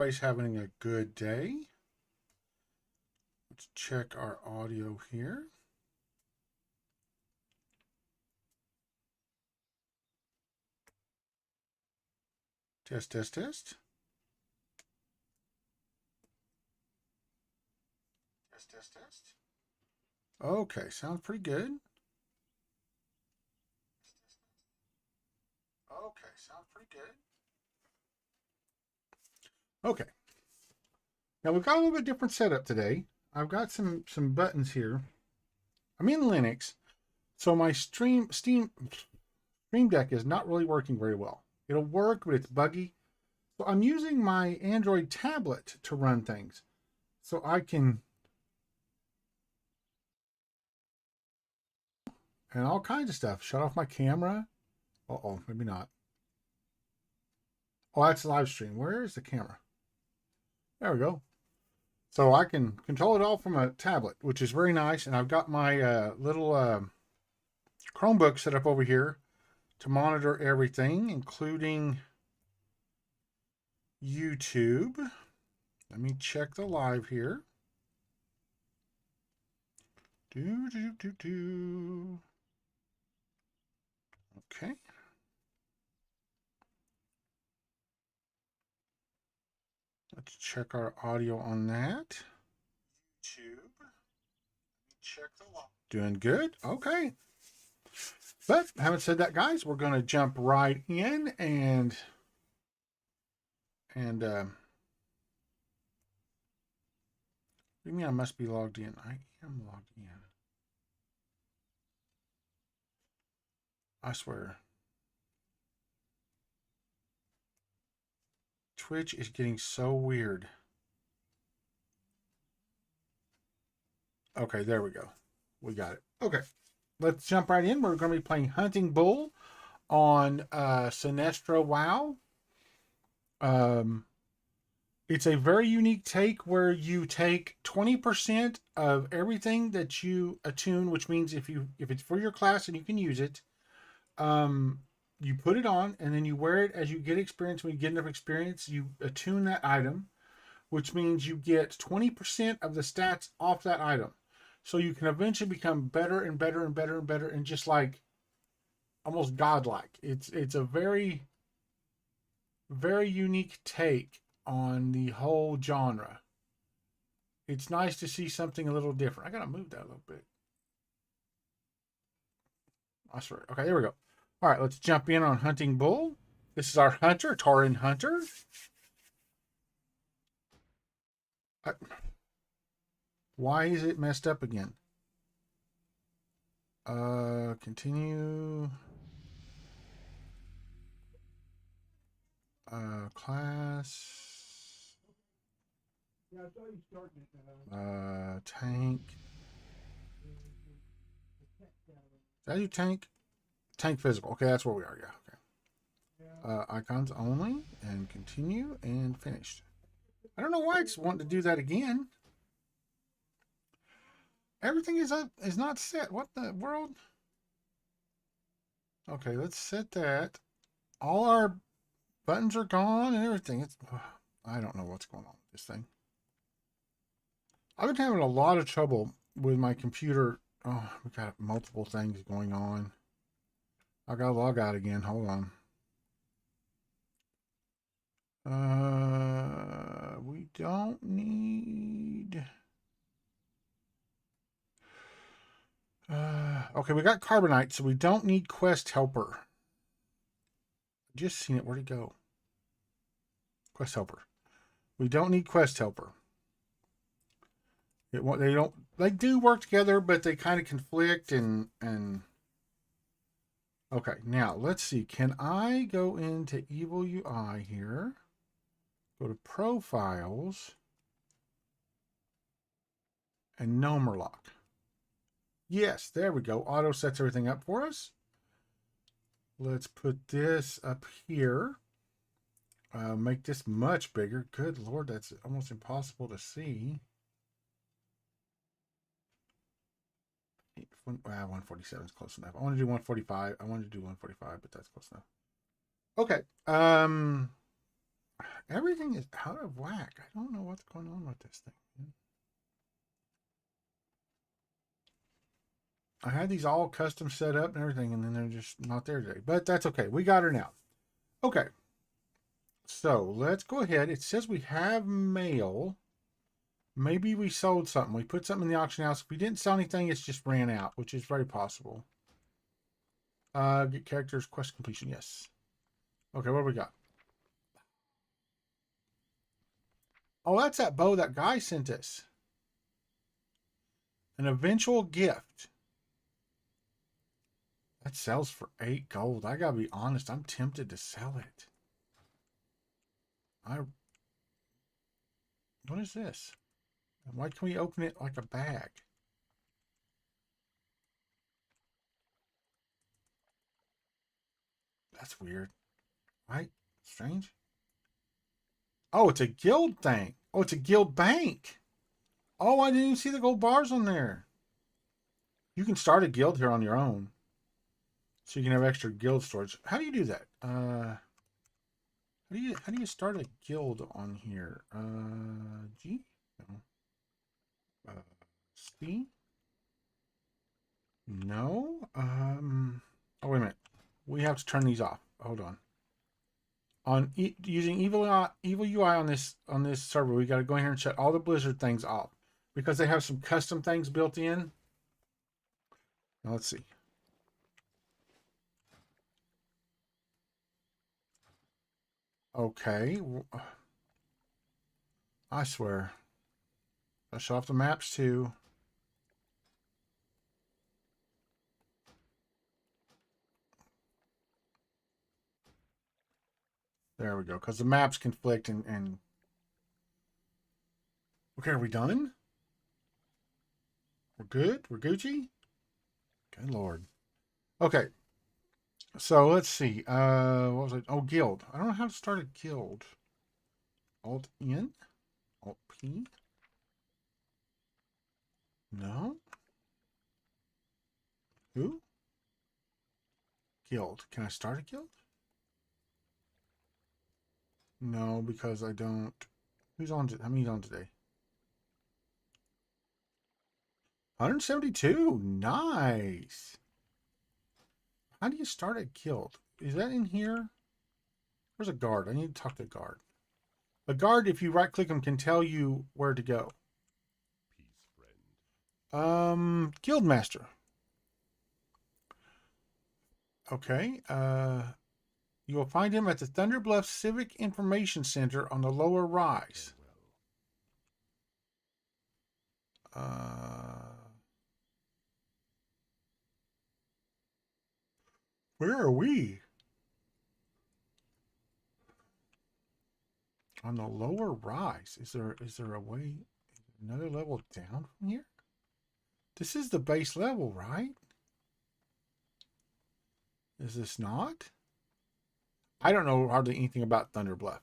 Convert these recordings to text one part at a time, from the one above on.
Everybody's having a good day. Let's check our audio here. Test, test, test. Test, test, test. Okay, sounds pretty good. Okay, sounds pretty good. Okay. Now we've got a little bit different setup today. I've got some buttons here. I'm in Linux, so my Stream Deck is not really working very well. It'll work, but it's buggy. So I'm using my Android tablet to run things. So I can, and all kinds of stuff. Shut off my camera. Uh-oh, maybe not. Oh, that's live stream. Where is the camera? There we go. So I can control it all from a tablet, which is very nice. And I've got my little Chromebook set up over here to monitor everything, including YouTube. Let me check the live here. Okay. Let's check our audio on that. YouTube. Check the live. Doing good. Okay. But having said that, guys, we're going to jump right in and what do you mean I must be logged in? I am logged in. I swear. Twitch is getting so weird. Okay, there we go. We got it. Okay, let's jump right in. We're going to be playing Hunting Bull on Synastria WoW. It's a very unique take where you take 20% of everything that you attune, which means if it's for your class and you can use it, you put it on and then you wear it as you get experience. When you get enough experience, you attune that item, which means you get 20% of the stats off that item. So you can eventually become better and better and better and better and just like almost godlike. It's a very, very unique take on the whole genre. It's nice to see something a little different. I gotta move that a little bit. I swear. Okay, there we go. All right, let's jump in on Hunting Bull. This is our hunter, Tauren Hunter. Why is it messed up again? Continue. Class. Tank. Did I do tank? Tank physical. Okay, that's where we are. Yeah. Okay. Icons only and continue and finished. I don't know why it's wanting to do that again. Everything is not set. What the world? Okay, let's set that. All our buttons are gone and everything. I don't know what's going on with this thing. I've been having a lot of trouble with my computer. Oh, we got multiple things going on. I gotta log out again. Hold on. We don't need. Okay, we got Carbonite, so we don't need Quest Helper. Just seen it. Where'd it go? Quest Helper. We don't need Quest Helper. They do work together, but they kind of conflict and. Okay, now let's see. Can I go into Evil UI here? Go to Profiles and Nomerlock. Yes, there we go. Auto sets everything up for us. Let's put this up here. Make this much bigger. Good Lord, that's almost impossible to see. 147 is close enough. I want to do 145. I wanted to do 145, but that's close enough. Okay. Everything is out of whack. I don't know what's going on with this thing. I had these all custom set up and everything, and then they're just not there today. But that's okay. We got her now. Okay. So let's go ahead. It says we have mail. Maybe we sold something. We put something in the auction house. If we didn't sell anything, it's just ran out, which is very possible. Get characters, quest completion. Yes. Okay, what do we got? Oh, that's that bow that guy sent us. An eventual gift. That sells for 8 gold. I gotta be honest, I'm tempted to sell it. What is this? Why can we open it like a bag? That's weird. Right? Strange. Oh, it's a guild thing. Oh, it's a guild bank. Oh, I didn't even see the gold bars on there. You can start a guild here on your own. So you can have extra guild storage. How do you do that? How do you start a guild on here? G? No. C? No. Oh, wait a minute. We have to turn these off. Hold on. Using evil UI on this server, we got to go in here and shut all the Blizzard things off because they have some custom things built in. Now let's see. Okay. I swear. I shut off the maps too. There we go. Because the maps conflict and... Okay, are we done? We're good? We're Gucci? Good Lord. Okay. So let's see. What was it? Oh, guild. I don't know how to start a guild. Alt N? Alt P? No? Who? Guild. Can I start a guild? No, because I don't. Who's on? How many's on today? 172. Nice. How do you start a guild? Is that in here? Where's a guard? I need to talk to a guard. A guard, if you right click them, can tell you where to go. Guild master. Okay. You will find him at the Thunder Bluff Civic Information Center on the lower rise. Where are we? On the lower rise. Is there a way, another level down from here? This is the base level, right? Is this not? I don't know hardly anything about Thunder Bluff.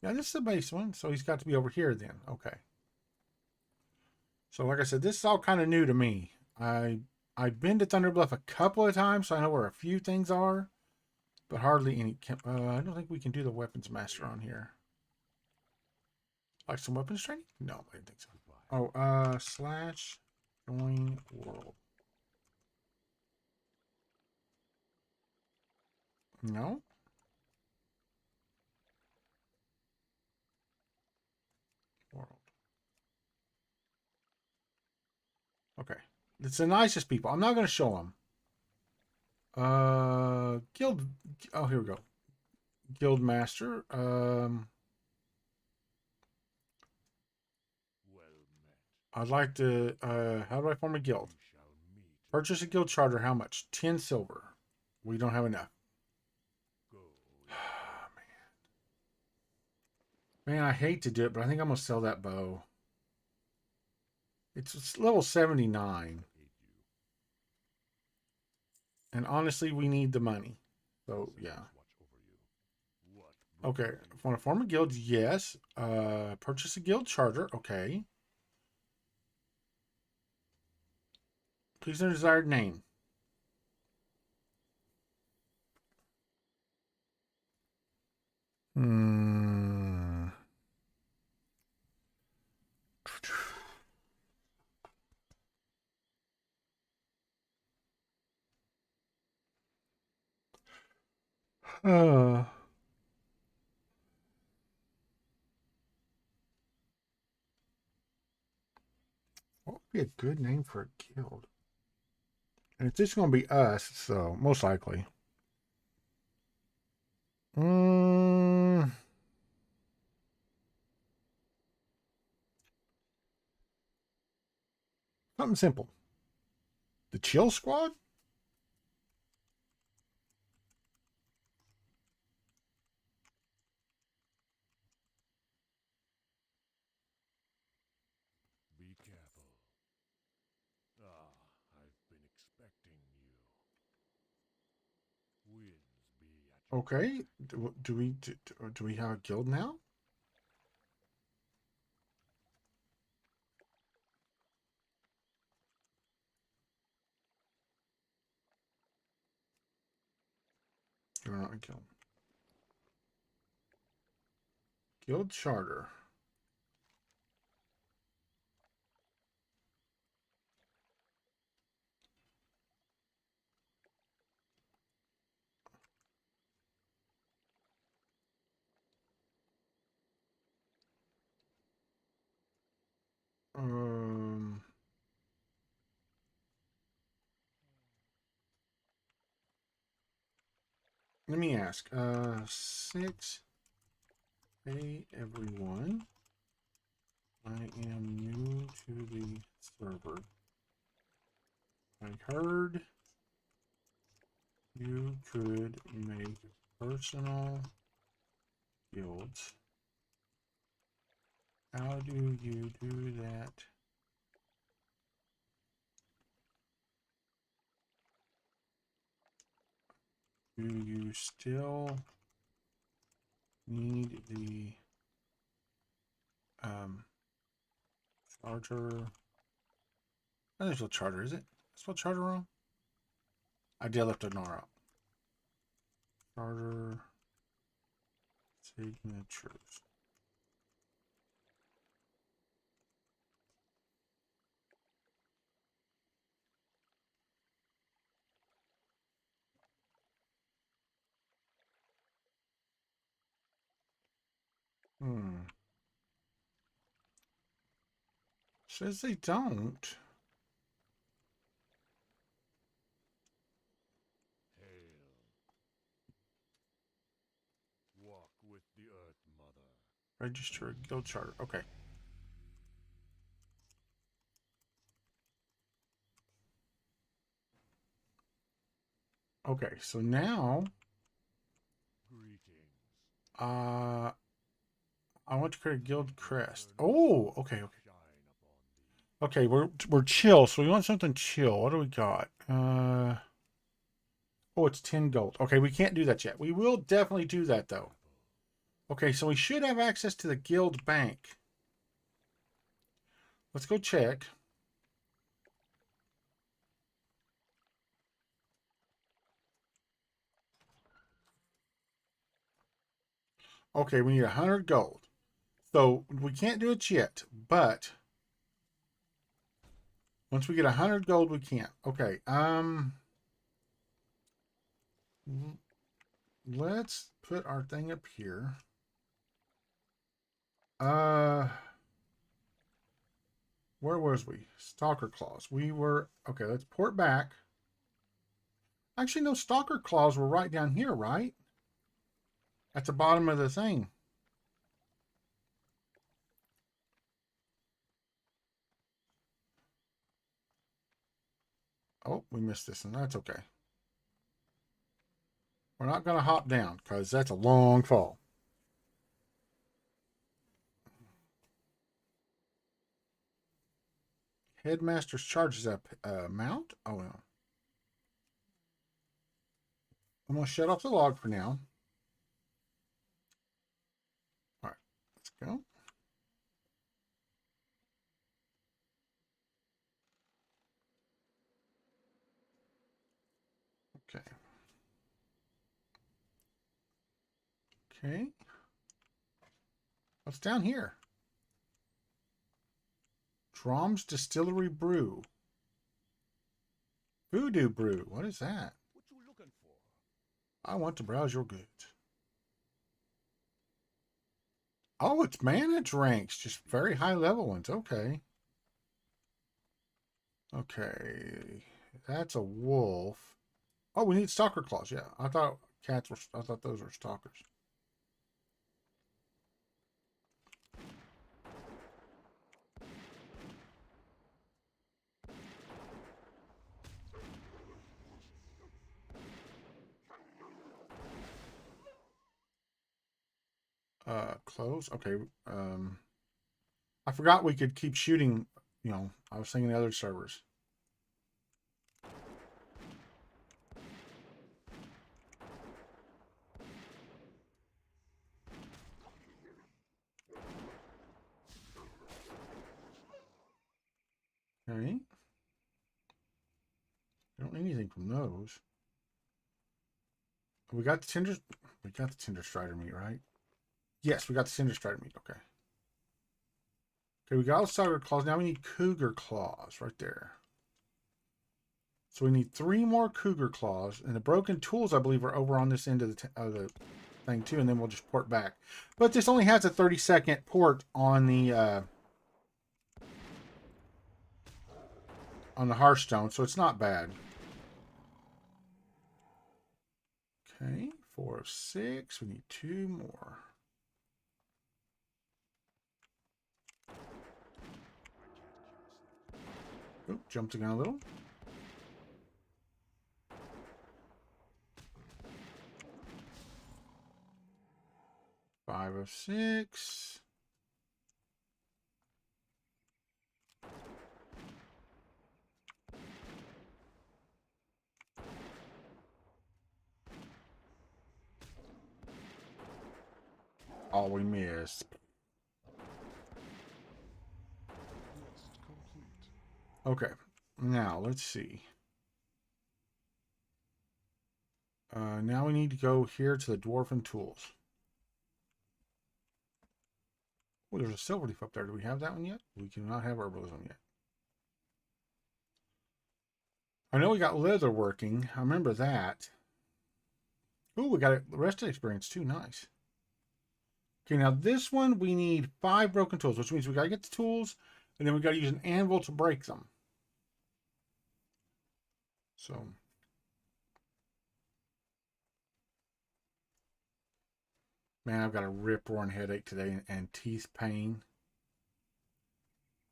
Yeah, this is the base one, so he's got to be over here then. Okay. So like I said, this is all kind of new to me. I've been to Thunder Bluff a couple of times, so I know where a few things are, but hardly any. I don't think we can do the weapons master on here. Like some weapons training? No, I didn't think so. Oh, slash join world. No. World. Okay. It's the nicest people. I'm not going to show them. Guild. Oh, here we go. Guild master. I'd like to. How do I form a guild? Purchase a guild charter. How much? 10 silver. We don't have enough. Man, I hate to do it, but I think I'm going to sell that bow. It's level 79. And honestly, we need the money. So, yeah. Okay. Want to form a guild? Yes. Purchase a guild charter. Okay. Please enter desired name. What would be a good name for a guild? And it's just going to be us, so most likely. Mm, something simple. The Chill Squad? Be careful. Ah, I've been expecting you. Winds be at your Okay. Do we have a guild now? Or not a guild? Guild charter. Um, Let me ask. 6. Hey everyone. I am new to the server. I heard you could make personal guilds. How do you do that? Do you still need the charter? Oh, there's no charter, is it? I spelled charter wrong? I did left an R out. Charter signatures. Says they don't. hail. Walk with the Earth Mother. Register a guild charter. Okay. Okay, so now Greetings. I want to create a guild crest. Oh, okay, okay. Okay, we're chill, so we want something chill. What do we got? Oh, it's 10 gold. Okay, we can't do that yet. We will definitely do that though. Okay, so we should have access to the guild bank. Let's go check. Okay, we need 100 gold. So we can't do it yet, but once we get 100 gold, we can. Okay, let's put our thing up here. Uh, where was we? Stalker claws. We were okay. Let's port back. Actually, no, stalker claws were right down here, right? At the bottom of the thing. Oh, we missed this one. That's okay. We're not going to hop down because that's a long fall. Headmaster's charges up mount. Oh, well. I'm going to shut off the log for now. All right, let's go. Okay. Okay. What's down here? Drom's Distillery Brew. Voodoo Brew. What is that? What you looking for? I want to browse your goods. Oh, it's managed ranks, just very high level ones. Okay. Okay. That's a wolf. Oh, we need stalker claws. Yeah, I thought cats were. I thought those were stalkers. Close. Okay. I forgot we could keep shooting. You know, I was thinking the other servers. Okay. We don't need anything from those. We got the Tinder. We got the Tinder Strider meat, right? Yes, we got the Tinder Strider meat. Okay. Okay, we got all the Stalker claws. Now we need Cougar claws right there. So we need 3 more Cougar claws, and the broken tools, I believe, are over on this end of the thing too, and then we'll just port back. But this only has a 30-second port on the Hearthstone, so it's not bad. Okay, 4 of 6. We need 2 more. Oop, jumped the gun a little. Five of 6. Oh, we missed. Okay, now let's see. Now we need to go here to the Dwarven Tools. Oh, there's a silver leaf up there. Do we have that one yet? We do not have herbalism yet. I know we got leather working. I remember that. Ooh, we got a rest experience too. Nice. Okay, now this one we need 5 broken tools, which means we got to get the tools, and then we got to use an anvil to break them. So, man, I've got a rip-roaring headache today and teeth pain.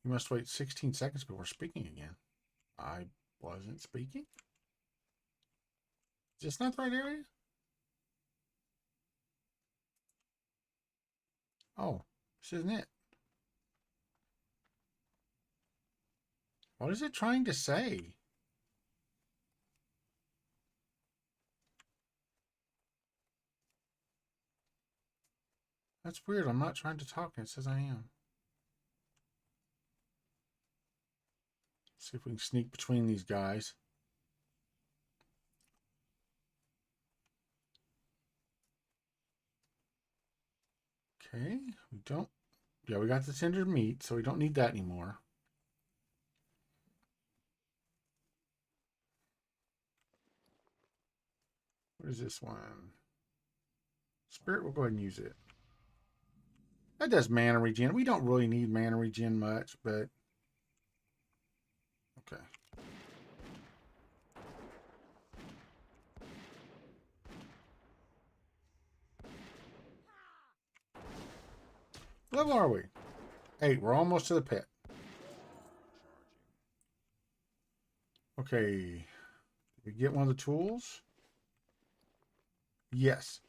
You must wait 16 seconds before speaking again. I wasn't speaking? Is this not the right area? Oh, this isn't it. What is it trying to say? That's weird. I'm not trying to talk. It says I am. See if we can sneak between these guys. Okay, we don't. Yeah, we got the tender meat, so we don't need that anymore. What is this one? Spirit, we'll go ahead and use it. That does mana regen. We don't really need mana regen much, but okay. What level are we? 8. We're almost to the pit. Okay. Did we get one of the tools? Yes.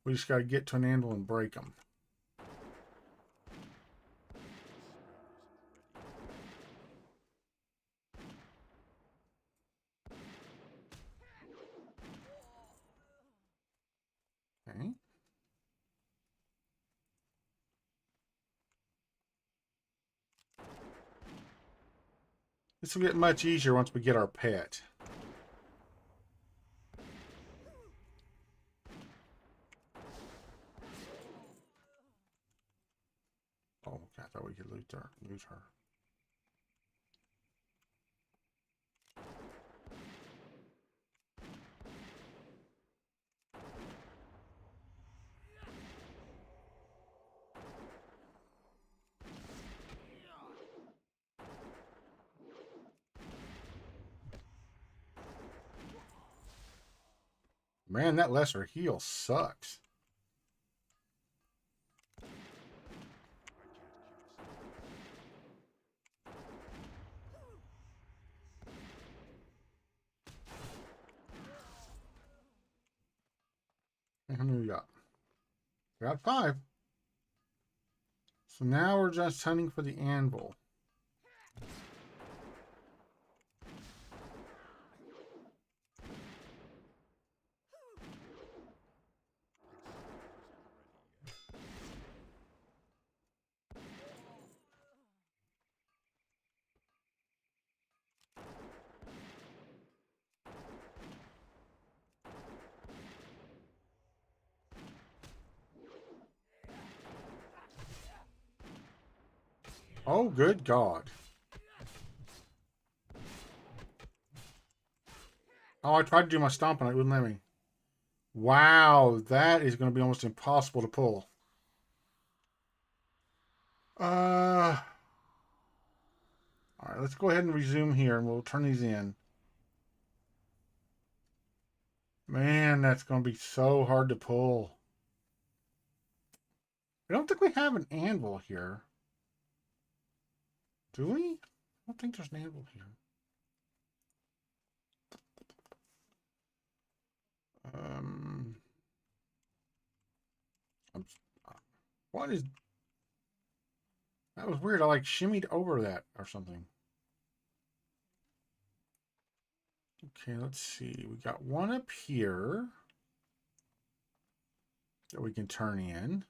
We just got to get to an anvil and break them. Okay. This will get much easier once we get our pet. Oh, okay. I thought we could lose her. Man, that lesser heal sucks. How many we got? We got 5. So now we're just hunting for the anvil. Oh, good God. Oh, I tried to do my stomp and it wouldn't let me. Wow, that is going to be almost impossible to pull. All right, let's go ahead and resume here and we'll turn these in. Man, that's going to be so hard to pull. I don't think we have an anvil here. Do we? I don't think there's an anvil here. Um, what is... That was weird. I like shimmied over that or something. Okay, let's see. We got one up here that we can turn in.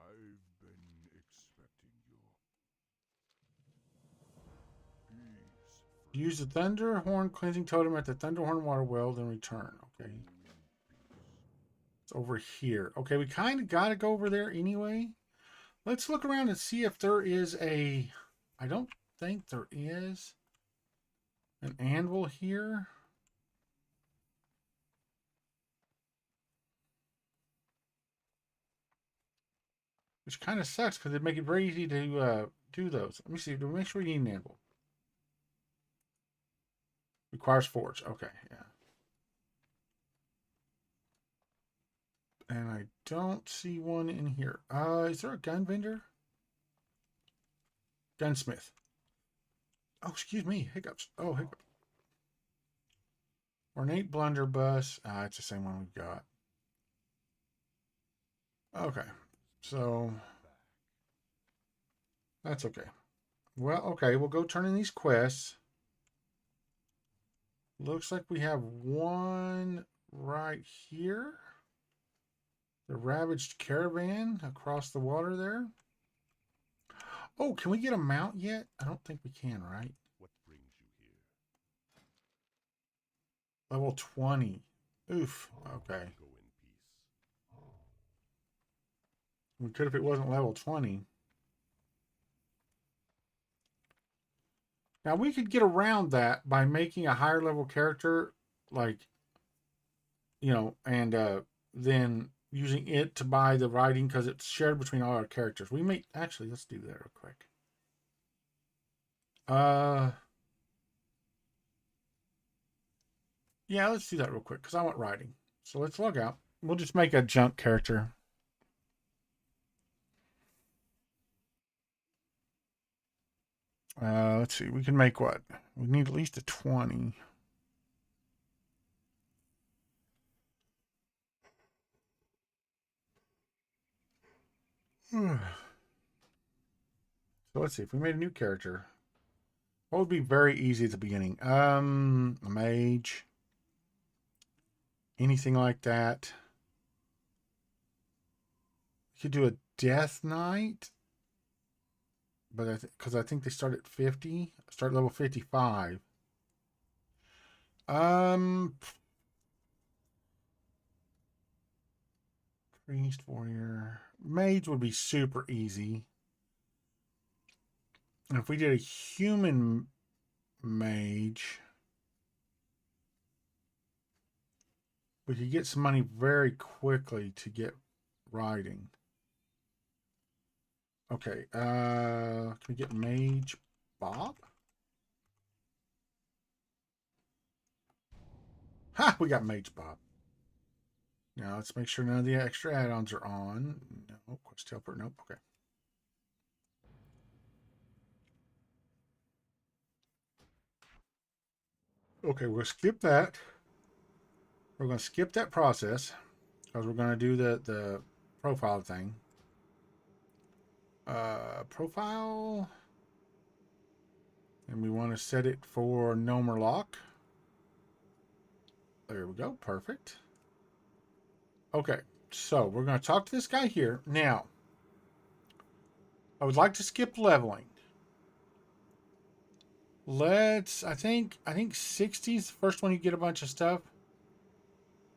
I've been expecting you. Peace. Use the thunder horn cleansing totem at the Thunderhorn water well, then return. Okay. It's over here. Okay, we kind of got to go over there anyway. Let's look around and see if there is a... I don't think there is an anvil here. Which kind of sucks because it'd make it very easy to do those. Let me see. Do we make sure we need an anvil? Requires forge. Okay, yeah. And I don't see one in here. Is there a gun vendor? Gunsmith. Oh, excuse me. Hiccups. Oh, hiccup. Ornate blunderbuss. It's the same one we got. Okay. So that's okay. Well, okay. We'll go turn in these quests. Looks like we have one right here. The ravaged caravan across the water there. Oh, can we get a mount yet? I don't think we can, right? What brings you here? Level 20. Oof. Okay. Go in peace. We could if it wasn't level 20. Now we could get around that by making a higher level character, like, you know, and then using it to buy the writing because it's shared between all our characters. We may actually let's do that real quick. Yeah, let's do that real quick because I want writing. So let's log out. We'll just make a junk character. Let's see. We can make what? We need at least a 20. So let's see. If we made a new character, what would be very easy at the beginning? A mage. Anything like that. You could do a death knight. But because I think they start at 50. Start level 55. Priest, warrior. Mage would be super easy. And if we did a human mage, we could get some money very quickly to get riding. Okay, can we get Mage Bob? Ha! We got Mage Bob. Now let's make sure none of the extra add-ons are on. No, Quest Helper. Nope. Okay. Okay, we'll skip that. We're going to skip that process because we're going to do the profile thing. Profile. And we want to set it for no more lock. There we go. Perfect. Okay, so we're going to talk to this guy here. Now, I would like to skip leveling. I think 60 is the first one you get a bunch of stuff.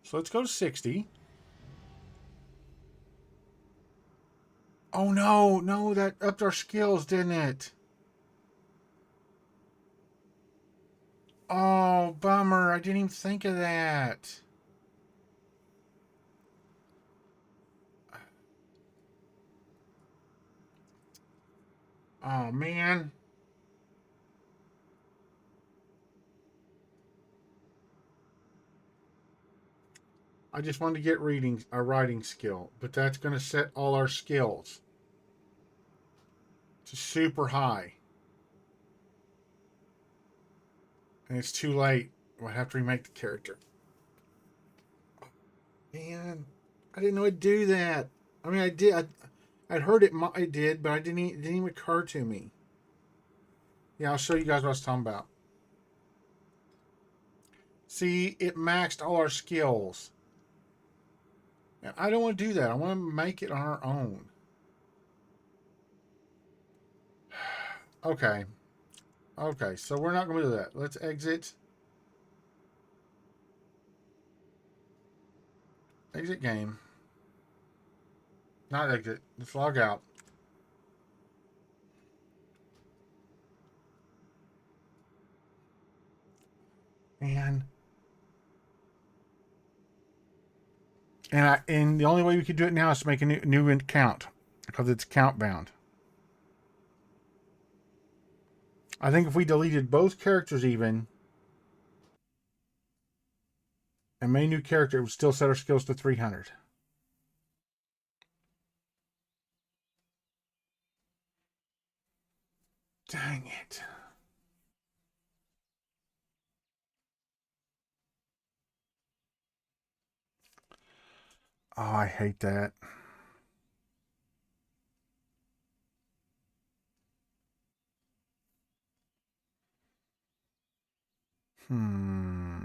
So let's go to 60. Oh no, that upped our skills, didn't it? Oh, bummer. I didn't even think of that. Oh, man. I just wanted to get a writing skill, but that's going to set all our skills to super high. And it's too late. We'll have to remake the character. Man, I didn't know it'd do that. I mean, I did. I'd heard it did, but it didn't even occur to me. Yeah, I'll show you guys what I was talking about. See, it maxed all our skills. And I don't want to do that. I want to make it on our own. Okay. Okay, so we're not going to do that. Let's exit. Exit game. Not exit. Let's log out. And the only way we could do it now is to make a new account because it's account bound. I think if we deleted both characters even and made a new character, it would still set our skills to 300. Dang it. Oh, I hate that. Hmm.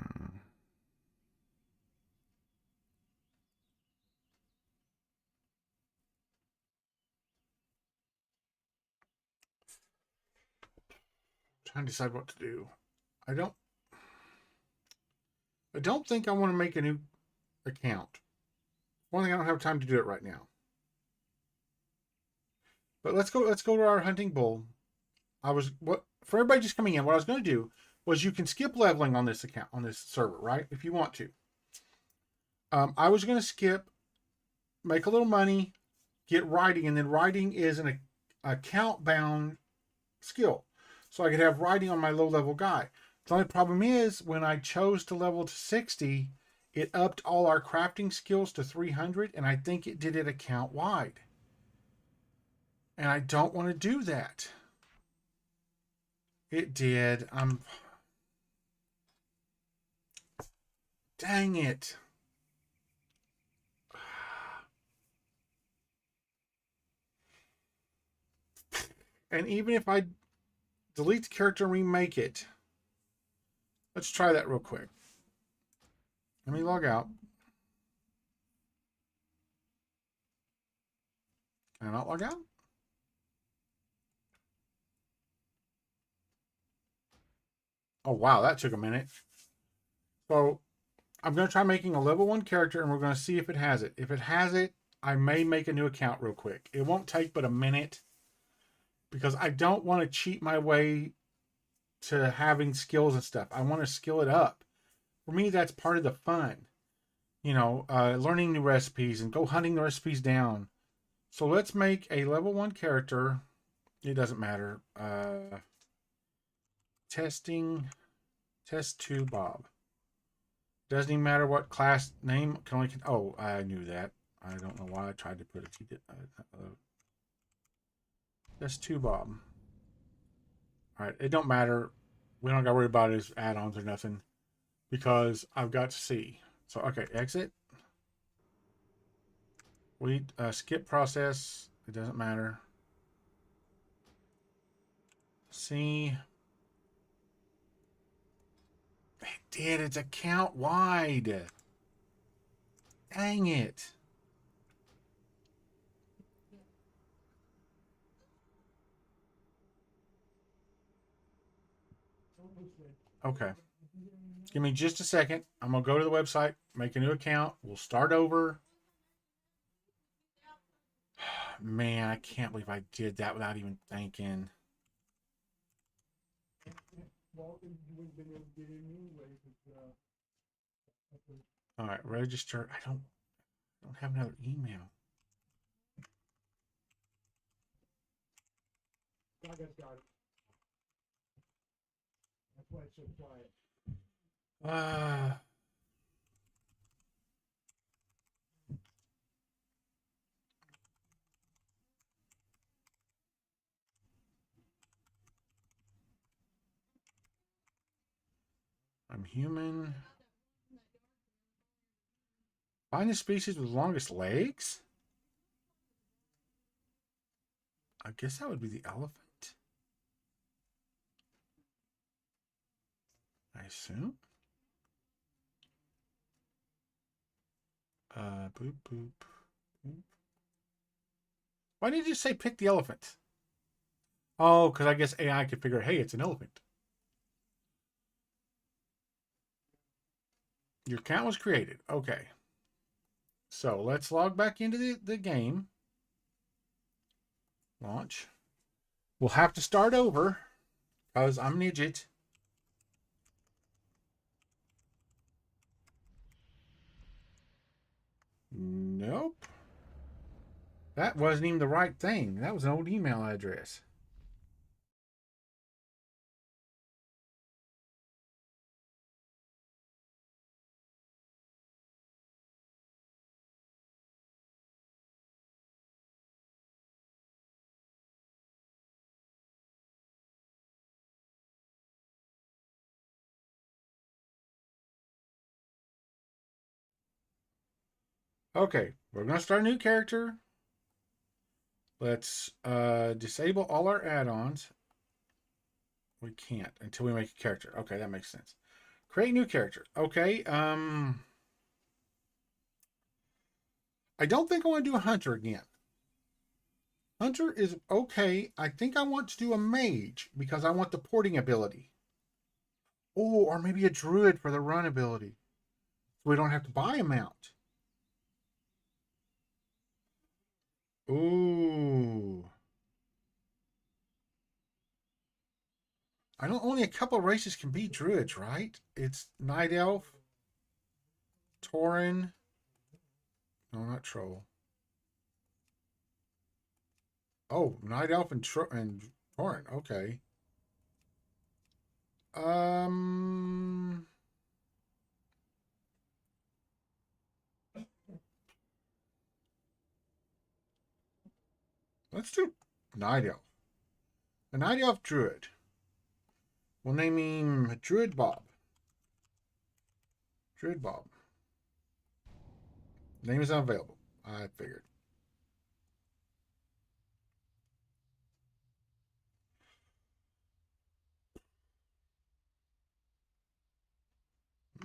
Trying to decide what to do. I don't think I want to make a new account. One thing, I don't have time to do it right now. But let's go to our hunting bull. For everybody just coming in, what I was going to do was you can skip leveling on this account on this server, right? If you want to. I was going to skip, make a little money, get writing, and then writing is an account bound skill. So I could have writing on my low level guy. The only problem is when I chose to level to 60, it upped all our crafting skills to 300, and I think it did it account wide. And I don't want to do that. It did. Dang it. And even if I delete the character and remake it, let's try that real quick. Let me log out. Can I not log out? Oh, wow, that took a minute. So I'm going to try making a level 1 character, and we're going to see if it has it. If it has it, I may make a new account real quick. It won't take but a minute because I don't want to cheat my way to having skills and stuff. I want to skill it up. For me, that's part of the fun. Learning new recipes and go hunting the recipes down. So let's make a level 1 character. It doesn't matter. Testing. Test 2 Bob. Doesn't even matter what class name. Can only. Oh, I knew that. I don't know why I tried to put it. That's two Bob. All right, it don't matter. We don't got to worry about his add-ons or nothing because I've got to see. So okay, exit. We skip process. It doesn't matter. See. It did. It's account wide. Dang it. Okay. Give me just a second. I'm going to go to the website, make a new account. We'll start over. Man, I can't believe I did that without even thinking. All right, register. I don't have another email. That's why it's so quiet. I'm human. Find the species with longest legs? I guess that would be the elephant. I assume. Boop, boop, boop. Why did you say pick the elephant? Oh, because I guess AI could figure, hey, it's an elephant. Your account was created. Okay. So let's log back into the game. Launch. We'll have to start over because I'm an idiot. Nope. That wasn't even the right thing. That was an old email address. Okay, we're going to start a new character. Let's disable all our add-ons. We can't until we make a character. Okay, that makes sense. Create new character. Okay, I don't think I want to do a hunter again. Hunter is okay. I think I want to do a mage because I want the porting ability. Oh, or maybe a druid for the run ability. So we don't have to buy a mount. Ooh. I know only a couple of races can be druids, right? It's Night Elf, Tauren. No, not Troll. Oh, Night Elf and Tauren. Okay. Um, let's do Night Elf. A Night Elf Druid. We'll name him Druid Bob. Druid Bob. Name is unavailable. I figured.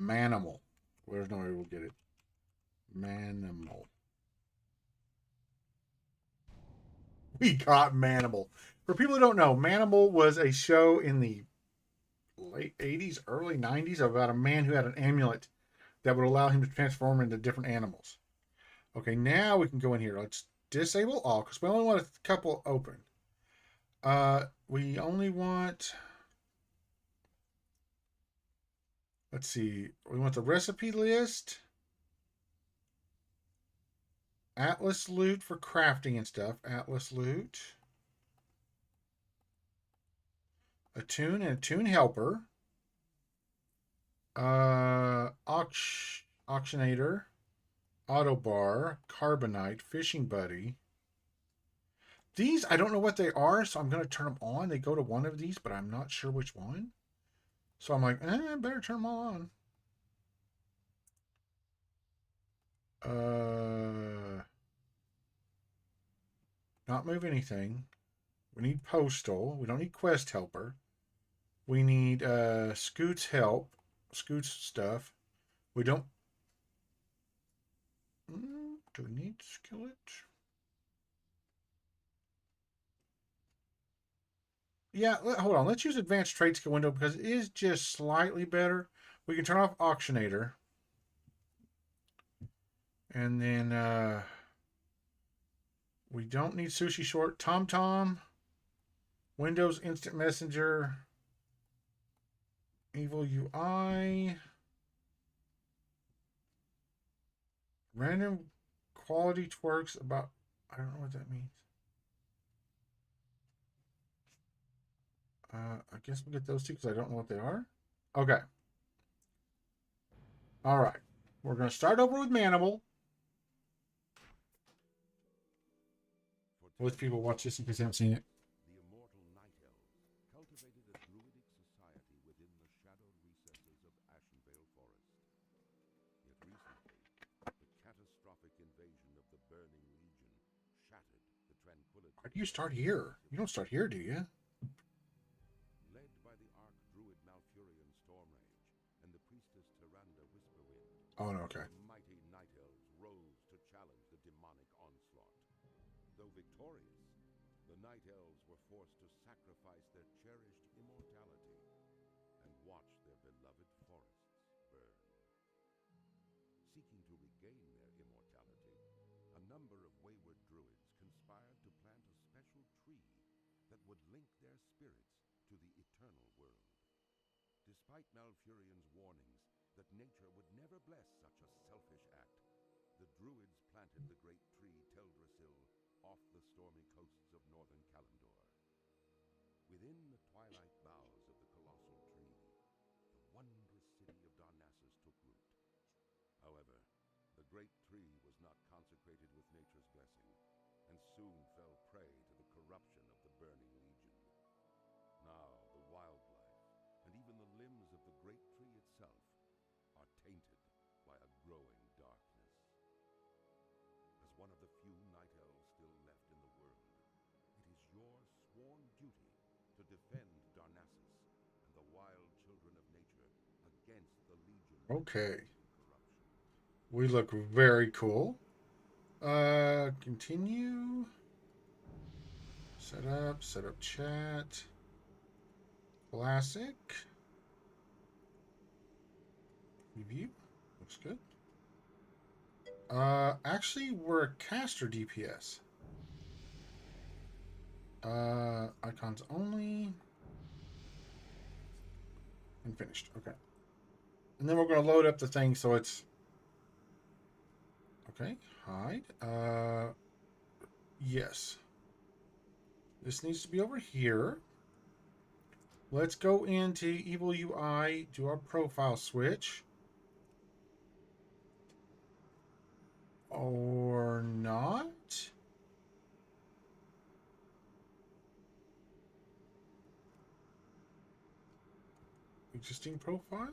Manimal. There's no way we'll get it. Manimal. We got Manimal. For people who don't know, Manimal was a show in the late 80s, early 90s about a man who had an amulet that would allow him to transform into different animals. Okay, now we can go in here. Let's disable all because we only want a couple open. We only want. Let's see. We want the recipe list. Atlas loot for crafting and stuff. Atlas loot. Attune and attune helper. Auctionator, auto bar, carbonite, fishing buddy. These, I don't know what they are, so I'm going to turn them on. They go to one of these, but I'm not sure which one. So I'm like, I better turn them all on. Not move anything. We need postal. We don't need quest helper. We need Scoot's help. Scoot's stuff. We don't. Do we need skillet? Yeah, hold on. Let's use advanced trade skill window because it is just slightly better. We can turn off auctionator. And then we don't need sushi short. TomTom. Windows Instant Messenger. Evil UI. Random quality twerks about. I don't know what that means. I guess we'll get those two because I don't know what they are. Okay. All right. We're going to start over with Manimal. Most people watch this because they haven't seen it. The immortal night elves cultivated a druidic society within the shadowed recesses of Ashenvale Forest. Yet recently, the catastrophic invasion of the Burning Legion shattered the tranquility. Why do you start here? You don't start here, do you? Led by the arch-druid Malfurion Stormrage and the priestess Tyrande Whisperwind, Oh, no, okay. the mighty night elves rose to challenge the demonic onslaught. Though victorious, the night elves were forced to sacrifice their cherished immortality and watch their beloved forests burn. Seeking to regain their immortality, a number of wayward druids conspired to plant a special tree that would link their spirits to the eternal world. Despite Malfurion's warnings that nature would never bless such a selfish act, the druids planted the great tree Teldrassil off the stormy coasts of northern Kalimdor. Within the twilight boughs of the colossal tree, the wondrous city of Darnassus took root. However, the great tree was not consecrated with nature's blessing, and soon fell prey to the corruption of the Burning Legion. Now the wildlife, and even the limbs of the great tree itself, are tainted by a growing darkness. As one of the few night elves still left in the world, it is your sworn duty to defend Darnassus and the wild children of nature against the Legion. Okay. We look very cool. Continue. Set up chat. Classic. Review. Looks good. Actually, we're a caster DPS. Icons only. And finished. Okay. And then we're going to load up the thing so it's... Okay. Hide. Yes. This needs to be over here. Let's go into Evil UI, do our profile switch. Or not. Existing profile.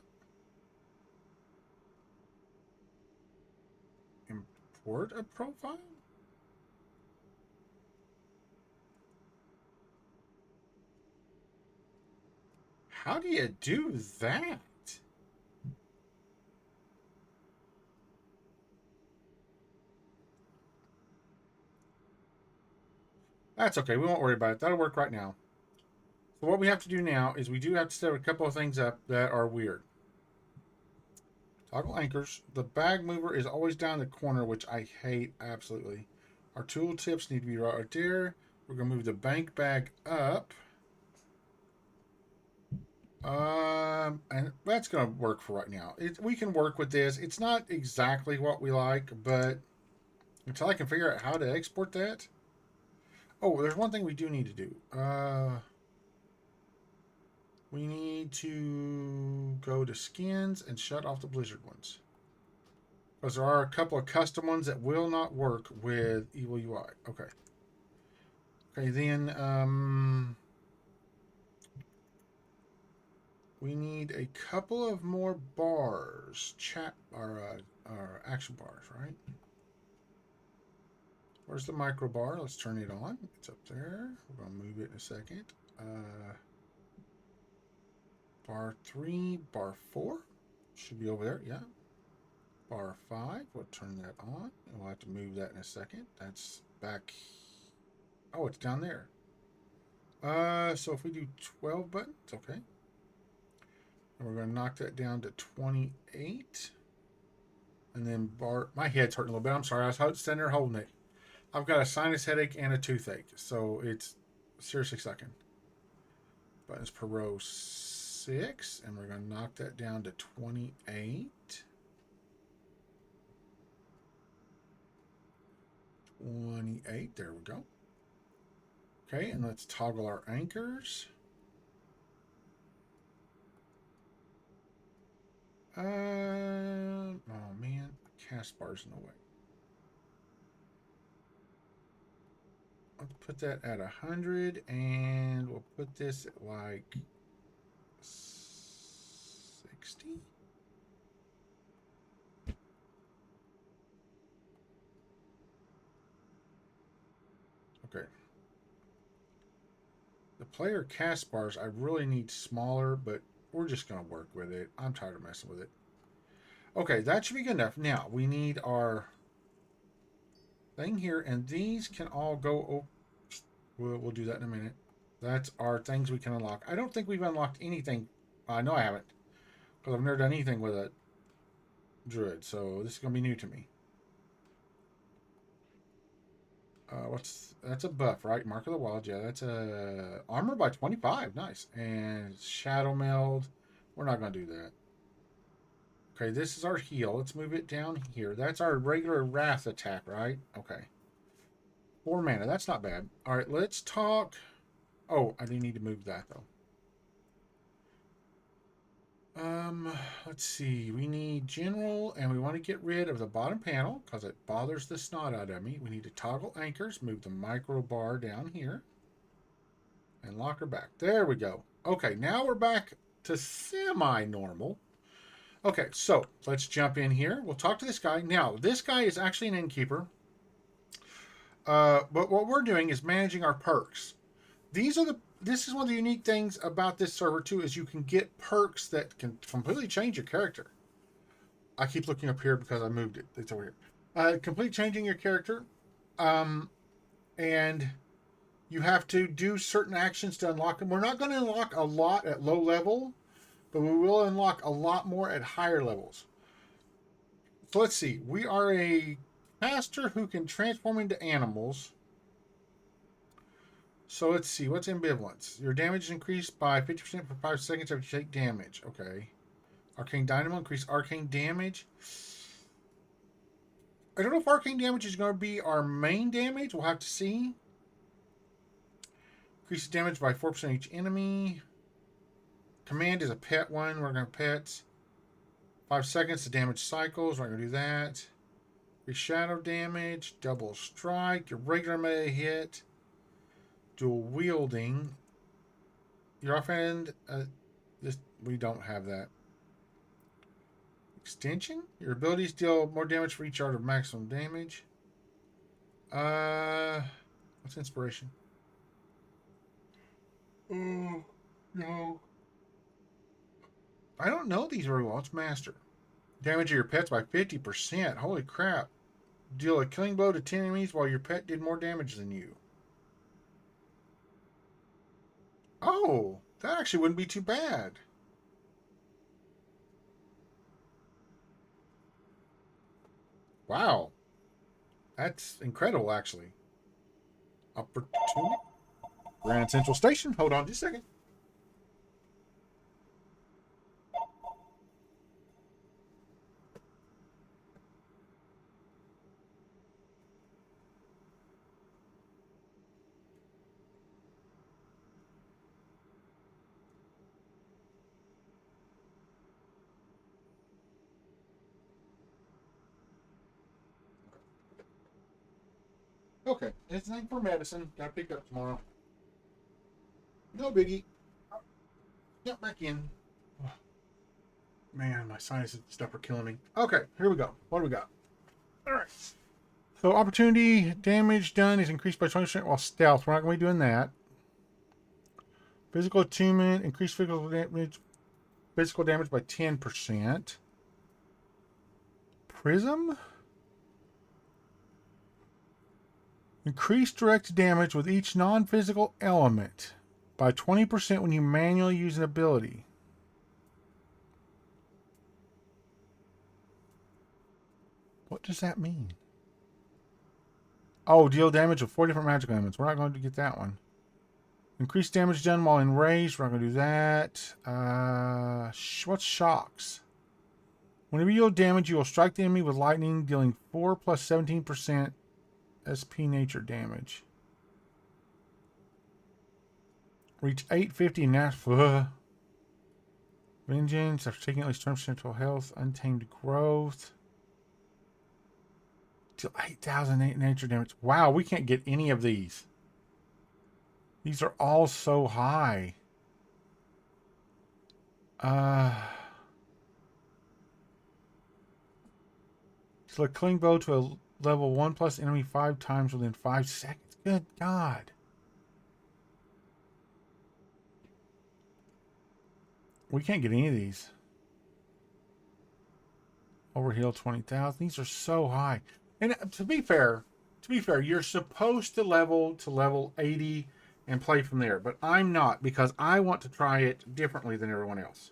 Import a profile. How do you do that? That's okay. We won't worry about it. That'll work right now. So what we have to do now is we do have to set a couple of things up that are weird. Toggle anchors. The bag mover is always down in the corner, which I hate absolutely. Our tool tips need to be right there. We're going to move the bank bag up. And that's going to work for right now. We can work with this. It's not exactly what we like, but until I can figure out how to export that. Oh, there's one thing we do need to do. We need to go to skins and shut off the blizzard ones. Because there are a couple of custom ones that will not work with Evil UI. Okay. Okay, then we need a couple of more bars. Chat or action bars, right? Where's the micro bar? Let's turn it on. It's up there. We're gonna move it in a second. Bar 3, bar 4 should be over there. Yeah. Bar 5. We'll turn that on. And we'll have to move that in a second. That's back. Oh, it's down there. So if we do 12 buttons, okay. And we're going to knock that down to 28. And then bar. My head's hurting a little bit. I'm sorry. I was sitting there holding it. I've got a sinus headache and a toothache. So it's seriously sucking. Buttons per row 6. And we're going to knock that down to 28. 28. There we go. Okay, and let's toggle our anchors. Oh man, cast bar's in the way. Let's put that at 100, and we'll put this at like 60. Okay. The player cast bars, I really need smaller, but we're just going to work with it. I'm tired of messing with it. Okay, that should be good enough. Now, we need our thing here, and these can all go... Oh, we'll do that in a minute. That's our things we can unlock. I don't think we've unlocked anything. No, I haven't. Because I've never done anything with a druid, so this is going to be new to me. That's a buff, right? Mark of the Wild, yeah, that's a armor by 25, nice. And shadow meld, we're not going to do that. Okay, this is our heal. Let's move it down here. That's our regular wrath attack, right? Okay. 4 mana, that's not bad. All right, let's talk. Oh, I do need to move that though. Let's see. We need general, and we want to get rid of the bottom panel because it bothers the snot out of me. We need to toggle anchors, move the micro bar down here, and lock her back. There we go. Okay, now we're back to semi-normal. Okay, so let's jump in here. We'll talk to this guy. Now, this guy is actually an innkeeper. But what we're doing is managing our perks. This is one of the unique things about this server too, is you can get perks that can completely change your character. I keep looking up here because I moved it. It's over here. Complete changing your character. And you have to do certain actions to unlock them. We're not going to unlock a lot at low level, but we will unlock a lot more at higher levels. So let's see. We are a caster who can transform into animals. So let's see. What's ambivalence? Your damage is increased by 50% for 5 seconds after you take damage. Okay. Arcane Dynamo. Increase arcane damage. I don't know if arcane damage is going to be our main damage. We'll have to see. Increases damage by 4% each enemy. Command is a pet one. We're going to pet. 5 seconds to damage cycles. We're not going to do that. Increase shadow damage. Double strike. Your regular melee hit. Dual wielding. Your offhand. We don't have that. Extension. Your abilities deal more damage for each art of maximum damage. What's inspiration? Oh, no. I don't know these very well. It's master. Damage your pets by 50%. Holy crap. Deal a killing blow to 10 enemies while your pet did more damage than you. Oh, that actually wouldn't be too bad. Wow. That's incredible, actually. Opportunity. Grand Central Station. Hold on just a second. Okay, it's time for medicine. Gotta pick up tomorrow. No biggie. Jump back in. Oh, man, my sinuses and stuff are killing me. Okay, here we go. What do we got? All right. So opportunity damage done is increased by 20% while stealth. We're not going to be doing that. Physical attunement, increased physical damage by 10%. Prism? Increased direct damage with each non-physical element by 20% when you manually use an ability. What does that mean? Oh, deal damage with 4 different magic elements. We're not going to get that one. Increased damage done while enraged. We're not going to do that. What's shocks? Whenever you deal damage, you will strike the enemy with lightning, dealing 4 plus 17% SP nature damage. Reach 850 natural. Vengeance after taking at least 20% health. Untamed growth. Deal 8,000 nature damage. Wow, we can't get any of these. These are all so high. So a cling bow to a level 1 plus enemy 5 times within 5 seconds. Good God. We can't get any of these. Overheal 20,000. These are so high. And to be fair, you're supposed to level 80 and play from there. But I'm not, because I want to try it differently than everyone else.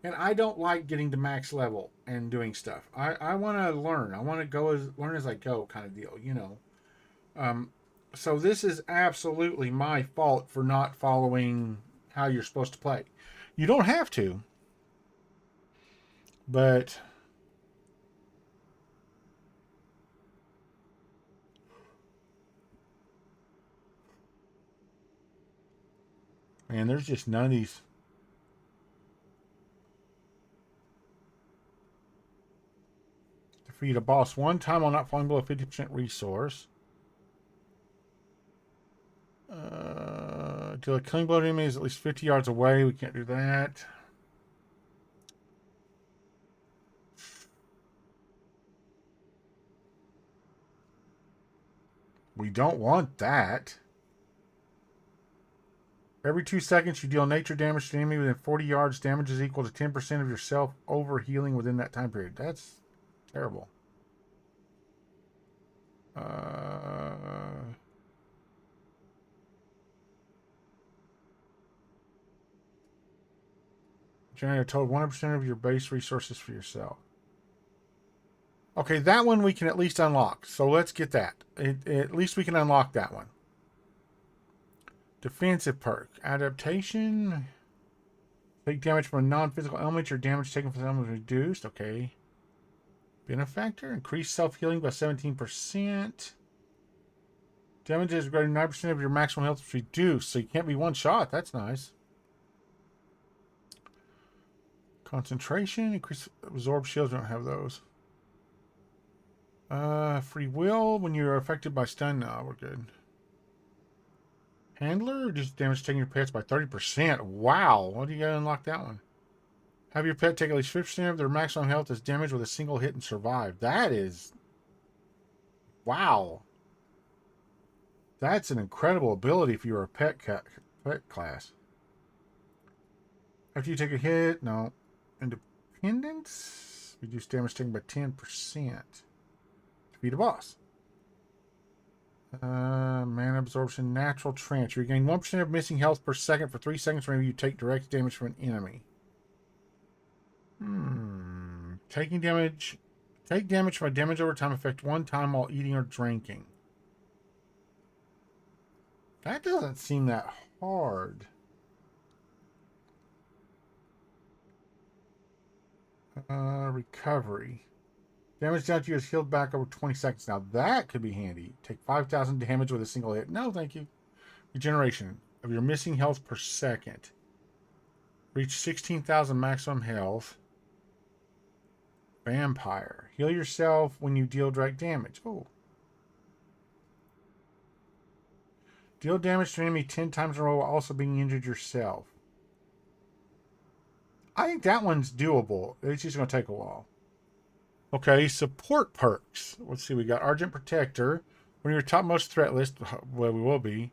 And I don't like getting to max level and doing stuff. I want to learn. I want to learn as I go kind of deal, you know. So this is absolutely my fault for not following how you're supposed to play. You don't have to. But man, there's just none of these. Defeat a boss one time while not falling below 50% resource. Till a killing blow to enemy is at least 50 yards away. We can't do that. We don't want that. Every 2 seconds, you deal nature damage to an enemy within 40 yards. Damage is equal to 10% of yourself over healing within that time period. That's terrible. Generate a total of 100% of your base resources for yourself. Okay, that one we can at least unlock. So let's get that. At least we can unlock that one. Defensive perk. Adaptation. Take damage from a non-physical element. Your damage taken from the element is reduced. Okay. Benefactor. Increase self-healing by 17%. Damage is greater than 9% of your maximum health is reduced. So you can't be one shot. That's nice. Concentration. Increase absorb shields. We don't have those. Free will. When you're affected by stun. No, we're good. Handler. Reduce damage taking your pets by 30%. Wow. What do you got to unlock that one? Have your pet take at least 50% of their maximum health as damage with a single hit and survive. That is... Wow. That's an incredible ability if you're a pet class. After you take a hit, no. Independence. Reduce damage taken by 10%. Defeat a boss. Mana absorption, natural trance. You regain 1% of missing health per second for 3 seconds whenever you take direct damage from an enemy. Taking damage. Take damage from a damage over time effect 1 time while eating or drinking. That doesn't seem that hard. Recovery. Damage down to you is healed back over 20 seconds. Now that could be handy. Take 5,000 damage with a single hit. No, thank you. Regeneration of your missing health per second. Reach 16,000 maximum health. Vampire. Heal yourself when you deal direct damage. Oh. Deal damage to an enemy 10 times in a row while also being injured yourself. I think that one's doable. It's just going to take a while. Okay, support perks. Let's see. We got Argent Protector. When you're topmost threat list, well, we will be,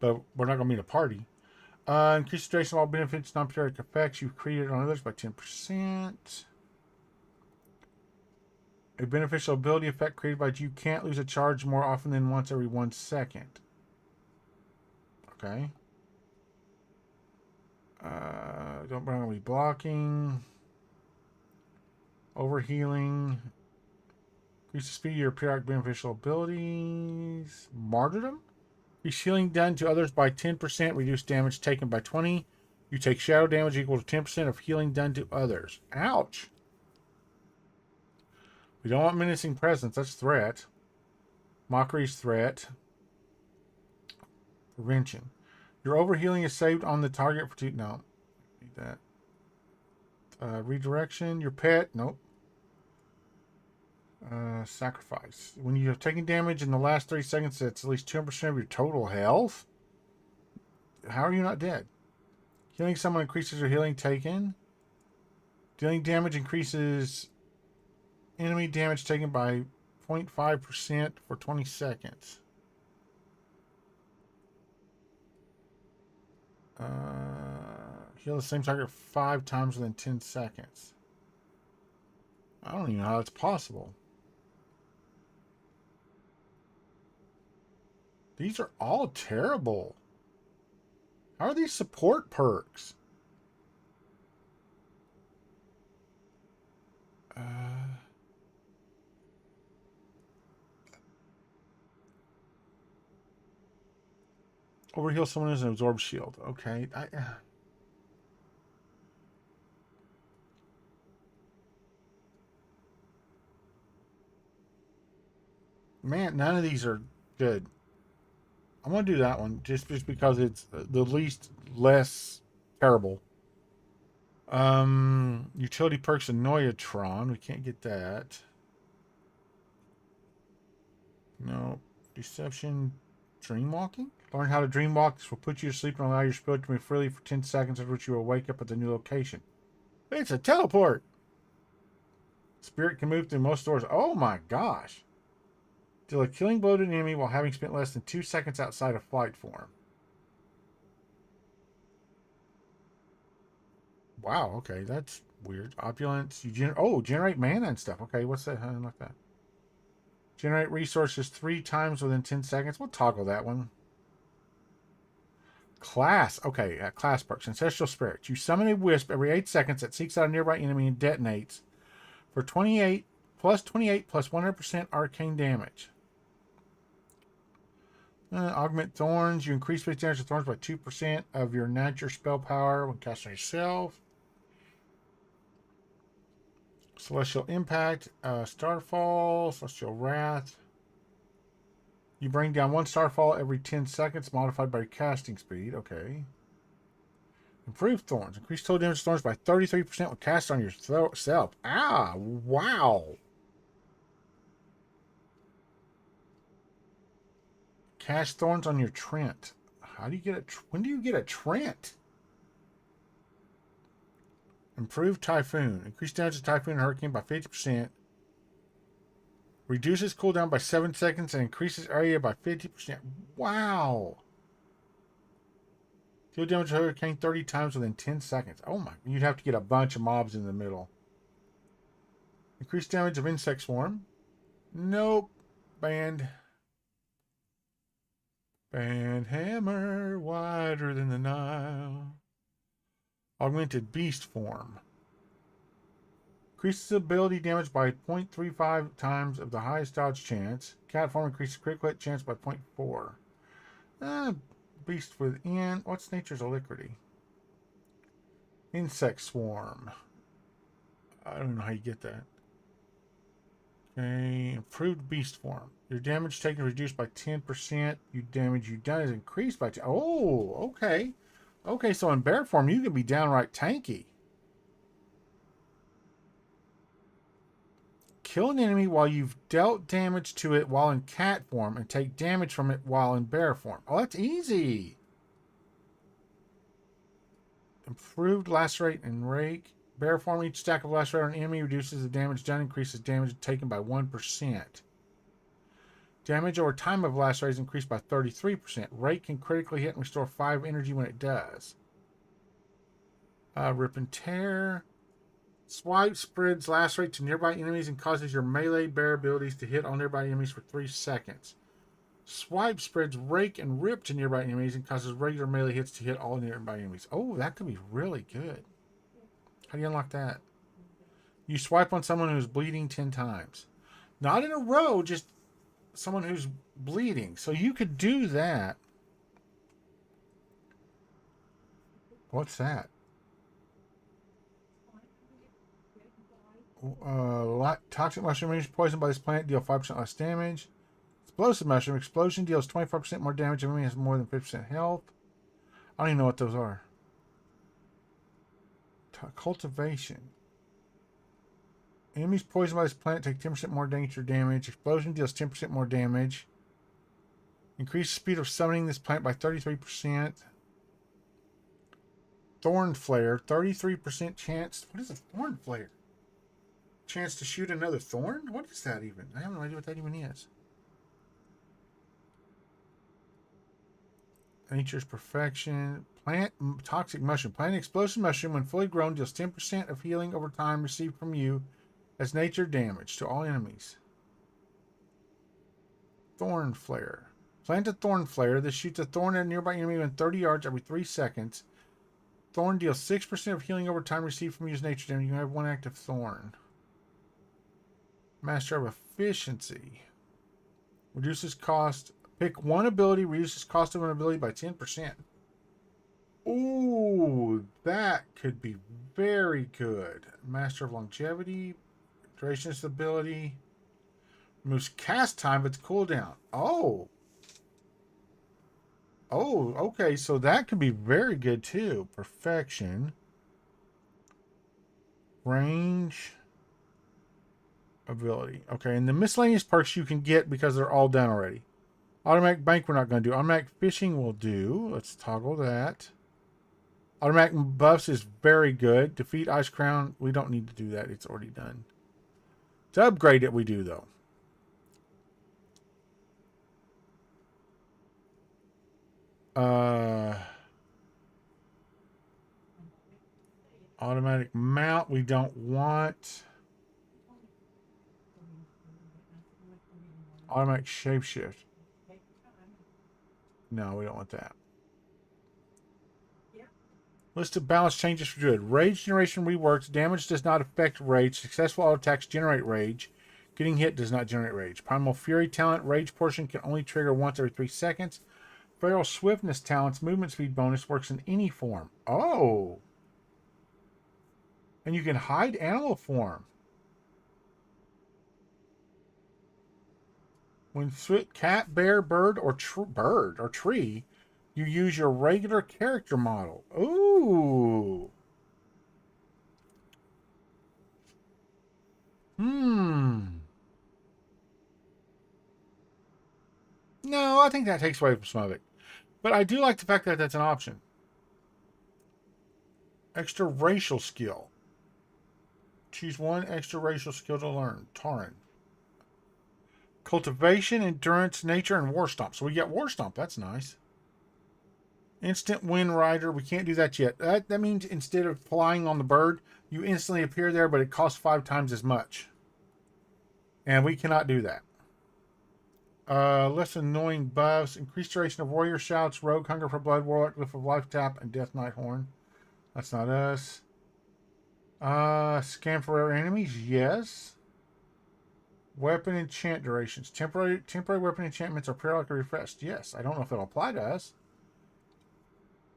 but we're not going to be in a party. Increase the duration of all benefits, non-periodic effects you've created on others by 10%. A beneficial ability effect created by you can't lose a charge more often than once every 1 second. Okay. Don't burn be blocking. Overhealing. Increase the speed of your periodic beneficial abilities. Martyrdom. Increase healing done to others by 10%. Reduce damage taken by 20. You take shadow damage equal to 10% of healing done to others. Ouch. We don't want menacing presence. That's threat. Mockery's threat. Prevention. Your overhealing is saved on the target for 2. No. Need that. Redirection. Your pet. Nope. Sacrifice. When you have taken damage in the last 30 seconds, that's at least 200% of your total health. How are you not dead? Healing someone increases your healing taken. Dealing damage increases enemy damage taken by 0.5% for 20 seconds. Heal the same target 5 times within 10 seconds. I don't even know how that's possible. These are all terrible. How are these support perks? Overheal someone as an absorb shield. Okay. Man, none of these are good. I'm going to do that one just because it's the least less terrible. Utility perks Annoyatron. We can't get that. No. Deception. Dreamwalking? Learn how to dreamwalk. This will put you to sleep and allow your spirit to move freely for 10 seconds, after which you will wake up at the new location. It's a teleport! Spirit can move through most doors. Oh my gosh. Deal a killing blow to an enemy while having spent less than 2 seconds outside of flight form. Wow, okay, that's weird. Opulence. You generate mana and stuff. Okay, what's that? I don't like that. Generate resources 3 times within 10 seconds. We'll toggle that one. Class. Okay, class perks. Ancestral Spirit. You summon a wisp every 8 seconds that seeks out a nearby enemy and detonates for 28 plus 100% arcane damage. Augment Thorns. You increase base damage of thorns by 2% of your natural spell power when cast on yourself. Celestial Impact. Starfall. Celestial Wrath. You bring down 1 Starfall every 10 seconds, modified by your casting speed. Okay. Improved Thorns. Increase total damage of thorns by 33% when cast on yourself. Ah, wow. Cast Thorns on your Trent. How do you get a... When do you get a Trent? Improved Typhoon. Increase damage of Typhoon and Hurricane by 50%. Reduces cooldown by 7 seconds and increases area by 50%. Wow. Deal damage to Hurricane 30 times within 10 seconds. Oh my. You'd have to get a bunch of mobs in the middle. Increased damage of Insect Swarm. Nope. Banned. Banned Hammer. Wider than the Nile. Augmented Beast Form. Increases ability damage by 0.35 times of the highest dodge chance. Cat form increases critical hit chance by 0.4. Beast within. What's nature's alacrity? Insect Swarm. I don't know how you get that. Okay. Improved Beast Form. Your damage taken reduced by 10%. You damage you done is increased by 10. Oh, okay. Okay, so in bear form, you can be downright tanky. kill an enemy while you've dealt damage to it while in cat form and take damage from it while in bear form. Oh, that's easy. Improved lacerate and rake. Bear form, each stack of lacerate on an enemy reduces the damage done, increases damage taken by 1%. Damage over time of lacerate is increased by 33%. Rake can critically hit and restore 5 energy when it does. Rip and tear. Swipe spreads lacerate to nearby enemies and causes your melee bear abilities to hit all nearby enemies for 3 seconds. Swipe spreads rake and rip to nearby enemies and causes regular melee hits to hit all nearby enemies. Oh, that could be really good. How do you unlock that? You swipe on someone who's bleeding 10 times. Not in a row, just someone who's bleeding. So you could do that. What's that? Toxic mushroom is poisoned by this plant, deal 5% less damage. Explosive mushroom. Explosion deals 25% more damage. Enemy has more than 50% health. I don't even know what those are. Cultivation. Enemies poisoned by this plant take 10% more nature damage. Explosion deals 10% more damage. Increase the speed of summoning this plant by 33%. Thorn Flare. 33% chance. What is a Thorn Flare? Chance to shoot another thorn? What is that even? I have no idea what that even is. Nature's Perfection. Plant Toxic Mushroom. Plant Explosive Mushroom, when fully grown, deals 10% of healing over time received from you as nature damage to all enemies. Thorn Flare. Plant a Thorn Flare. This shoots a thorn at a nearby enemy within 30 yards every 3 seconds. Thorn deals 6% of healing over time received from you as nature damage. You can have 1 active thorn. Master of Efficiency. Reduces cost. Pick 1 ability, reduces cost of an ability by 10%. Ooh, that could be very good. Master of Longevity. Duration of stability. Removes cast time, but it's cooldown. Oh. Oh, okay. So that could be very good too. Perfection. Range. Ability. Okay, and the miscellaneous perks you can get because they're all done already. Automatic bank we're not going to do. Automatic fishing will do. Let's toggle that. Automatic buffs is very good. Defeat Ice Crown. We don't need to do that. It's already done. To upgrade it, we do, though. Automatic mount we don't want. Automatic shapeshift. No, we don't want that. List of balance changes for Druid. Rage generation reworked. Damage does not affect rage. Successful auto attacks generate rage. Getting hit does not generate rage. Primal Fury talent. Rage portion can only trigger once every 3 seconds. Feral Swiftness talent's movement speed bonus works in any form. Oh. And you can hide animal form. When cat, bear, bird, or tree, you use your regular character model. Ooh. No, I think that takes away from some of it. But I do like the fact that that's an option. Extra racial skill. Choose 1 extra racial skill to learn. Tauren. Cultivation, Endurance, Nature, and War Stomp. So we get War Stomp. That's nice. Instant Wind Rider. We can't do that yet. That means instead of flying on the bird, you instantly appear there, but it costs 5 times as much. And we cannot do that. Less annoying buffs. Increased duration of Warrior Shouts, Rogue, Hunger for Blood, Warlock, Glyph of Life Tap, and Death Knight Horn. That's not us. Scan for rare enemies. Yes. Weapon enchant durations. Temporary weapon enchantments are periodically refreshed. Yes. I don't know if it'll apply to us.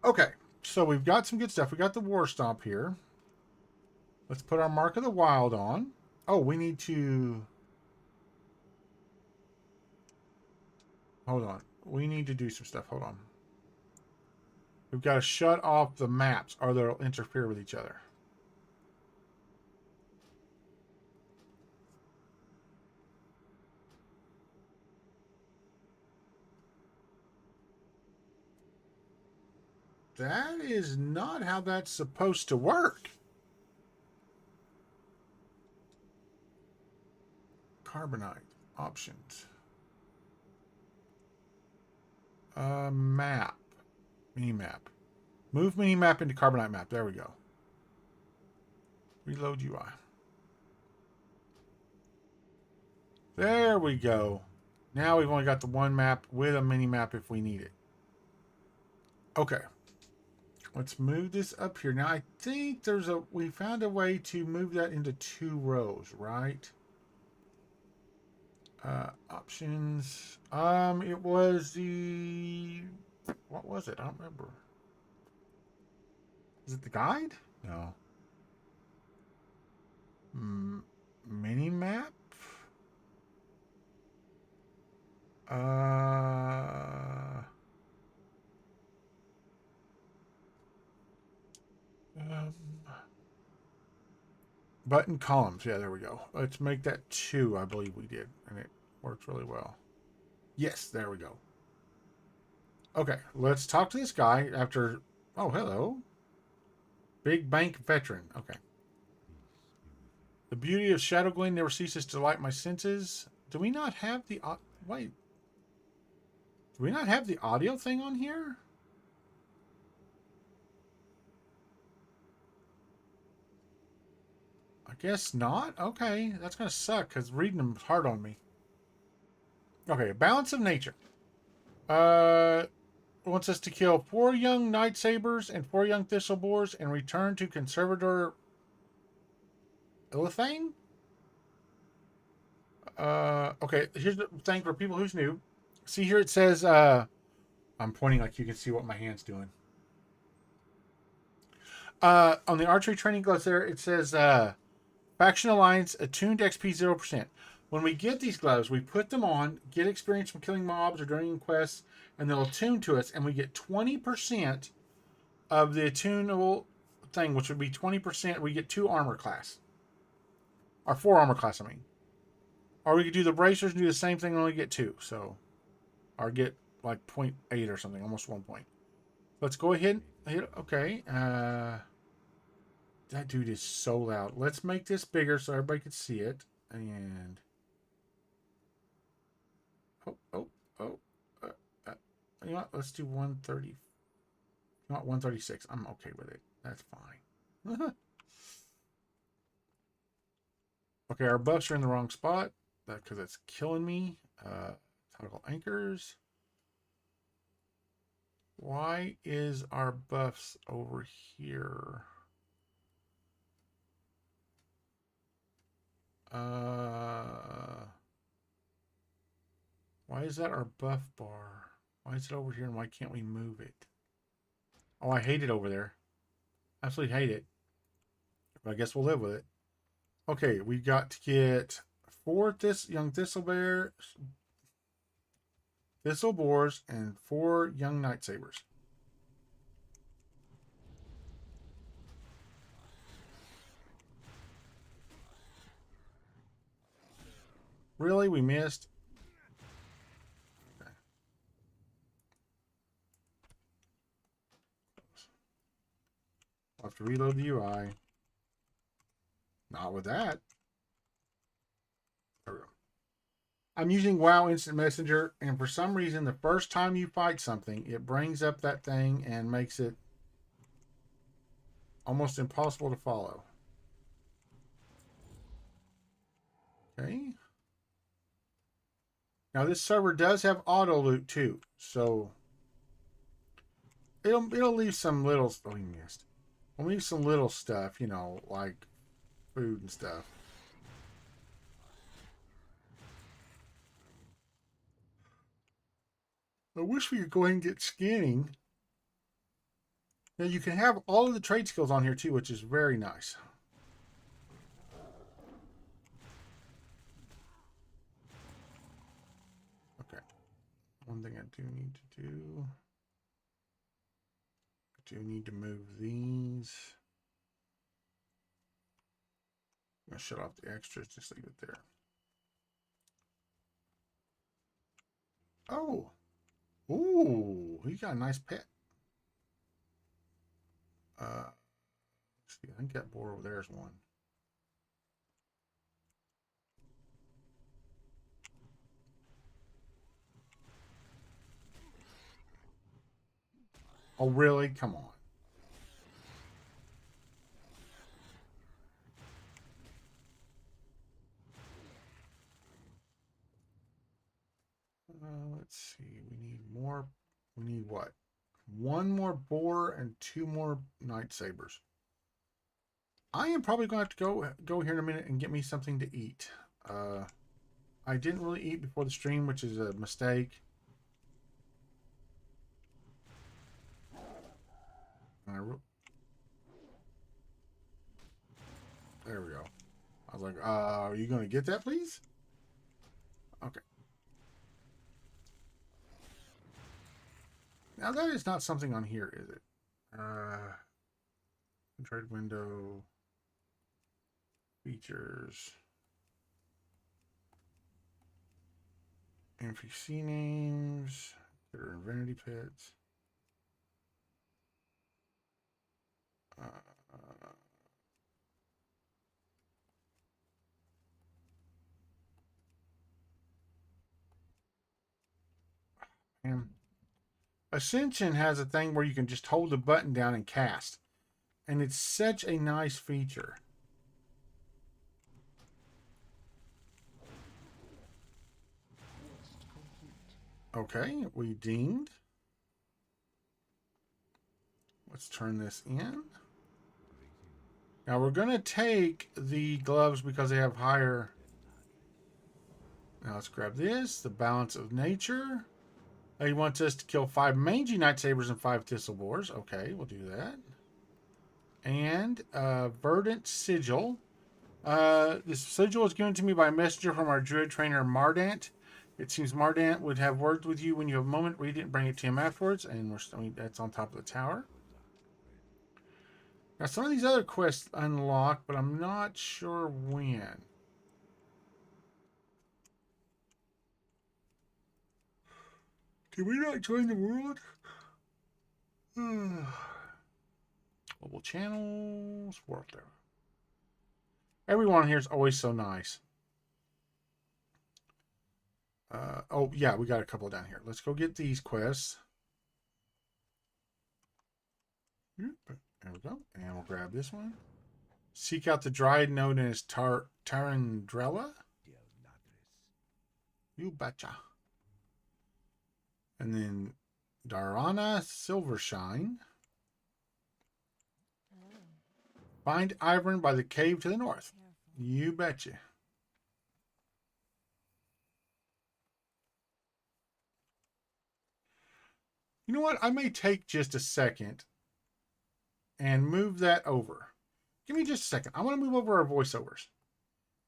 Okay. So we've got some good stuff. We got the War Stomp here. Let's put our Mark of the Wild on. Oh, we need to... Hold on. We need to do some stuff. Hold on. We've got to shut off the maps or they'll interfere with each other. That is not how that's supposed to work. Carbonite options. Map. Mini map. Move mini map into carbonite map. There we go. Reload UI. There we go. Now we've only got the one map with a mini map if we need it. Okay. Let's move this up here. Now I think we found a way to move that into 2 rows, right? Options. It was what was it? I don't remember. Is it the guide? No. Mini map? Button columns. Yeah, there we go. Let's make that 2, I believe we did. And it works really well. Yes, there we go. Okay, let's talk to this guy after... Oh, hello. Big bank veteran. Okay. The beauty of Shadow Glen never ceases to delight my senses. Do we not have the... Wait. Do we not have the audio thing on here? I guess not. Okay, that's going to suck because reading them is hard on me. Okay, balance of nature. Wants us to kill 4 young night sabers and 4 young thistle boars and return to Conservator Illithane. Okay, here's the thing for people who's new. See here it says, I'm pointing like you can see what my hand's doing. On the archery training gloves there, it says, Faction Alliance attuned XP 0%. When we get these gloves, we put them on, get experience from killing mobs or during quests, and they'll attune to us, and we get 20% of the attunable thing, which would be 20%. We get 2 armor class. Or 4 armor class, I mean. Or we could do the bracers and do the same thing and only get 2. So, or get like 0.8 or something, almost 1 point. Let's go ahead and hit, okay. That dude is so loud. Let's make this bigger so everybody can see it. And you know what? Let's do 130. You know what? 136. I'm okay with it. That's fine. Okay, our buffs are in the wrong spot because it's killing me. Toggle anchors. Why is our buffs over here? Why is that our buff bar? Why is it over here and why can't we move it? Oh, I hate it over there. Absolutely hate it. But I guess we'll live with it. Okay, we got to get 4 young thistle boars, and 4 young night sabers. Really? We missed? Okay. I'll have to reload the UI. Not with that. There we go. I'm using WoW Instant Messenger, and for some reason, the first time you fight something, it brings up that thing and makes it almost impossible to follow. Okay. Now this server does have auto loot too, so it'll leave some little. Oh, we missed. It'll leave some little stuff, you know, like food and stuff. I wish we could go ahead and get scanning. Now you can have all of the trade skills on here too, which is very nice. Okay. One thing I do need to do. I do need to move these. I'm going to shut off the extras, just leave it there. Oh. Ooh, he got a nice pet. See, I think that boar over there is one. Oh, really? Come on. Let's see. We need more. We need what? One more boar and two more night sabers. I am probably going to have to go here in a minute and get me something to eat. I didn't really eat before the stream, which is a mistake. There we go. I was like, are you going to get that, please? Okay. Now that is not something on here, is it? Trade window. Features. NPC names. There are Infinity Pits. And Ascension has a thing where you can just hold the button down and cast. And it's such a nice feature. Okay, we deemed. Let's turn this in. Now we're going to take the gloves because they have higher. Now let's grab this. The balance of nature. He wants us to kill 5 mangy night sabers and 5 thistle boars. Okay, we'll do that. And verdant sigil. This sigil was given to me by a messenger from our druid trainer Mardant. It seems Mardant would have words with you when you have a moment. Read it and bring it to him afterwards. And that's on top of the tower. Now some of these other quests unlock, but I'm not sure when. Did we not join the world? Global channels, world there. Everyone here is always so nice. Oh, yeah, we got a couple down here. Let's go get these quests. There we go. And we'll grab this one. Seek out the druid known as Tarandrella. You betcha. And then Darnassus Silvershine. Find Ivern by the cave to the north. You betcha. You know what? I may take just a second and move that over. Give me just a second. I want to move over our voiceovers.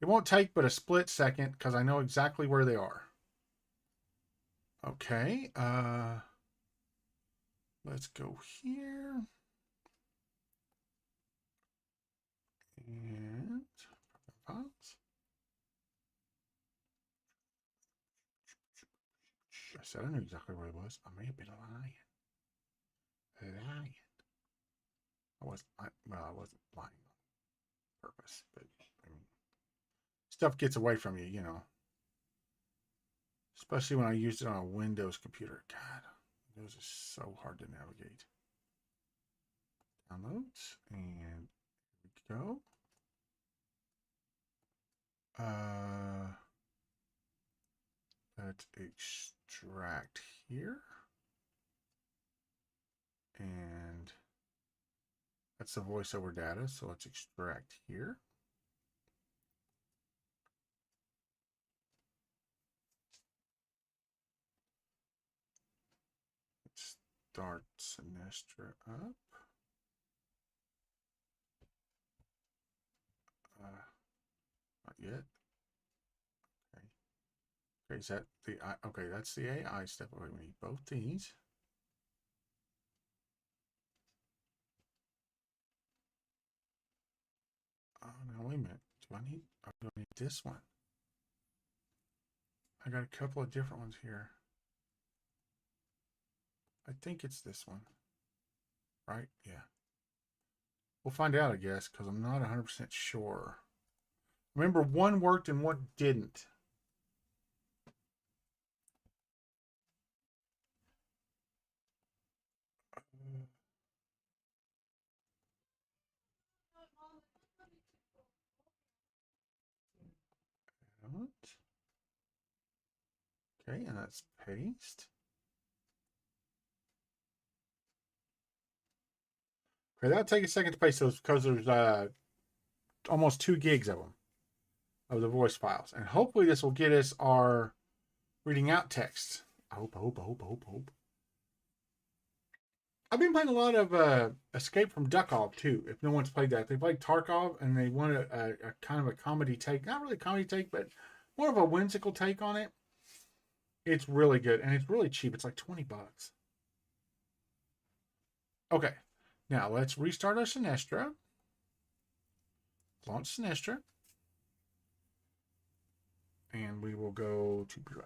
It won't take but a split second because I know exactly where they are. Okay. Let's go here. And files. I said I knew exactly where it was. I may have been lying. I wasn't lying on purpose, but I mean, stuff gets away from you, you know. Especially when I used it on a Windows computer. God, Windows is so hard to navigate. Downloads, and here we go. Let's extract here. And that's the voiceover data, so let's extract here. Let's start Synastria up. Not yet. Okay. Okay, is that the okay? That's the AI step. We need both these. Oh, now wait a minute. Do I need this one? I got a couple of different ones here. I think it's this one. Right? Yeah. We'll find out, I guess, because I'm not 100% sure. Remember, one worked and one didn't. Okay, and that's paste. Okay, that'll take a second to paste those because there's almost 2 gigs of them, of the voice files. And hopefully this will get us our reading out text. I hope. I've been playing a lot of Escape from Duckov too. If no one's played that, they played Tarkov and they want a kind of a comedy take, not really a comedy take, but more of a whimsical take on it. It's really good and it's really cheap. It's like $20. Okay, now let's restart our Synastria. Launch Synastria, and we will go to Bureau.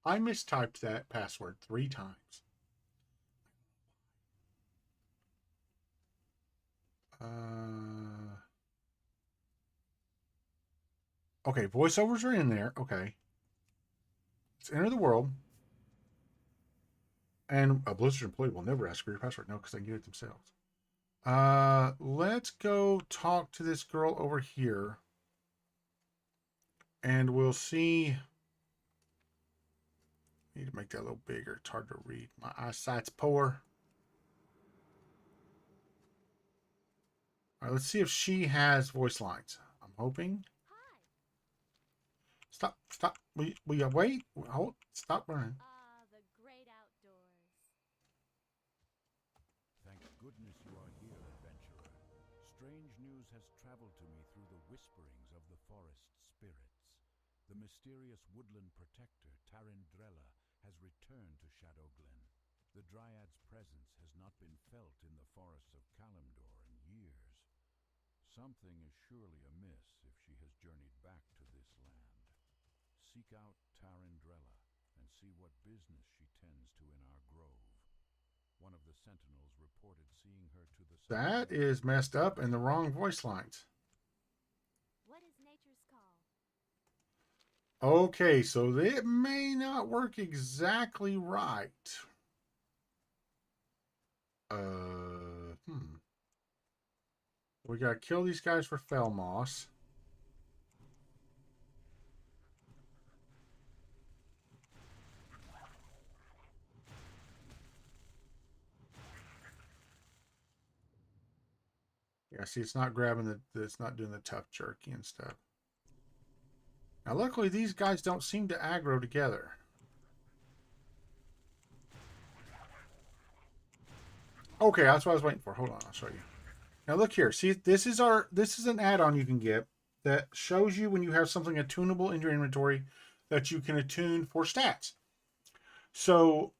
I mistyped that password 3 times. Okay, voiceovers are in there. Okay. Let's enter the world. And a Blizzard employee will never ask for your password. No, because they can get it themselves. Let's go talk to this girl over here. And we'll see. Need to make that a little bigger. It's hard to read. My eyesight's poor. All right, let's see if she has voice lines. I'm hoping. Stop. Will you wait? Hold. Stop running. The great outdoors. Thank goodness you are here, adventurer. Strange news has traveled to me through the whisperings of the forest spirits. The mysterious woodland protector, Tarindrella, has returned to Shadow Glen. The Dryad's presence has not been felt in the forests of Kalimdor in years. Something is surely amiss if she has journeyed back to this land. Seek out Tarindrella and see what business she tends to in our grove. One of the sentinels reported seeing her to the south. That is messed up and the wrong voice lines. What is nature's call? Okay, so it may not work exactly right. We gotta kill these guys for Felmoss. Yeah, see, it's not grabbing it's not doing the tough jerky and stuff. Now, luckily, these guys don't seem to aggro together. Okay, that's what I was waiting for. Hold on, I'll show you. Now, look here. See, this is an add-on you can get that shows you when you have something attunable in your inventory that you can attune for stats. So,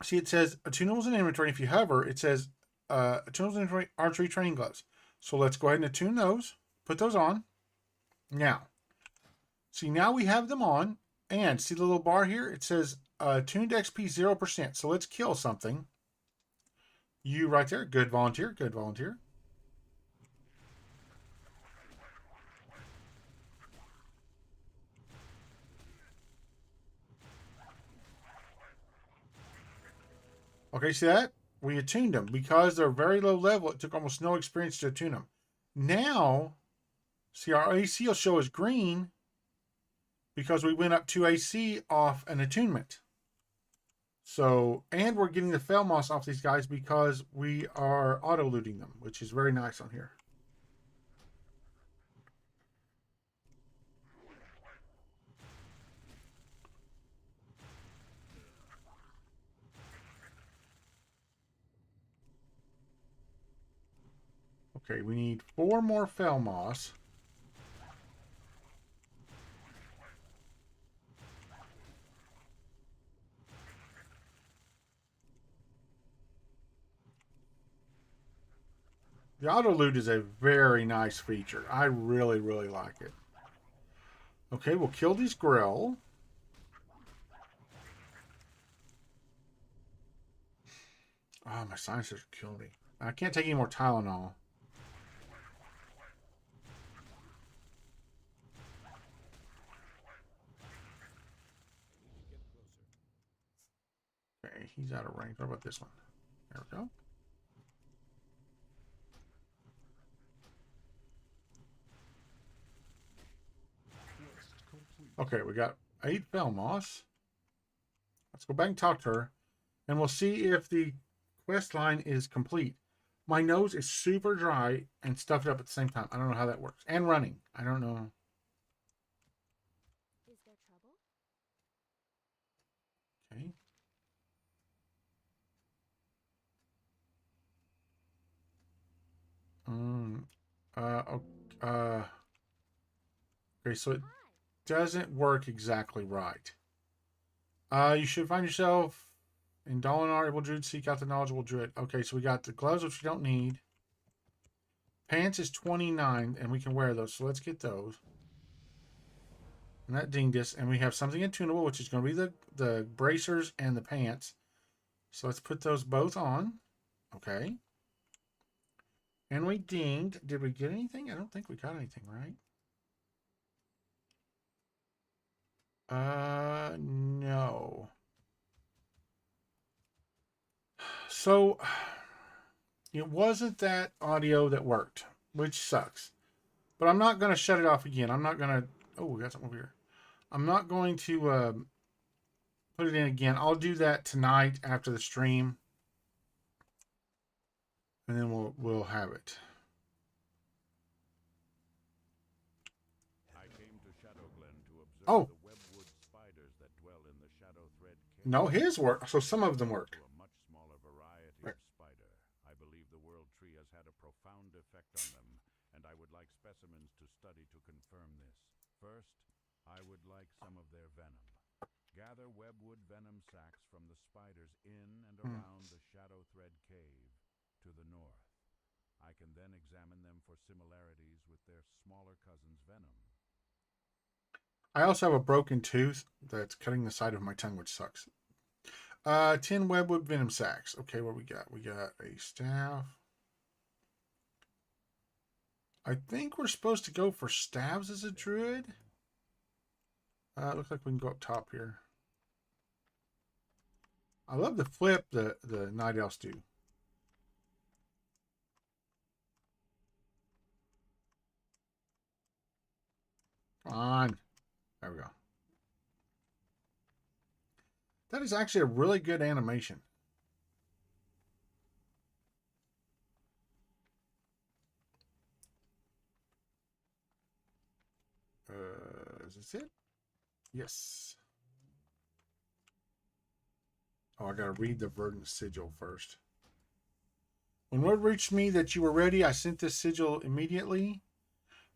see, it says attunables in inventory. If you hover, it says attunables in inventory, archery training gloves. So let's go ahead and attune those. Put those on. Now, see, now we have them on. And see the little bar here? It says tuned XP 0%. So let's kill something. You right there. Good volunteer. Good volunteer. Okay, see that? We attuned them. Because they're very low level, it took almost no experience to attune them. Now, see, our AC will show as green because we went up 2 AC off an attunement. So, and we're getting the Felmoss off these guys because we are auto-looting them, which is very nice on here. Okay, we need 4 more fell moss. The auto loot is a very nice feature. I really, really like it. Okay, we'll kill these grill. Oh, my sinuses are killing me. I can't take any more Tylenol. Okay, he's out of range. What about this one? There we go. Okay, we got 8 fell moss. Let's go back and talk to her, and we'll see if the quest line is complete. My nose is super dry and stuffed up at the same time. I don't know how that works. And running. I don't know. Is there trouble? Okay. Okay, so it doesn't work exactly right. You should find yourself in Dolinar, able druid, seek out the knowledgeable druid. Okay, so we got the gloves, which we don't need. Pants is 29, and we can wear those, so let's get those. And that dinged us, and we have something attunable, which is going to be the bracers and the pants. So let's put those both on. Okay. And we dinged. Did we get anything? I don't think we got anything, right? No. So it wasn't that audio that worked, which sucks. But I'm not going to shut it off again. I'm not going to. Oh, we got something over here. I'm not going to put it in again. I'll do that tonight after the stream, and then we'll have it. I came to Shadowglen to observe Oh. the webwood spiders that dwell in the Shadow Thread cave. No, his work. So some of them worked. To a much smaller variety Right. of spider. I believe the world tree has had a profound effect on them, and I would like specimens to study to confirm this. First, I would like some of their venom. Gather webwood venom sacs from the spiders in and around the Shadow Thread cave to the north. I can then examine them for similarities with their smaller cousin's venom. I also have a broken tooth that's cutting the side of my tongue, which sucks. 10 webwood venom sacs. Okay, what we got? We got a staff. I think we're supposed to go for stabs as a druid. Looks like we can go up top here. I love the flip the night elves do. Come on. There we go. That is actually a really good animation. Is this it? Yes. Oh, I gotta read the verdant sigil first. When word reached me that you were ready, I sent this sigil immediately.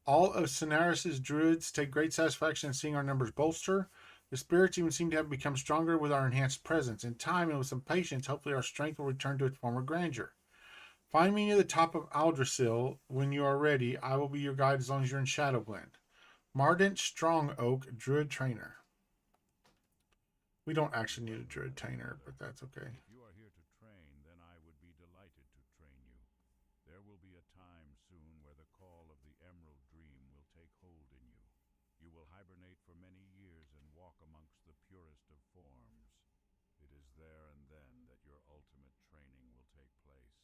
All of Synastria druids take great satisfaction in seeing our numbers bolster. The spirits even seem to have become stronger with our enhanced presence. In time and with some patience, hopefully our strength will return to its former grandeur. Find me near the top of Aldrassil when you are ready. I will be your guide as long as you're in Shadowglen. Mardant Strong Oak, Druid Trainer. We don't actually need a Druid Trainer, but that's okay. If you are here to train, then I would be delighted to train you. There will be a time soon where the call of the Emerald Dream will take hold in you. You will hibernate for many years and walk amongst the purest of forms. It is there and then that your ultimate training will take place.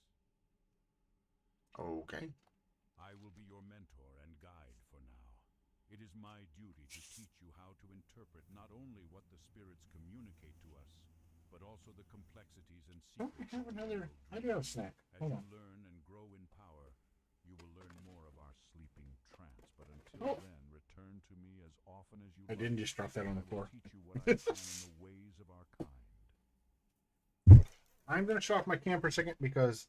Okay. I will be your mentor and guide for now. It is my duty to teach you how to interpret not only what the spirits communicate to us, but also the complexities and Don't secrets. we have another? I do have a snack. As Hold you on. learn and grow in power, you will learn more of our sleeping trance. But until then, return to me as often as you I didn't just drop that on the I will floor. teach you what I can in the ways of our kind. I'm going to show off my cam for a second because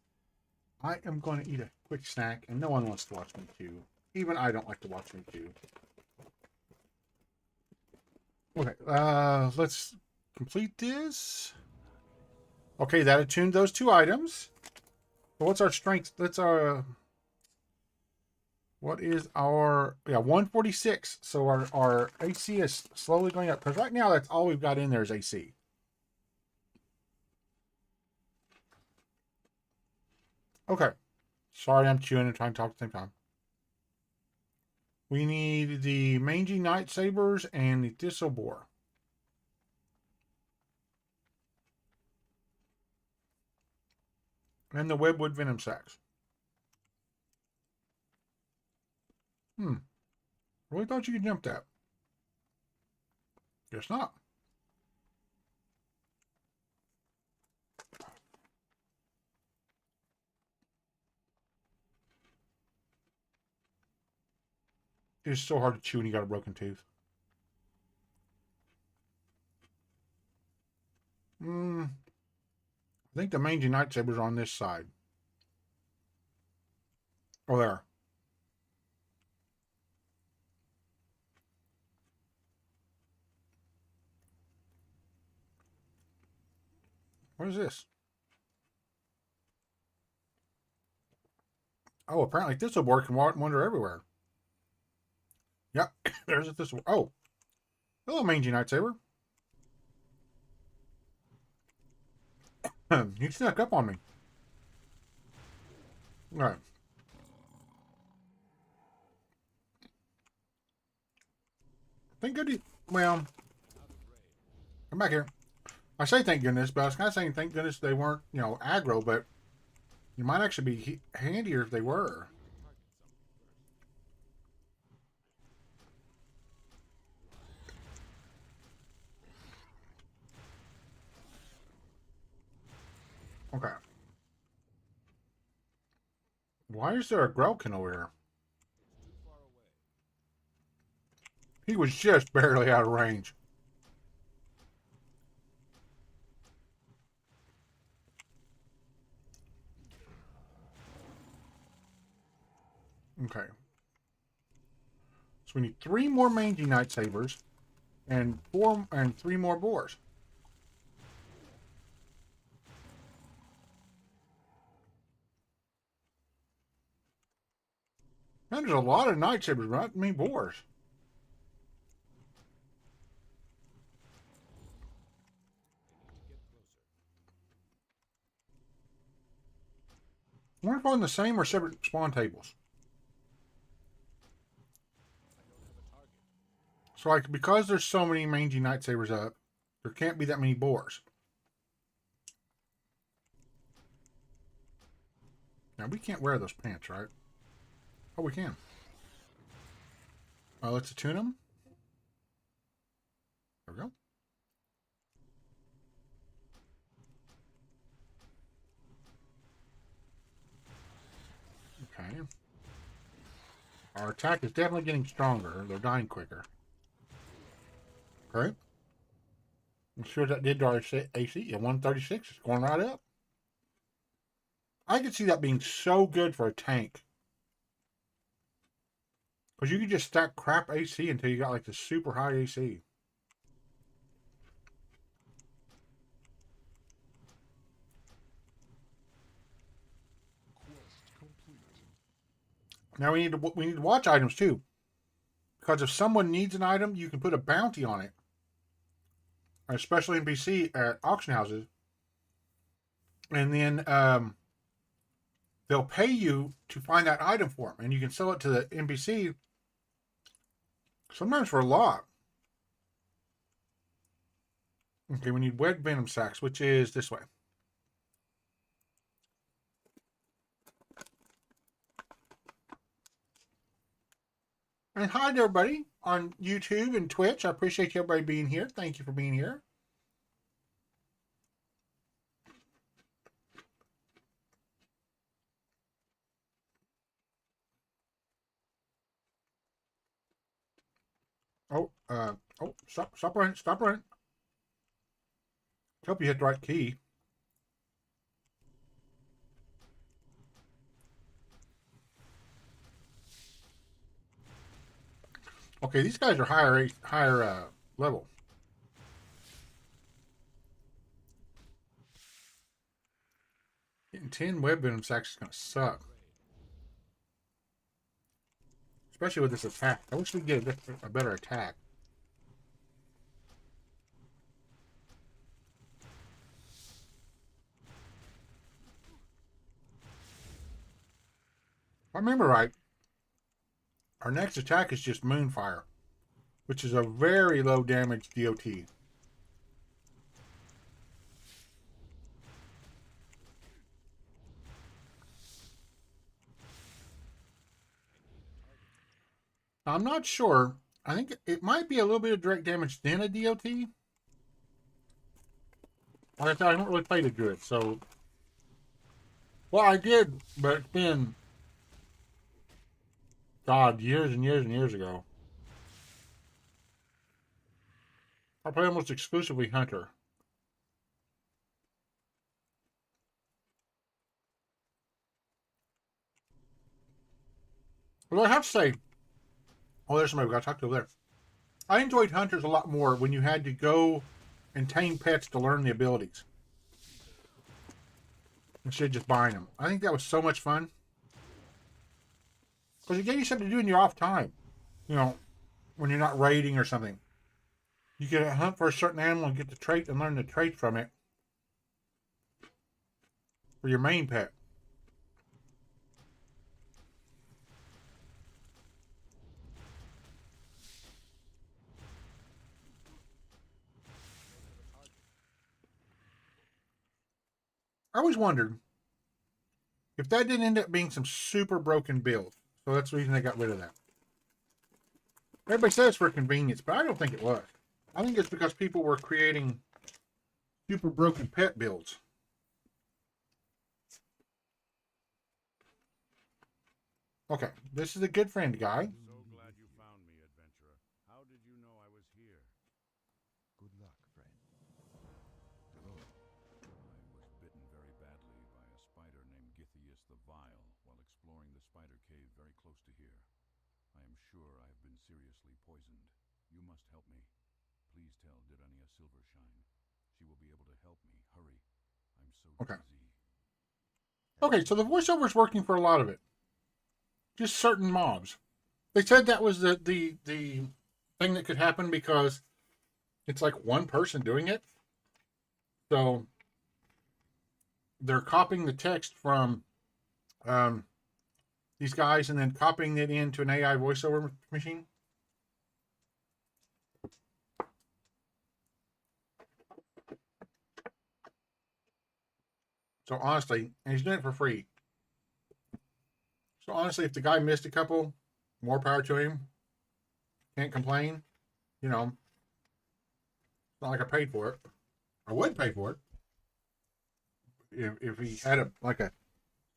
I am going to eat a quick snack, and no one wants to watch me chew. Even I don't like to watch me chew. Okay, let's complete this. Okay, that attuned those 2 items. But what's our strength? That's our... What is our... Yeah, 146. So our AC is slowly going up. Because right now, that's all we've got in there is AC. Okay. Sorry, I'm chewing and trying to talk at the same time. We need the mangy night sabers and the thistle boar. And the webwood venom sacks. Really thought you could jump that. Guess not. It's so hard to chew when you got a broken tooth. I think the mangy night sabers are on this side. Oh, there. What is this? Oh, apparently thistle boar can wander everywhere. Yep, there's a thistle. Oh, hello, mangy night saber. You snuck up on me. All right. Thank goodness. Well, come back here. I say thank goodness, but I was kind of saying thank goodness they weren't, aggro, but you might actually be handier if they were. Okay. Why is there a Grelkin over here? He was just barely out of range. Okay. So we need 3 more mangy night sabers and 3 more boars. Man, there's a lot of night sabers, but not many boars. I wonder if we're on the same or separate spawn tables. So, like, because there's so many mangy night sabers up, there can't be that many boars. Now, we can't wear those pants, right? Oh, we can. Let's attune them. There we go. Okay. Our attack is definitely getting stronger. They're dying quicker. Okay. I'm sure that did to our AC. At 136, it's going right up. I could see that being so good for a tank. Because you could just stack crap AC until you got like the super high AC. Now we need to watch items too. Because if someone needs an item, you can put a bounty on it. Especially in BC at auction houses. And then they'll pay you to find that item for them. And you can sell it to the NPC sometimes for a lot. Okay, we need wet venom sacks, which is this way. And hi to everybody on YouTube and Twitch. I appreciate everybody being here. Thank you for being here. Stop running, stop running. Hope you hit the right key. Okay, these guys are higher level. Getting 10 web venoms actually going to suck. Especially with this attack. I wish we'd get a better attack. If I remember right, our next attack is just Moonfire, which is a very low damage DOT. I'm not sure. I think it might be a little bit of direct damage then a DOT. Like I said, I don't really play the druid, so. Well, I did, but it's been. God, years and years and years ago. I play almost exclusively Hunter. Well, I have to say, oh, there's somebody we got to talk to over there. I enjoyed Hunters a lot more when you had to go and tame pets to learn the abilities instead of just buying them. I think that was so much fun because it gave you something to do in your off time. You know, when you're not raiding or something, you get a hunt for a certain animal and get the trait and learn the trait from it for your main pet. I always wondered if that didn't end up being some super broken build. So that's the reason they got rid of that. Everybody says for convenience, but I don't think it was. I think it's because people were creating super broken pet builds. Okay, this is a good friend guy. So glad you found me, adventurer. How did you know I was here? Good luck, friend. Hello. I was bitten very badly by a spider named Githias the Vile while exploring the spider cave very close to here. I am sure I have been seriously poisoned. You must help me. Please tell Dirania Silvershine. She will be able to help me. Hurry. I'm so Okay. dizzy. Okay, so the voiceover is working for a lot of it. Just certain mobs. They said that was the thing that could happen because it's like one person doing it. So they're copying the text from these guys and then copying it into an AI voiceover machine. So honestly, and he's doing it for free. So honestly, if the guy missed a couple, more power to him. Can't complain. You know, it's not like I paid for it. I would pay for it if he had a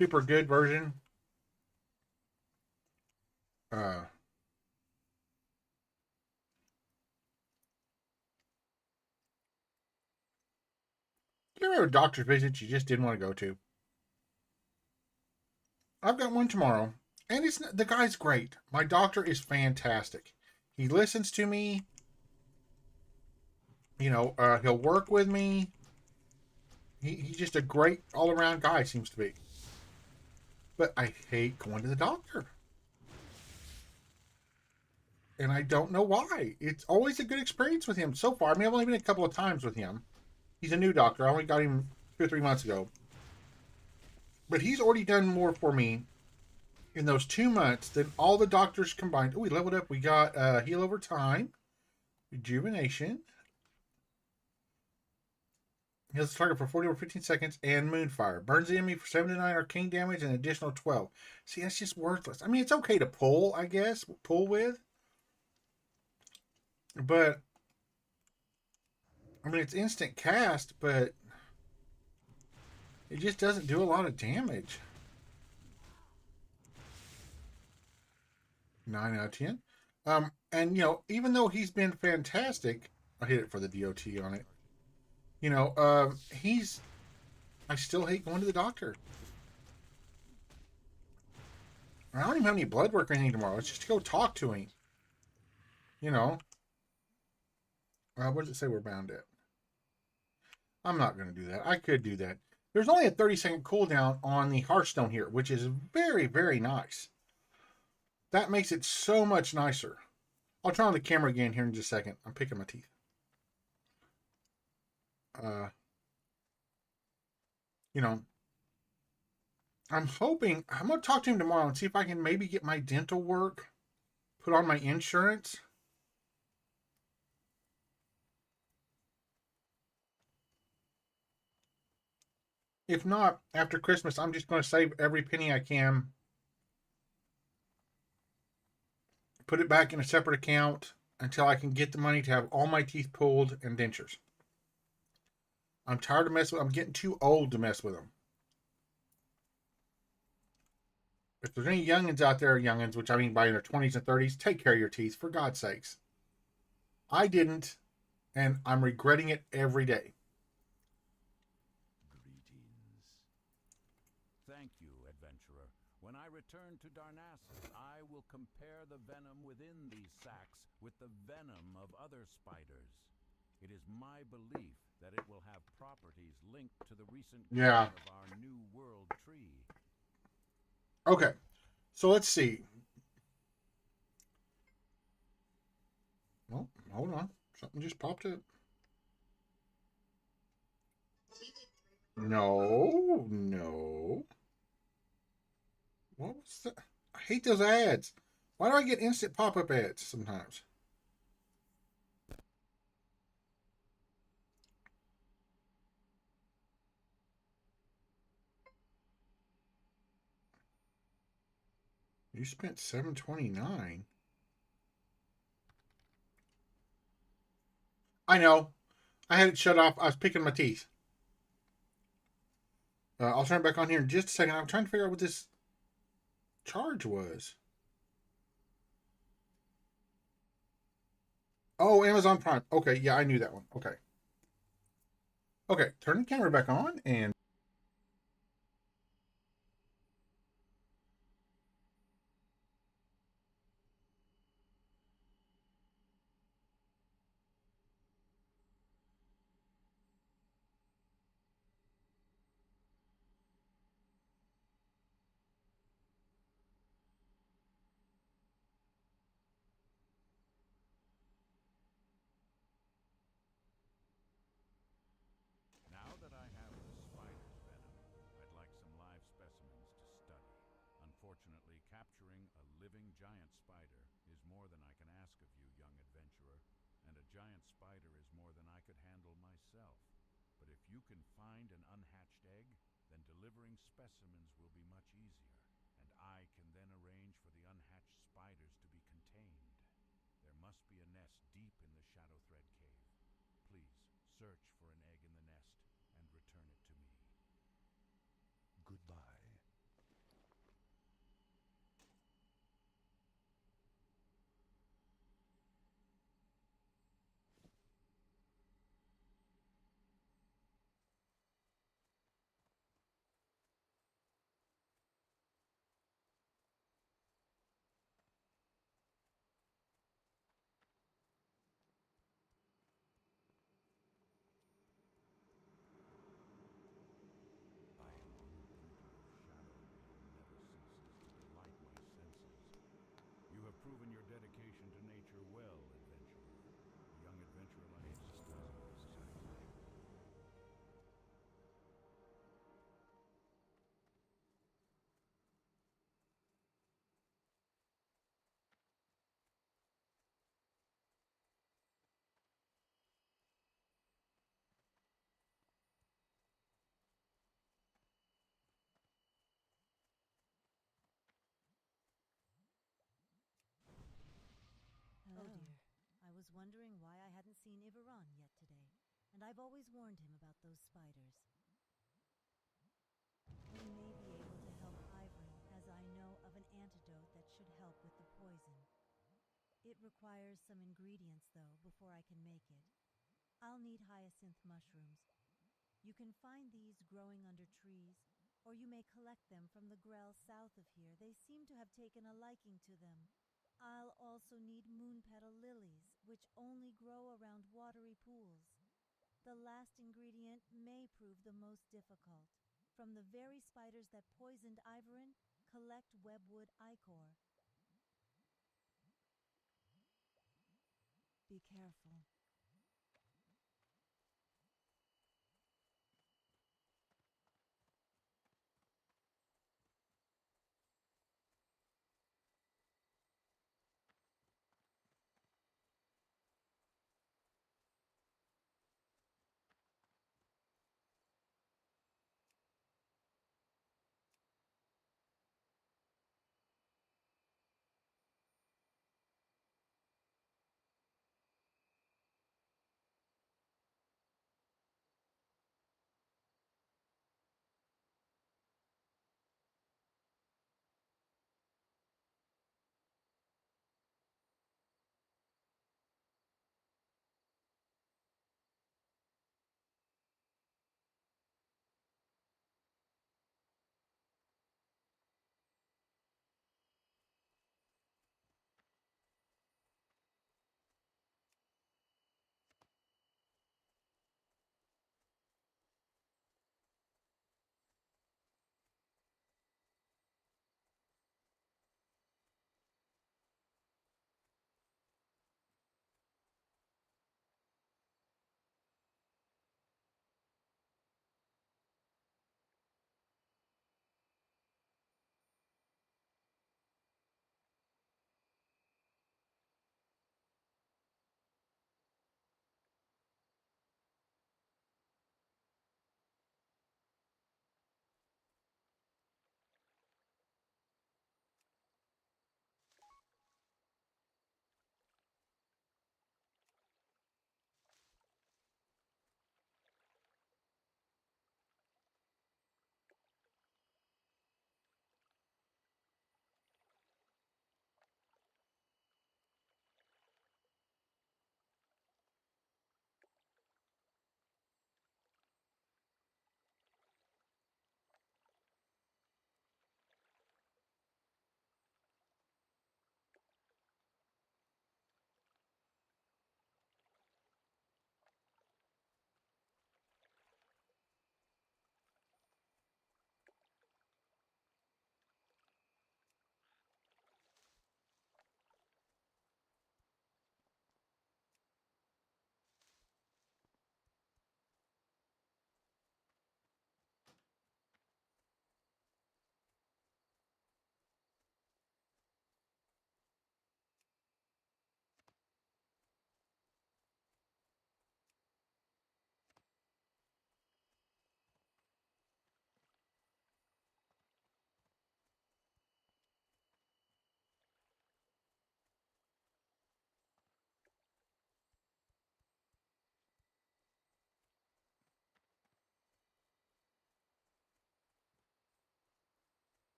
super good version. You ever have a doctor's visit you just didn't want to go to? I've got one tomorrow, and the guy's great. My doctor is fantastic. He listens to me. You know, he'll work with me. He's just a great all around guy, seems to be. But I hate going to the doctor. And I don't know why. It's always a good experience with him so far. I mean, I've only been a couple of times with him. He's a new doctor. I only got him 2 or 3 months ago. But he's already done more for me in those 2 months than all the doctors combined. Oh, we leveled up. We got heal over time, rejuvenation. Heals the target for 40 or 15 seconds, and Moonfire. Burns the enemy for 7 to 9 arcane damage and an additional 12. See, that's just worthless. I mean, it's okay to pull, I guess. Pull with. But, I mean, it's instant cast, but it just doesn't do a lot of damage. 9 out of 10. And, you know, even though he's been fantastic, I hit it for the DOT on it. You know, I still hate going to the doctor. I don't even have any blood work or anything tomorrow. It's just to go talk to him. You know, what does it say we're bound at? I'm not going to do that. I could do that. There's only a 30-second cooldown on the Hearthstone here, which is very, very nice. That makes it so much nicer. I'll turn on the camera again here in just a second. I'm picking my teeth. You know, I'm hoping, I'm going to talk to him tomorrow and see if I can maybe get my dental work put on my insurance. If not, after Christmas, I'm just going to save every penny I can, put it back in a separate account until I can get the money to have all my teeth pulled and dentures. I'm tired of messing with them. I'm getting too old to mess with them. If there's any youngins out there, youngins, which I mean by in their 20s and 30s, take care of your teeth, for God's sakes. I didn't, and I'm regretting it every day. Greetings. Thank you, adventurer. When I return to Darnassus, I will compare the venom within these sacs with the venom of other spiders. It is my belief that it will have properties linked to the recent growth of our new world tree. Okay, so let's see. Oh, hold on. Something just popped up. No, no. What was that? I hate those ads. Why do I get instant pop-up ads sometimes? You spent $7.29. I know. I had it shut off. I was picking my teeth. I'll turn it back on here in just a second. I'm trying to figure out what this charge was. Oh, Amazon Prime. Okay, yeah, I knew that one. Okay. Okay, turn the camera back on and Now that I have the spider's venom, I'd like some live specimens to study. Unfortunately, capturing a living giant spider is more than I can ask of you, young adventurer, and a giant spider is more than I could handle myself. But if you can find an unhatched egg, then delivering specimens will be much easier, and I can then arrange for the unhatched spiders to be contained. There must be a nest deep in the Shadowthread Cave. Please, search for an egg in the nest and return it to me. Goodbye. I am on the brutal shadow that never ceases to delight my senses. You have proven your dedication to nature well, adventurer. A young adventurer like yourself is exactly. Oh dear. I was wondering why I hadn't seen Iveron yet today, and I've always warned him about those spiders. We may be able to help Ivern, as I know of an antidote that should help with the poison. It requires some ingredients, though, before I can make it. I'll need hyacinth mushrooms. You can find these growing under trees, or you may collect them from the Grell south of here. They seem to have taken a liking to them. I'll also need moon petal lilies, which only grow around watery pools. The last ingredient may prove the most difficult. From the very spiders that poisoned Ivorin, collect webwood ichor. Be careful.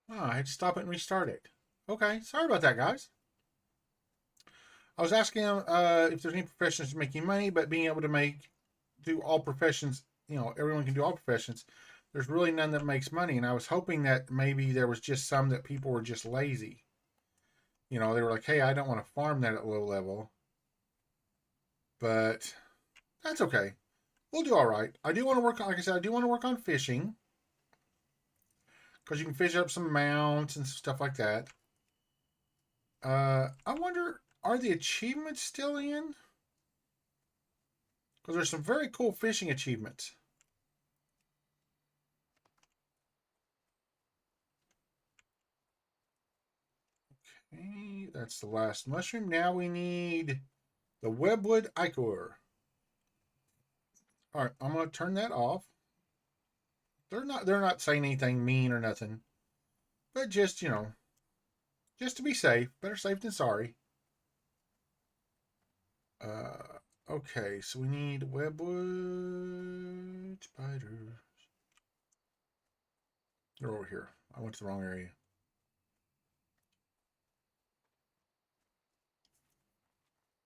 Oh, I had to stop it and restart it. Okay, sorry about that, guys. I was asking him if there's any professions making money, but being able to do all professions, everyone can do all professions. There's really none that makes money, and I was hoping that maybe there was just some that people were just lazy. They were like, "Hey, I don't want to farm that at low level," but that's okay. We'll do all right. I do want to work on, like I said, I do want to work on fishing because you can fish up some mounts and stuff like that. I wonder, are the achievements still in? Because there's some very cool fishing achievements. Okay, that's the last mushroom. Now we need the webwood ichor. All right, I'm gonna turn that off. They're not saying anything mean or nothing, but just to be safe. Better safe than sorry. Okay, so we need webwood spiders. They're over here. I went to the wrong area.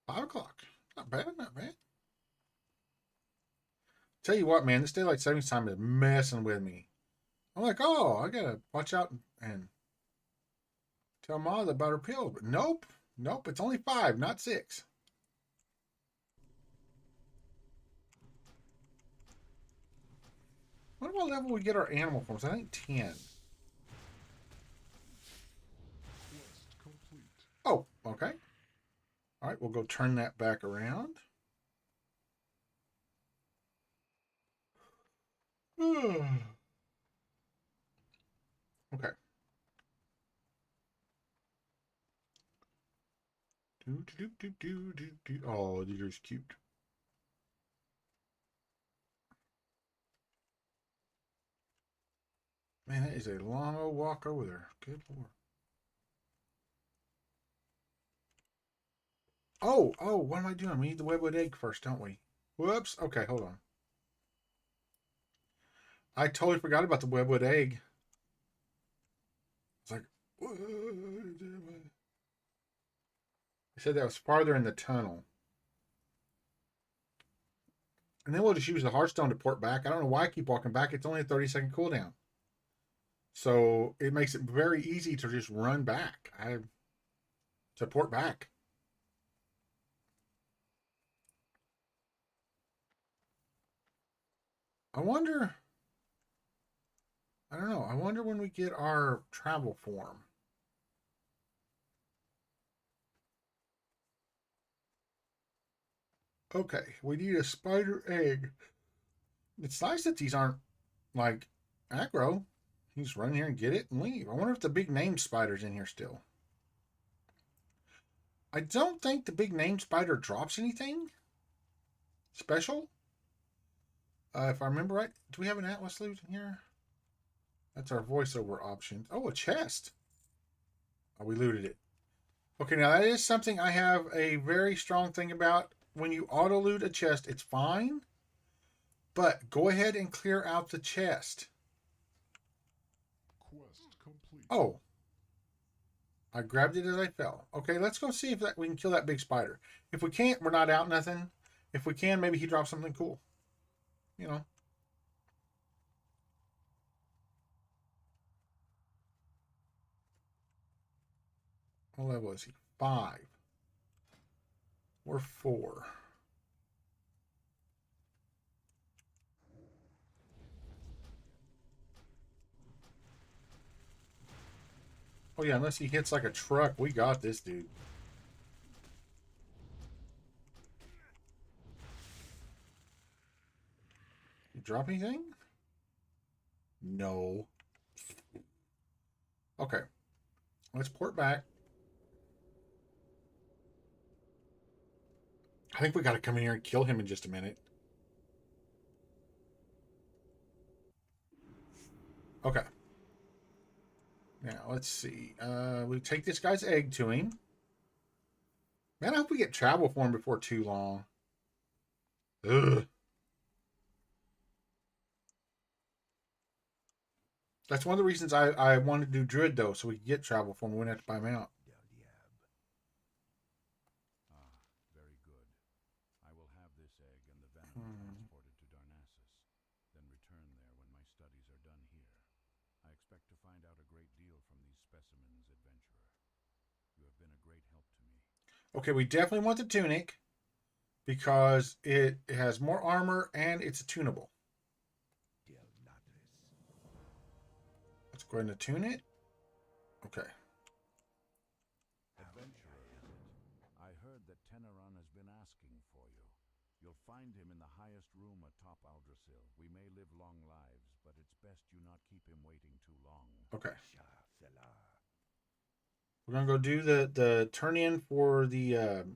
5 o'clock. Not bad, not bad. Tell you what, man, this daylight savings time is messing with me. I'm like, oh, I gotta watch out and tell Ma about her pills. But nope, nope, it's only 5, not 6. What about level we get our animal forms? I think 10. Quest complete. Oh, okay. All right, we'll go turn that back around. Okay. Oh, these are cute. Man, that is a long old walk over there. Good lord. Oh, what am I doing? We need the webwood egg first, don't we? Whoops. Okay, hold on. I totally forgot about the webwood egg. It's like, I said that was farther in the tunnel. And then we'll just use the hearthstone to port back. I don't know why I keep walking back. It's only a 30-second cooldown. So it makes it very easy to just run back. To port back. I wonder. I don't know. I wonder when we get our travel form. Okay, we need a spider egg. It's nice that these aren't like aggro. You just run here and get it and leave. I wonder if the big name spider's in here still. I don't think the big name spider drops anything special. If I remember right, do we have an Atlas loot in here? That's our voiceover option. Oh, a chest. Oh, we looted it. Okay, now that is something I have a very strong thing about. When you auto loot a chest, it's fine. But go ahead and clear out the chest. Quest complete. Oh. I grabbed it as I fell. Okay, let's go see if we can kill that big spider. If we can't, we're not out nothing. If we can, maybe he drops something cool. You know. What level is he? 5. We're 4. Oh yeah, unless he hits like a truck, we got this dude. You drop anything? No. Okay. Let's port back. I think we got to come in here and kill him in just a minute. Okay. Now, let's see. We take this guy's egg to him. Man, I hope we get travel for him before too long. Ugh. That's one of the reasons I wanted to do druid, though, so we could get travel for him. We wouldn't have to buy him out. Ah, very good. I will have this egg and the venom transported to Darnassus, then return there when my studies are done here. I expect to find out a great deal from these specimens, adventurer. You have been a great help to me. Okay, we definitely want the tunic because it has more armor and it's attunable. Let's go ahead and attune it. Okay. Adventurer, I heard that Teneron has been asking for you. You'll find him in the highest room atop Aldrassil. We may live long lives, but it's best you not keep him waiting too long. Okay. We're going to go do the turn in for the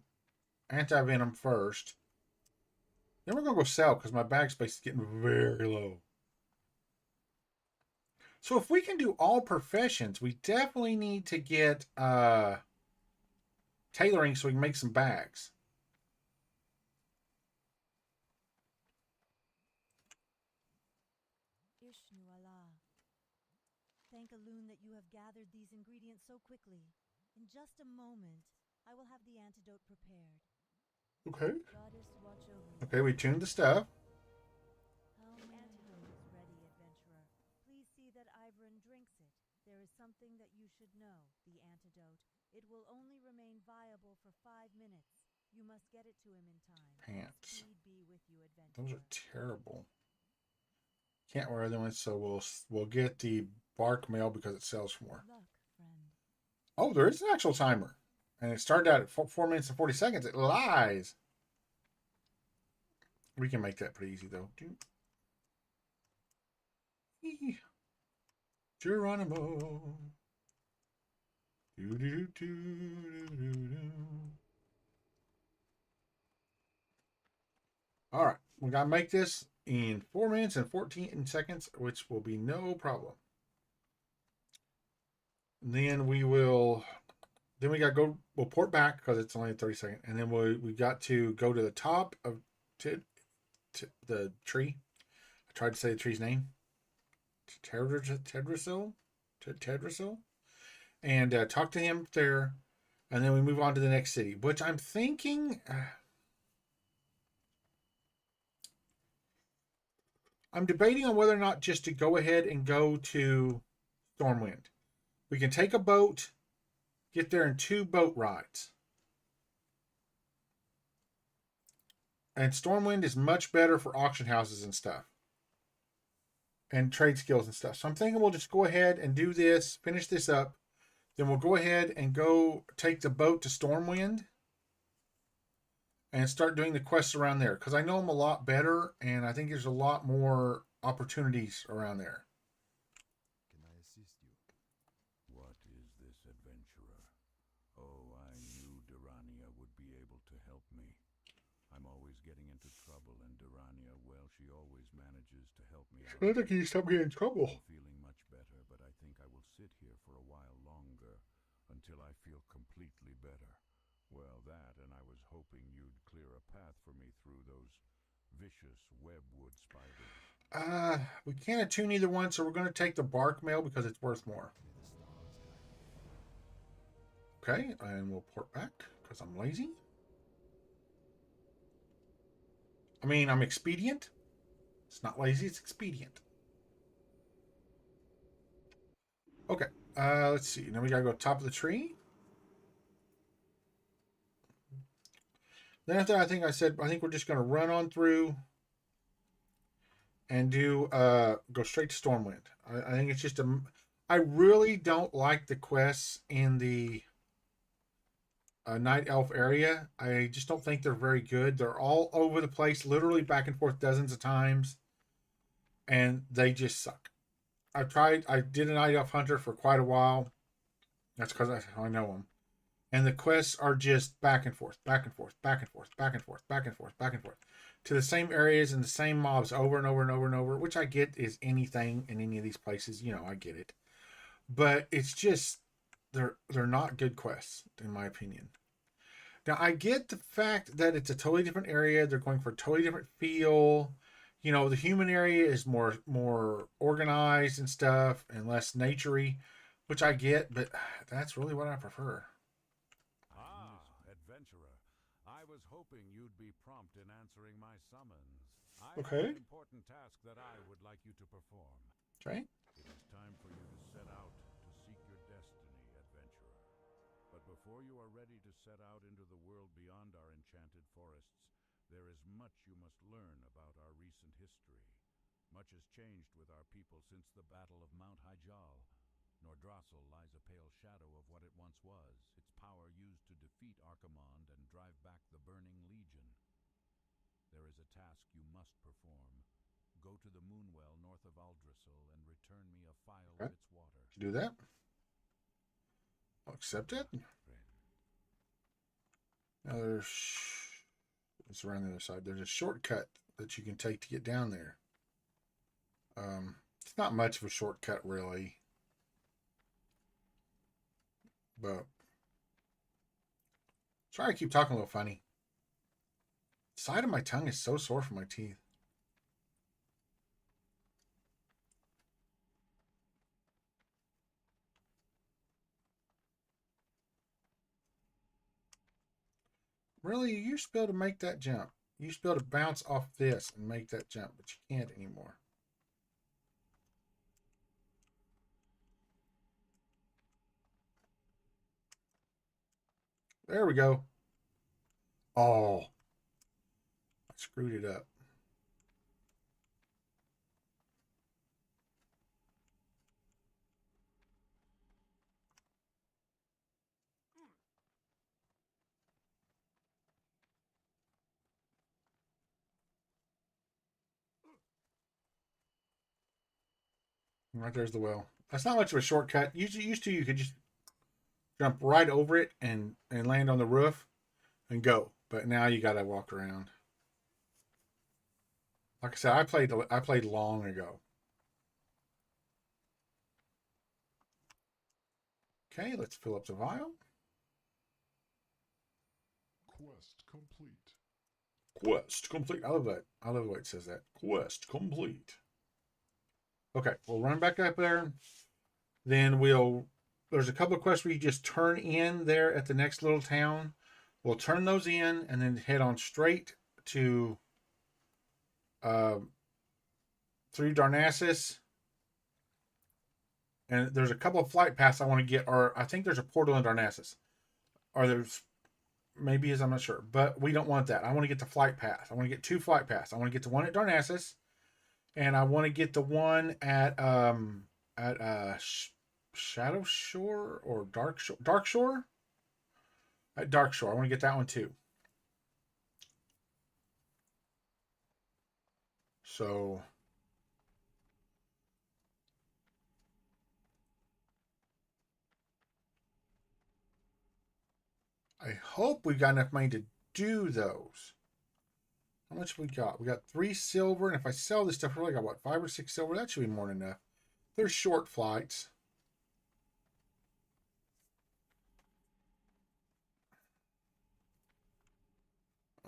anti-venom first. Then we're going to go sell because my bag space is getting very low. So if we can do all professions, we definitely need to get tailoring so we can make some bags. Ishnu Allah. Thank Alun that you have gathered these ingredients so quickly. In just a moment, I will have the antidote prepared. Okay. Goddess watch over you. Okay, we tuned the stuff. Antidote is ready, adventurer. Please see that Ivern drinks it. There is something that you should know. The antidote. It will only remain viable for 5 minutes. You must get it to him in time. Pants. Speed be with you, adventurer. Those are terrible. Can't wear them, so we'll get the bark mail because it sells more. Luck, friend. Oh, there is an actual timer, and it started out at 4 minutes and 40 seconds. It lies. We can make that pretty easy though. Geronimo. All right, we gotta make this in 4 minutes and 14 seconds, which will be no problem. And then we will. Then we gotta go. We'll port back because it's only a 30-second, and then we got to go to the top of the tree. I tried to say the tree's name. Tedrasil, and talk to him there, and then we move on to the next city. Which I'm thinking. I'm debating on whether or not just to go ahead and go to Stormwind. We can take a boat, get there in 2 boat rides. And Stormwind is much better for auction houses and stuff. And trade skills and stuff. So I'm thinking we'll just go ahead and do this, finish this up. Then we'll go ahead and go take the boat to Stormwind. And start doing the quests around there. Because I know them a lot better. And I think there's a lot more opportunities around there. Can I assist you? What is this, adventurer? Oh, I knew Darania would be able to help me. I'm always getting into trouble, and Darania, well, she always manages to help me out. I think you stop getting in trouble. I'm feeling much better, but I think I will sit here for a while longer until I feel completely better. Well, that, and I was hoping you'd clear a path for me through those vicious webwood spiders. We can't attune either one, so we're going to take the bark mail because it's worth more. Okay, and we'll port back because I'm lazy. I mean, I'm expedient. It's not lazy, it's expedient. Okay, let's see. Now we got to go top of the tree. Then after I think we're just going to run on through and do go straight to Stormwind. I think it's just I really don't like the quests in the Night Elf area. I just don't think they're very good. They're all over the place, literally back and forth dozens of times, and they just suck. I did a Night Elf Hunter for quite a while. That's because I know them. And the quests are just back and forth, back and forth, back and forth, back and forth, back and forth, back and forth. To the same areas and the same mobs over and over and over and over, which I get is anything in any of these places. You know, I get it. But it's just, they're not good quests, in my opinion. Now, I get the fact that it's a totally different area. They're going for a totally different feel. You know, the human area is more organized and stuff and less naturey, which I get, but that's really what I prefer. Adventurer, I was hoping you'd be prompt in answering my summons. I Okay. have an important task that I would like you to perform. Okay. It is time for you to set out to seek your destiny, adventurer. But before you are ready to set out into the world beyond our enchanted forests, there is much you must learn about our recent history. Much has changed with our people since the Battle of Mount Hyjal. Nordrassil lies a pale shadow of what it once was, its power used to defeat Archimonde and drive back the Burning Legion. There is a task you must perform. Go to the Moonwell north of Aldrassil and return me a phial of its water. Do that. I'll accept it. Now it's around the other side. There's a shortcut that you can take to get down there. It's not much of a shortcut, really. But sorry, I keep talking a little funny. The side of my tongue is so sore from my teeth. Really, you used to be able to make that jump. You used to be able to bounce off this and make that jump, but you can't anymore. There we go. Oh, I screwed it up. Right there's the well. That's not much of a shortcut. Used to you could just jump right over it and land on the roof and go. But now you got to walk around. Like I said, I played long ago. Okay, let's fill up the vial. Quest complete. Quest complete. I love that. I love the way it says that. Quest complete. Okay, we'll run back up there. Then there's a couple of quests where you just turn in there at the next little town. We'll turn those in and then head on straight to through Darnassus. And there's a couple of flight paths I want to get, or I think there's a portal in Darnassus. Or there's maybe is, I'm not sure. But we don't want that. I want to get the flight path. I want to get 2 flight paths. I want to get the one at Darnassus, and I want to get the one at Shadow Shore or Dark Shore. Dark Shore? At Dark Shore. I want to get that one too. So I hope we've got enough money to do those. How much we got? We got 3 silver, and if I sell this stuff, I really got what, 5 or 6 silver? That should be more than enough. They're short flights.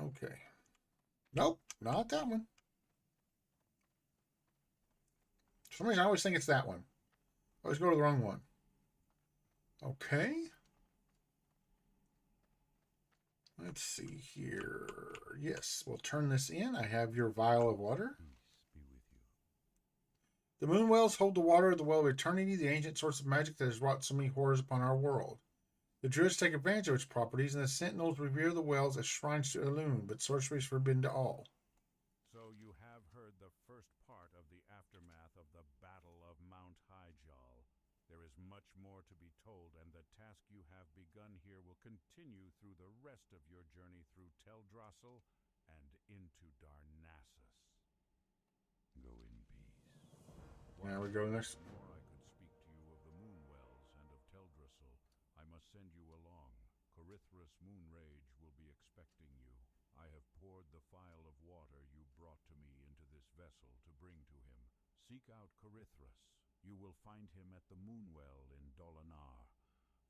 Okay. Nope, not that one. For some reason, I always think it's that one. I always go to the wrong one. Okay. Let's see here. Yes, we'll turn this in. I have your vial of water. Peace be with you. The moon wells hold the water of the well of eternity, the ancient source of magic that has wrought so many horrors upon our world. The druids take advantage of its properties, and the sentinels revere the wells as shrines to Elune, but sorcery is forbidden to all. So you have heard the first part of the aftermath of the Battle of Mount Highjall. There is much more to be told, and the task you have begun here will continue through the rest of your journey through Teldrassil and into Darnassus. Go in peace. Now we go next. Before I could speak to you of the Moonwells and of Teldrassil, I must send you along. Corithra's Moonrage will be expecting you. I have poured the phial of water you brought to me into this vessel to bring to him. Seek out Corithras. You will find him at the Moonwell in Dolinar.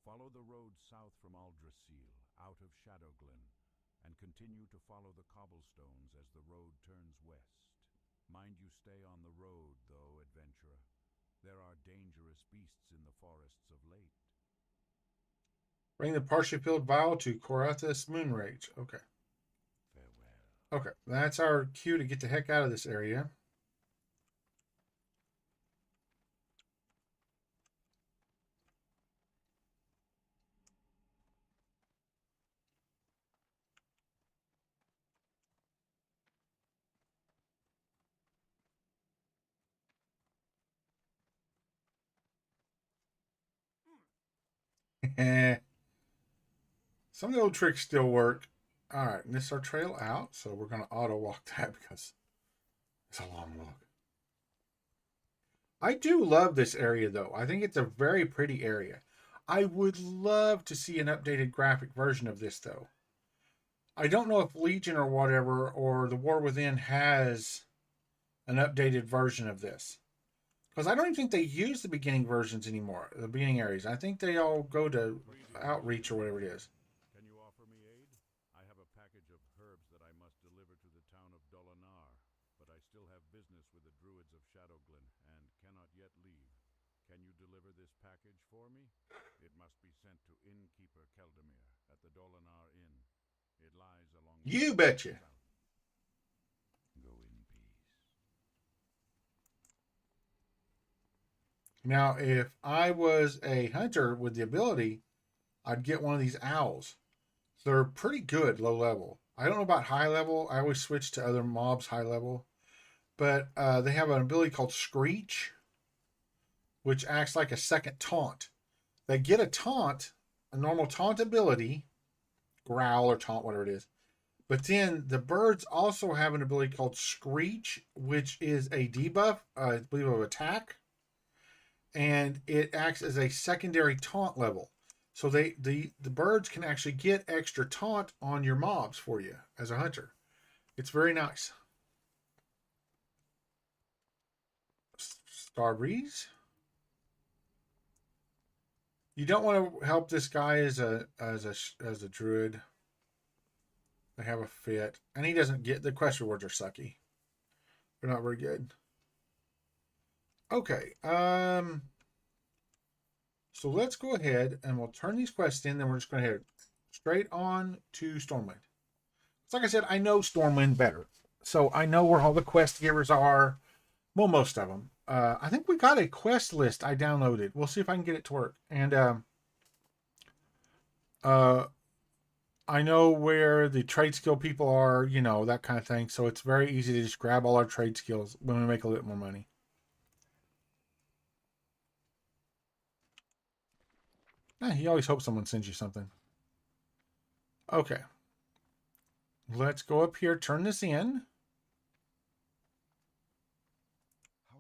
Follow the road south from Aldrassil, out of Shadowglen, and continue to follow the cobblestones as the road turns west. Mind you stay on the road, though, adventurer. There are dangerous beasts in the forests of late. Bring the partially filled vial to Corithra's Moonrage. Okay. Farewell. Okay, that's our cue to get the heck out of this area. Some of the old tricks still work. All right, and this is our trail out, so we're going to auto walk that because it's a long walk. I do love this area, though. I think it's a very pretty area. I would love to see an updated graphic version of this, though. I don't know if Legion or whatever, or the War Within has an updated version of this. Because I don't even think they use the beginning versions anymore, the beginning areas. I think they all go to Outreach or whatever it is. Can you offer me aid? I have a package of herbs that I must deliver to the town of Dolinar, but I still have business with the druids of Shadowglen and cannot yet leave. Can you deliver this package for me? It must be sent to Innkeeper Keldamir at the Dolinar Inn. It lies along You the betcha. south. Go in peace. Now, if I was a hunter with the ability, I'd get one of these owls. They're pretty good low level. I don't know about high level. I always switch to other mobs high level. But they have an ability called Screech, which acts like a second taunt. They get a taunt, a normal taunt ability, growl or taunt, whatever it is. But then the birds also have an ability called Screech, which is a debuff, I believe, of attack. And it acts as a secondary taunt level. So the birds can actually get extra taunt on your mobs for you as a hunter. It's very nice. Starbreeze. You don't want to help this guy as a druid. They have a fit, and he doesn't get the quest rewards are sucky. They're not very good. Okay. So let's go ahead and we'll turn these quests in. Then we're just going to head straight on to Stormwind. So like I said, I know Stormwind better, so I know where all the quest givers are. Well, most of them. I think we got a quest list I downloaded. We'll see if I can get it to work. And I know where the trade skill people are, you know, that kind of thing. So it's very easy to just grab all our trade skills when we make a little more money. He always hopes someone sends you something. Okay. Let's go up here, turn this in.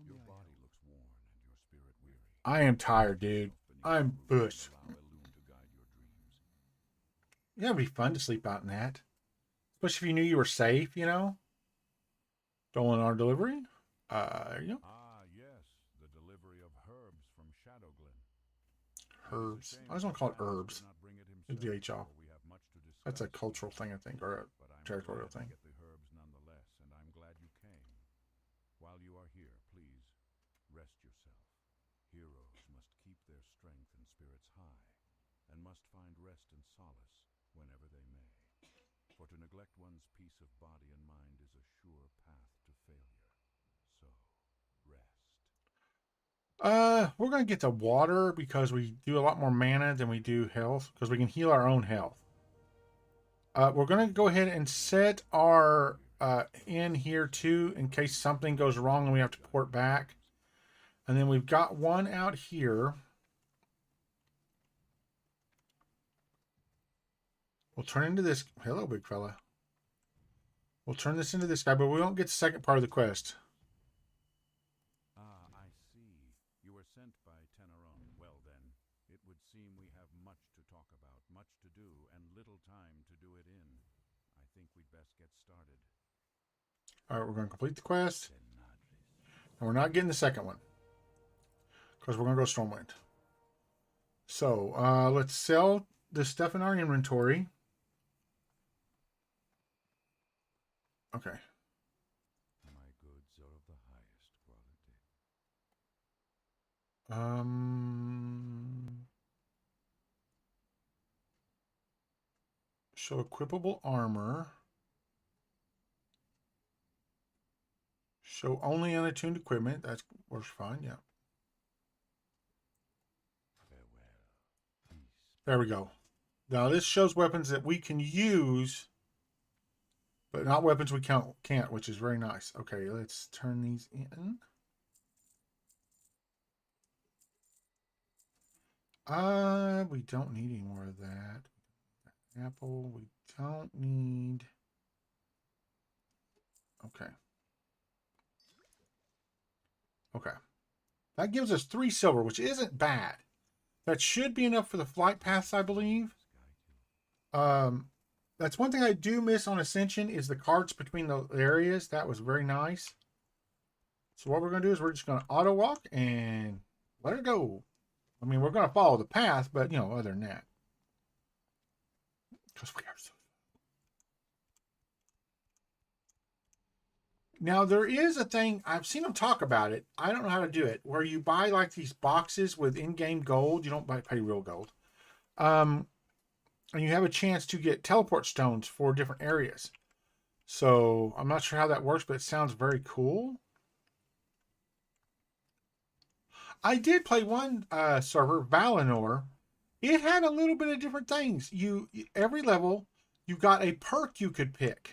Your body looks worn and your spirit weary. I am tired, dude. I'm bush. Allow Elune to guide your dreams. Yeah, it'd be fun to sleep out in that. Especially if you knew you were safe, you know? Stolen our delivery? There you go. Ah, yes, the delivery of herbs from Shadowglen. Herbs. I just want to call it herbs. Leave the H off. That's a cultural thing, I think, or a territorial thing. Get the herbs nonetheless, and I'm glad you came. While you are here, please rest yourself. Heroes must keep their strength and spirits high, and must find rest and solace whenever they may. For to neglect one's peace of body and mind is a sure path to failure. So, rest. We're gonna get to water because we do a lot more mana than we do health, because we can heal our own health. We're gonna go ahead and set our in here too, in case something goes wrong and we have to port back. And then we've got one out here. We'll turn into this. Hello, big fella. We'll turn this into this guy, but we won't get the second part of the quest. Ah, I see. You were sent by Teneron. Well then, it would seem we have much to talk about, much to do, and little time to do it in. I think we'd best get started. All right, we're going to complete the quest. And we're not getting the second one, because we're going to go Stormwind. So, let's sell the stuff in our inventory. Okay. My goods are of the highest quality. Show equipable armor. Show only unattuned equipment. That works fine, yeah. Farewell. Peace. There we go. Now this shows weapons that we can use, but not weapons we can't, which is very nice. Okay, let's turn these in. We don't need any more of that. Apple, we don't need. Okay. Okay. That gives us 3 silver, which isn't bad. That should be enough for the flight paths, I believe. That's one thing I do miss on Ascension is the carts between the areas. That was very nice. So what we're going to do is we're just going to auto walk and let it go. I mean, we're going to follow the path, but, you know, other than that. Because we are so... Now, there is a thing, I've seen them talk about it. I don't know how to do it, where you buy like these boxes with in-game gold. You don't pay real gold. And you have a chance to get teleport stones for different areas. So I'm not sure how that works, but it sounds very cool. I did play one server, Valinor. It had a little bit of different things. Every level, you got a perk you could pick.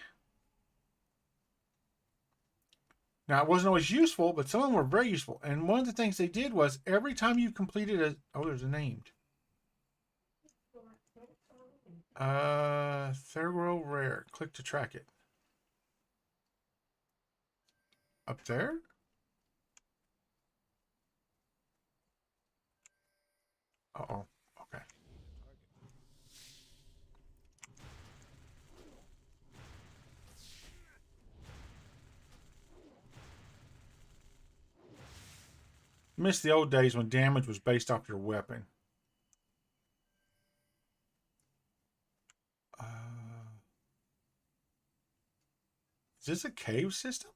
Now, it wasn't always useful, but some of them were very useful. And one of the things they did was every time you completed a... Oh, there's a named. Thurgro Rare. Click to track it. Up there? Uh-oh. Okay. Miss the old days when damage was based off your weapon. Is this a cave system?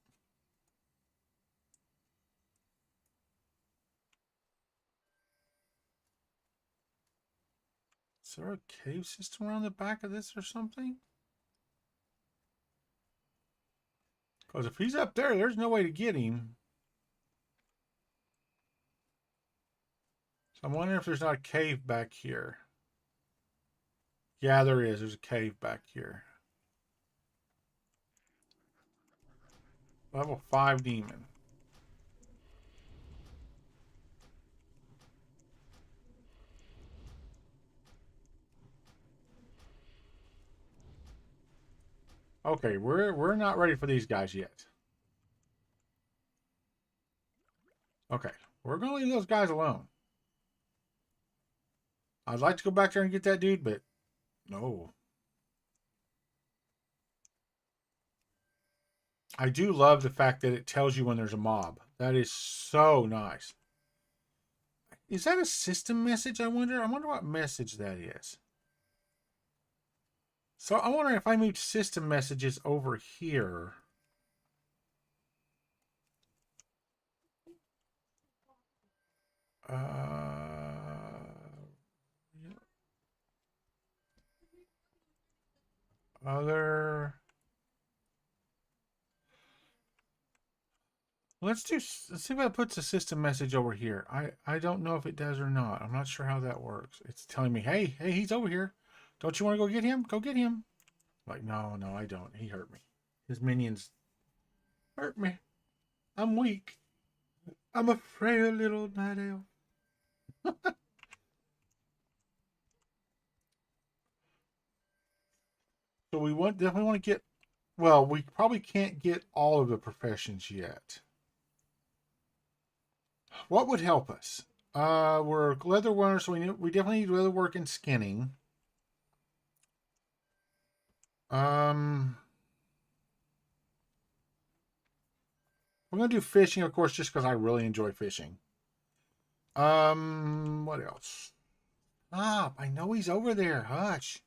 Is there a cave system around the back of this or something? Because if he's up there, there's no way to get him. So I'm wondering if there's not a cave back here. Yeah, there is. There's a cave back here. Level 5 demon. Okay, we're not ready for these guys yet. Okay, we're gonna leave those guys alone. I'd like to go back there and get that dude, but no. I do love the fact that it tells you when there's a mob. That is so nice. Is that a system message, I wonder? I wonder what message that is. So I wonder if I moved system messages over here. Other. Let's see if it puts a system message over here. I don't know if it does or not. I'm not sure how that works. It's telling me, hey, he's over here. Don't you want to go get him? Go get him. Like, no, I don't. He hurt me. His minions hurt me. I'm weak. I'm a frail little night elf. So we definitely want to get, well, we probably can't get all of the professions yet. What would help us? We're leather runners, so we definitely need leather work and skinning. We're gonna do fishing, of course, just because I really enjoy fishing. What else? I know he's over there. Hush.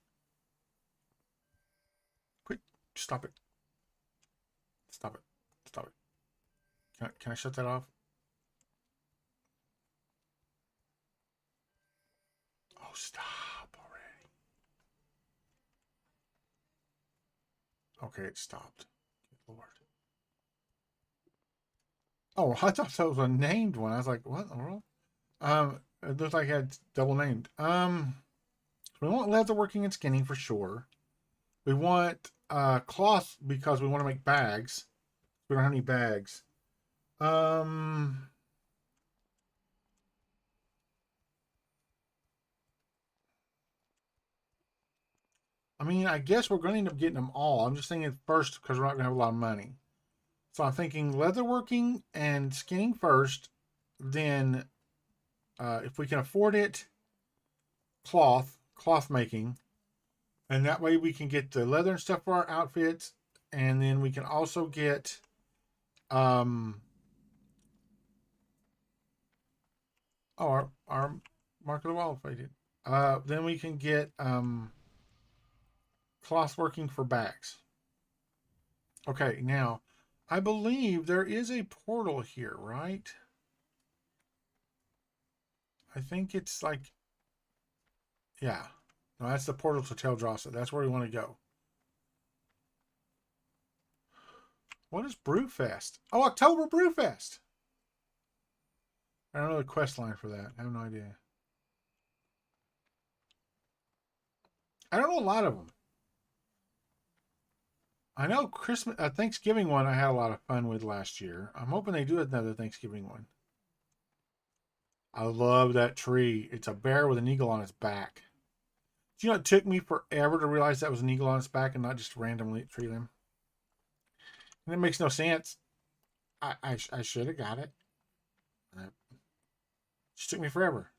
Quick, stop it. Stop it. Stop it. Can I shut that off? Oh, stop already. Okay, it stopped. Good Lord. Oh, I thought that was a named one. I was like, what in the world? It looks like I had double named. We want leather working and skinning for sure. We want cloth because we want to make bags. We don't have any bags. I mean, I guess we're going to end up getting them all. I'm just thinking first because we're not going to have a lot of money. So I'm thinking leatherworking and skinning first. Then, if we can afford it, cloth making. And that way we can get the leather and stuff for our outfits. And then we can also get, our Mark of the Wild faded. Then we can get, cloth working for bags. Okay, now I believe there is a portal here, right? I think it's like, yeah, No, that's the portal to Darnassus. That's where we want to go. What is Brewfest? Oh, October Brewfest. I don't know the quest line for that. I have no idea. I don't know a lot of them. I know Christmas, Thanksgiving one I had a lot of fun with last year. I'm hoping they do another Thanksgiving one. I love that tree. It's a bear with an eagle on its back. Do you know it took me forever to realize that was an eagle on its back and not just a random tree limb? And it makes no sense. I should have got it. It just took me forever.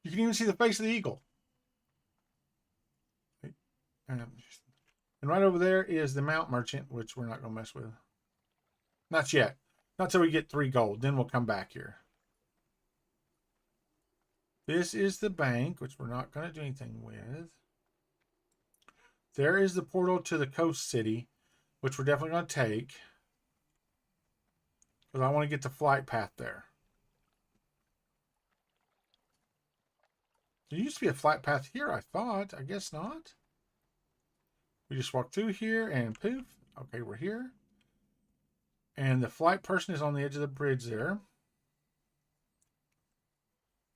You can even see the face of the eagle. And right over there is the Mount Merchant, which we're not going to mess with. Not yet. Not till we get 3 gold. Then we'll come back here. This is the bank, which we're not going to do anything with. There is the portal to the coast city, which we're definitely going to take. Because I want to get the flight path there. There used to be a flight path here, I thought. I guess not. We just walk through here and poof. Okay, we're here. And the flight person is on the edge of the bridge there.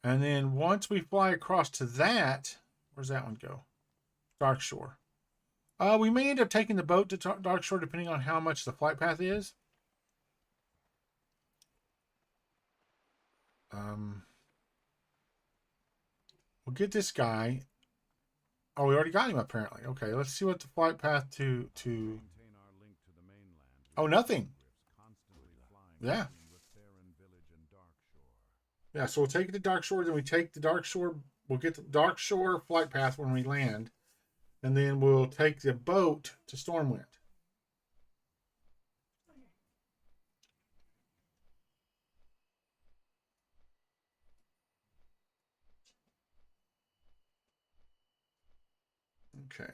And then once we fly across to that, where's that one go? Darkshore. We may end up taking the boat to Darkshore depending on how much the flight path is. We'll get this guy. Oh, we already got him apparently. Okay, let's see what the flight path to. Oh, nothing. Yeah. Yeah, so we'll take it to Darkshore, then we take the Darkshore. We'll get the Darkshore flight path when we land, and then we'll take the boat to Stormwind. Okay.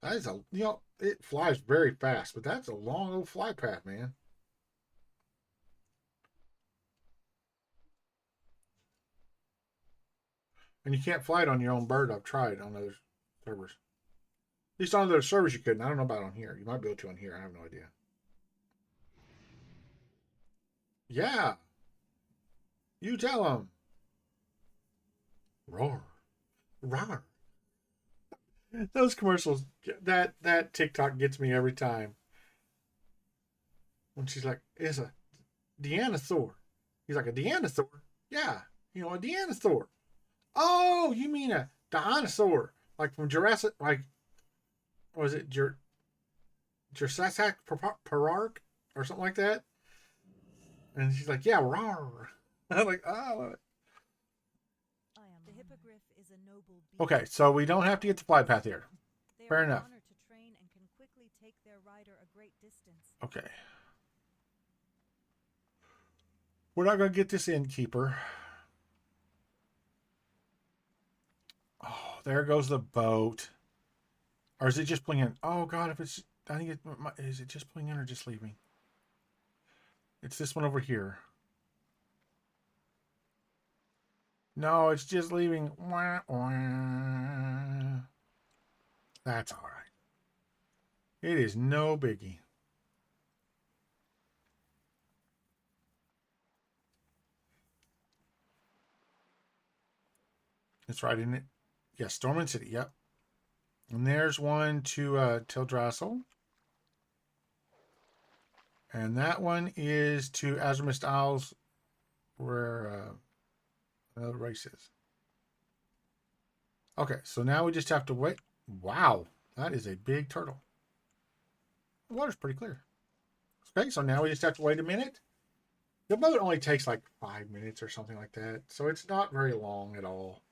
That is it flies very fast, but that's a long old flight path, man. And you can't fly it on your own bird. I've tried on other servers. At least on other servers you couldn't. I don't know about on here. You might be able to on here. I have no idea. Yeah. You tell them. Roar. Roar. Those commercials, that TikTok gets me every time. When she's like, it's a Deanosaur. He's like, a Deanosaur? Yeah. You know, a Deanosaur. Oh, you mean a dinosaur. Like from Jurassic, like, was it Jurassic Park or something like that? And she's like, yeah, roar. I'm like, oh. The hippogriff is a noble beast. Okay, so we don't have to get the flight path here. They Fair are enough. honored to train and can quickly take their rider a great distance. Okay. We're not going to get this innkeeper. Oh, there goes the boat. Or is it just pulling in? Oh, God, if it's... I think is it just pulling in or just leaving? It's this one over here. No, it's just leaving. Wah, wah. That's all right. It is no biggie. It's right in it. Yeah, Stormwind City. Yep. And there's one to Darnassus. And that one is to Azurmist Isles, where another race is. Okay, so now we just have to wait. Wow, that is a big turtle. The water's pretty clear. Okay, so now we just have to wait a minute. The boat only takes like 5 minutes or something like that, so it's not very long at all.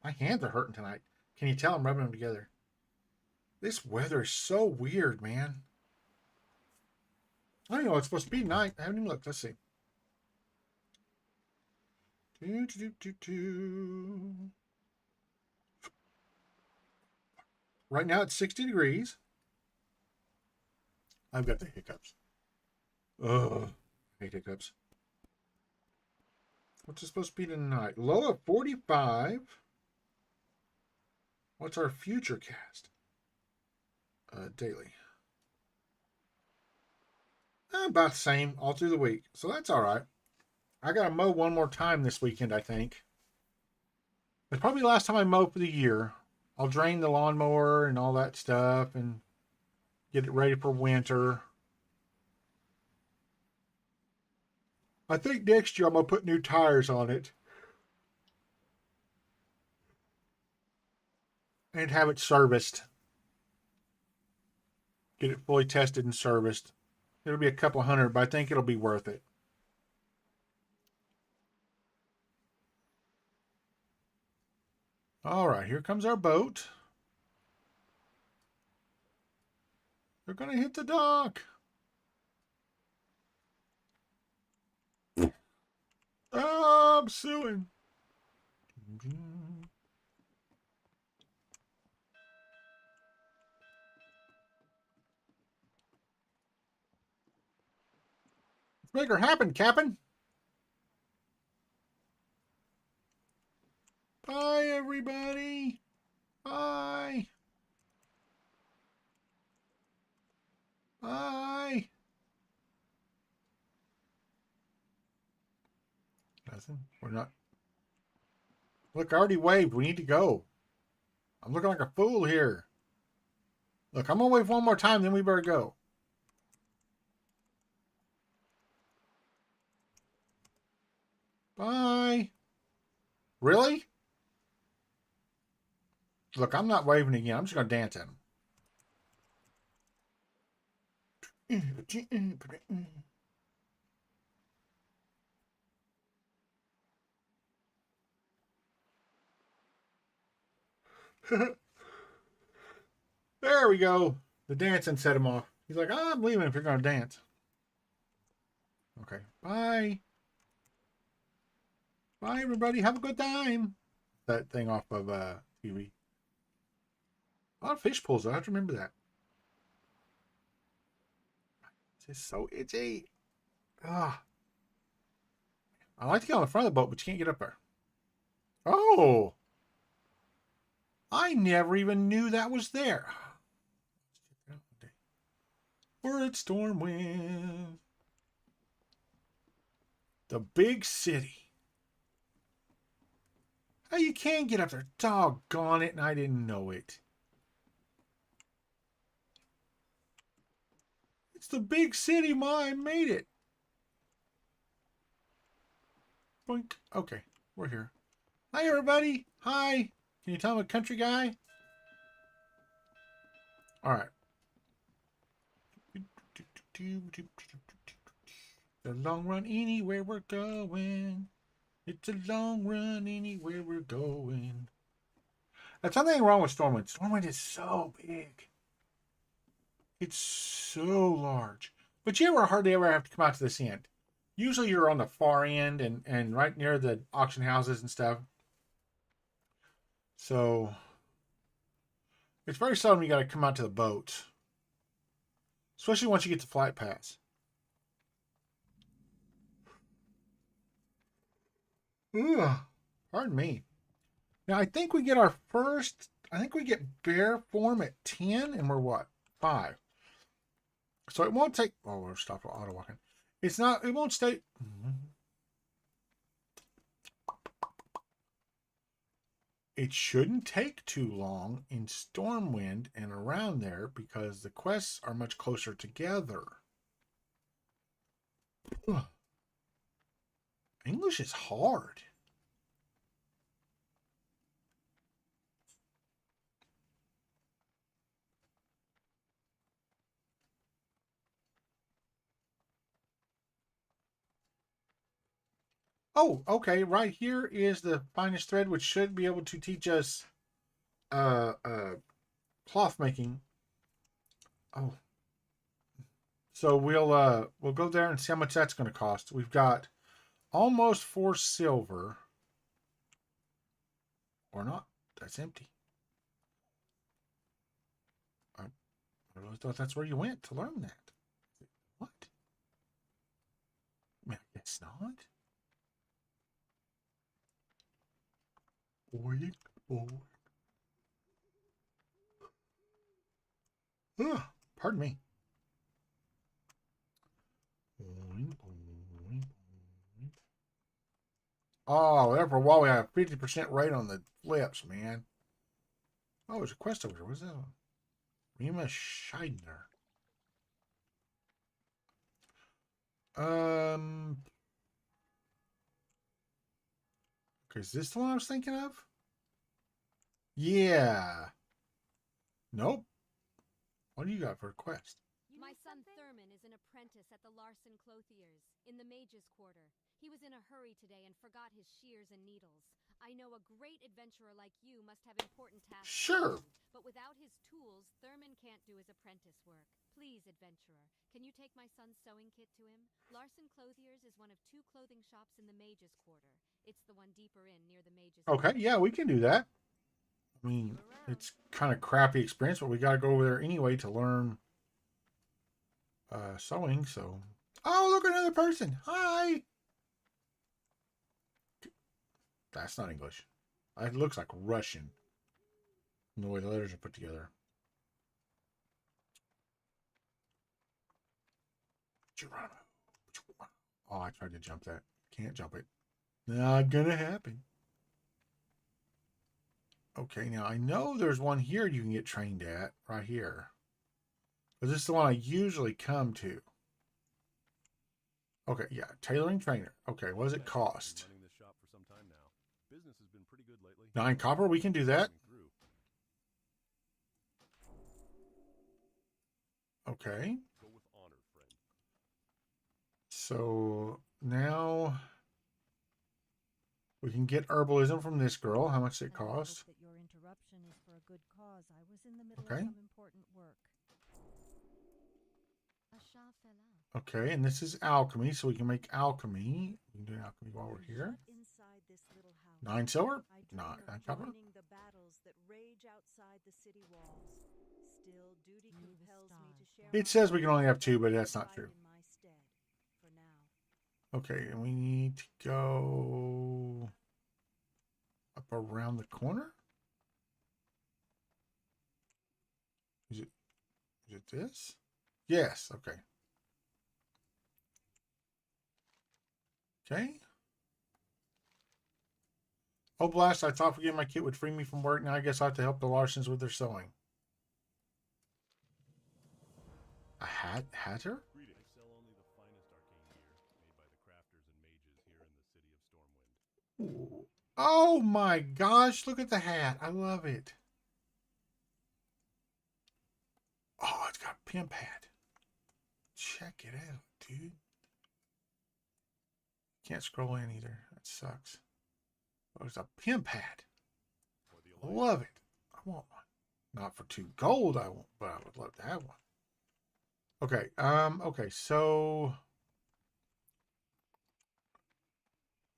My hands are hurting tonight. Can you tell I'm rubbing them together? This weather is so weird, man. I don't know. It's supposed to be night. I haven't even looked. Let's see. Right now it's 60 degrees. I've got the hiccups. Ugh. I hate hiccups. What's it supposed to be tonight? Low at 45. What's our future cast? Daily. About the same all through the week. So that's all right. I got to mow one more time this weekend, I think. It's probably the last time I mow for the year. I'll drain the lawnmower and all that stuff and get it ready for winter. I think next year I'm going to put new tires on it and have it serviced. Get it fully tested and serviced. It'll be a couple hundred, but I think it'll be worth it. All right, here comes our boat. They're going to hit the dock. Oh, I'm suing. Let's make her happen, Captain. Bye, everybody. Bye. Bye. Nothing. We're not. Look, I already waved. We need to go. I'm looking like a fool here. Look, I'm going to wave one more time, then we better go. Bye. Really? Look, I'm not waving again. I'm just going to dance at him. There we go. The dancing set him off. He's like, I'm leaving if you're going to dance. Okay. Bye. Bye, everybody. Have a good time. That thing off of TV. A lot of fish pools. I have to remember that. It's just so itchy. Ah. I like to get on the front of the boat, but you can't get up there. Oh. I never even knew that was there. We're at Stormwind. The big city. Oh, you can get up there. Doggone it, and I didn't know it. It's the big city, Ma. I made it. Boink. Okay, we're here. Hi, everybody. Hi. Can you tell I'm a country guy? All right. The long run anywhere we're going. It's a long run anywhere we're going. That's something wrong with Stormwind. Stormwind is so big. It's so large. But you hardly ever have to come out to this end. Usually you're on the far end and right near the auction houses and stuff. So it's very seldom you got to come out to the boat. Especially once you get to flight pass. Ugh, pardon me. Now, I think we get our first... I think we get bear form at 10, and we're what? 5. So it won't take... Oh, we're stopped auto walking. It's not... It won't stay... It shouldn't take too long in Stormwind and around there because the quests are much closer together. Ugh. English is hard. Oh, okay. Right here is the finest thread, which should be able to teach us cloth making. Oh. So we'll go there and see how much that's going to cost. We've got almost 4 silver. Or not. That's empty. I really thought that's where you went to learn that. What? It's not. Boing, boing. Ugh, pardon me. Boing, boing, boing. Oh, there for a while we had a 50% rate on the flips, man. Oh, there's a quest over here. What's that? Rima Scheidner. Okay, is this the one I was thinking of? Yeah. Nope. What do you got for a quest? My son Thurman is an apprentice at the Larson Clothiers in the Mages' Quarter. He was in a hurry today and forgot his shears and needles. I know a great adventurer like you must have important tasks. Sure. But without his tools, Thurman can't do his apprentice work. Please, adventurer, can you take my son's sewing kit to him? Larson Clothiers is one of 2 clothing shops in the Mages' Quarter. It's the one deeper in near the Mages' Okay, Quarter. yeah, we can do that. I mean, it's kind of crappy experience, but we got to go over there anyway to learn sewing. So, oh, look, another person. Hi. That's not English. It looks like Russian. The way the letters are put together. Oh, I tried to jump that. Can't jump it. Not gonna happen. Okay, now I know there's one here you can get trained at, right here. But this is the one I usually come to. Okay, yeah, tailoring trainer. Okay, what does it cost? Running this shop for some time now. Business has been pretty good lately. 9 copper, we can do that. Okay. Go with honor, friend. So now we can get herbalism from this girl. How much does it And I hope cost? that your interruption is for a good cause. I was in the middle Okay. of some important work. A Shah fell out. Okay, and this is alchemy, so we can make alchemy. We can do alchemy while we're here. Shut inside this little house, 9 silver? I dream 9 of copper? joining the battles that rage outside the city walls. Still, duty compels me to share. It my says we can only have knowledge 2, but with that's those not true. in my stead, for now. Okay, and we need to go up around the corner. Is it this? Yes, okay. Okay. Oh, blast, I thought forgetting my kit would free me from work. Now I guess I have to help the Larsons with their sewing. A hatter? Greetings. I sell only the finest arcane gear made by the crafters and mages here in the city of Stormwind. Ooh. Oh my gosh, look at the hat. I love it. Oh, it's got a pimp hat. Check it out, dude. Can't scroll in either. That sucks. Oh, it's a pimp hat. I love it. I want one. Not for 2 gold, I won't, but I would love to have one. Okay, okay, so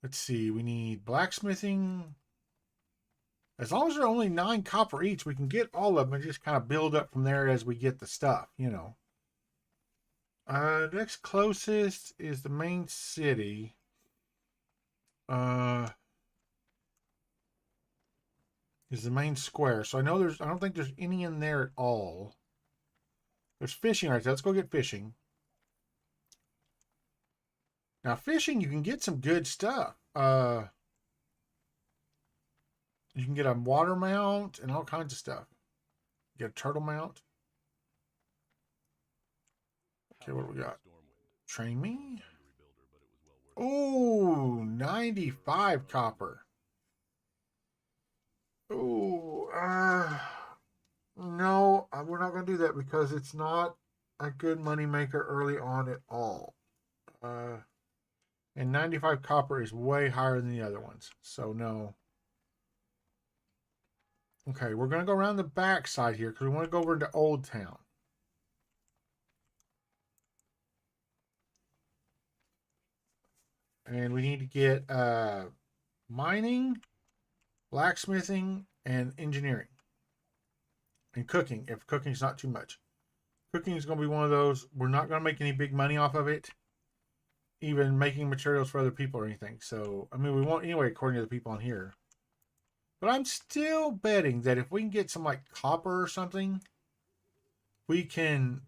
let's see, we need blacksmithing. As long as they're only 9 copper each, we can get all of them and just kind of build up from there as we get the stuff, you know. Next closest is the main city. Is the main square. So I know I don't think there's any in there at all. There's fishing right there. Let's go get fishing. Now fishing, you can get some good stuff. You can get a water mount and all kinds of stuff. Get a turtle mount. Okay, what do we got? Train me. Oh, 95 copper. Oh, no, we're not going to do that because it's not a good money maker early on at all. And 95 copper is way higher than the other ones. So no. Okay, we're going to go around the back side here because we want to go over into Old Town. And we need to get mining, blacksmithing, and engineering. And cooking, if cooking's not too much. Cooking is going to be one of those, we're not going to make any big money off of it. even making materials for other people or anything. So, I mean, we won't anyway, according to the people on here. But I'm still betting that if we can get some like copper or something, we can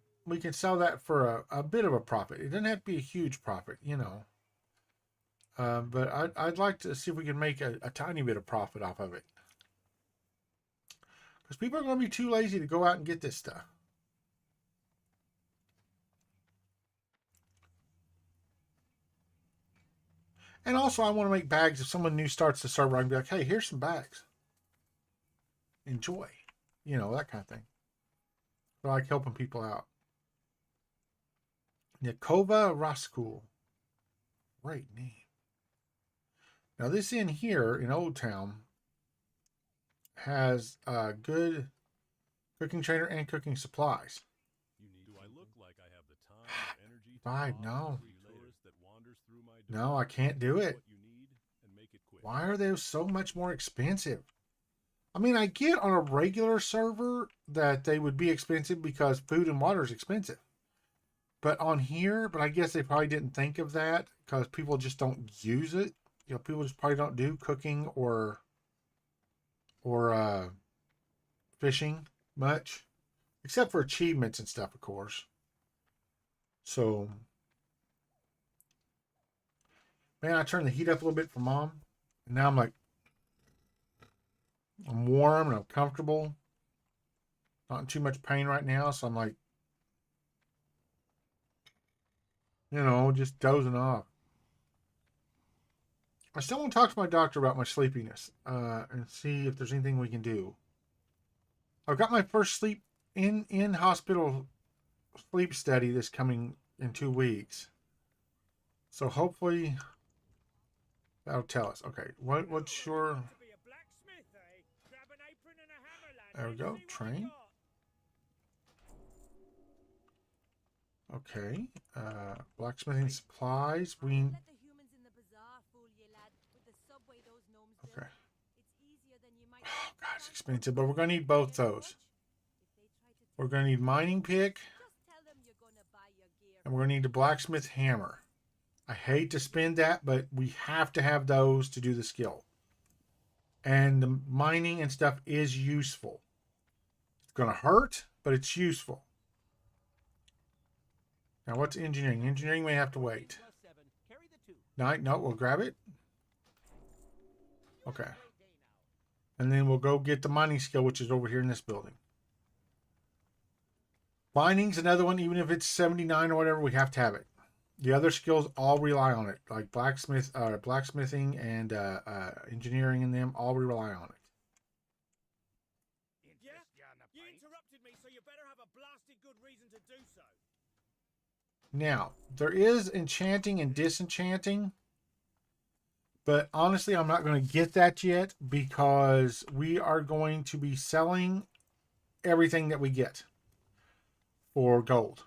sell that for a bit of a profit. It doesn't have to be a huge profit, you know. But I'd like to see if we can make a tiny bit of profit off of it. Because people are going to be too lazy to go out and get this stuff. And also, I want to make bags. If someone new starts the server, I can be like, hey, here's some bags. Enjoy. You know, that kind of thing. So I like helping people out. Yakova Raskul. Great name. Now, this inn here in Old Town has a good cooking trainer and cooking supplies. Do I look like I have the time or energy to no. tourist that wanders through my door? No, I can't do it. What you need and make it quick. Why are they so much more expensive? I mean, I get on a regular server that they would be expensive because food and water is expensive. But on here, but I guess they probably didn't think of that because people just don't use it. You know, people just probably don't do cooking or fishing much, except for achievements and stuff, of course. So, man, I turned the heat up a little bit for Mom, and now I'm like, I'm warm and I'm comfortable, not in too much pain right now, so I'm like, you know, just dozing off. I still want to talk to my doctor about my sleepiness and see if there's anything we can do. I've got my first sleep in hospital sleep study this coming in 2 weeks. So hopefully that'll tell us. Okay, what's your... There we go, train. Okay, blacksmithing supplies. We... Okay. Oh, God, it's expensive, but we're going to need both those. We're going to need mining pick. And we're going to need the blacksmith hammer. I hate to spend that, but we have to have those to do the skill. And the mining and stuff is useful. It's going to hurt, but it's useful. Now, what's engineering? Engineering may have to wait. No, we'll grab it. Okay. And then we'll go get the mining skill, which is over here in this building. Mining's another one, even if it's 79 or whatever, we have to have it. The other skills all rely on it, like blacksmithing and engineering and them all rely on it. Yeah, you interrupted me, so you better have a blasted good reason to do so. Now, there is enchanting and disenchanting, but honestly, I'm not going to get that yet because we are going to be selling everything that we get for gold.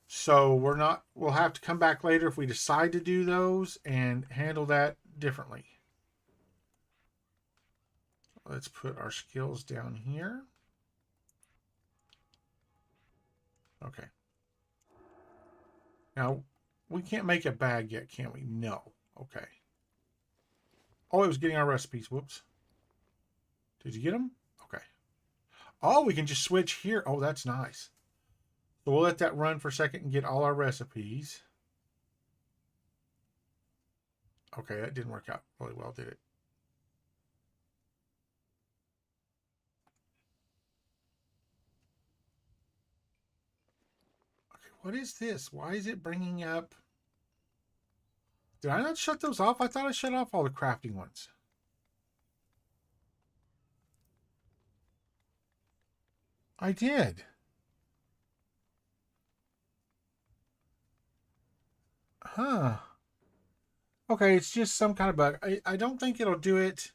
So we'll have to come back later if we decide to do those and handle that differently. Let's put our skills down here. Okay. Now, we can't make a bag yet, can we? No. Okay. Oh, it was getting our recipes. Whoops. Did you get them? Okay. Oh, we can just switch here. Oh, that's nice. So we'll let that run for a second and get all our recipes. Okay, that didn't work out really well, did it? Okay, what is this? Why is it bringing up... Did I not shut those off? I thought I shut off all the crafting ones. I did. Huh. Okay, it's just some kind of bug. I don't think it'll do it.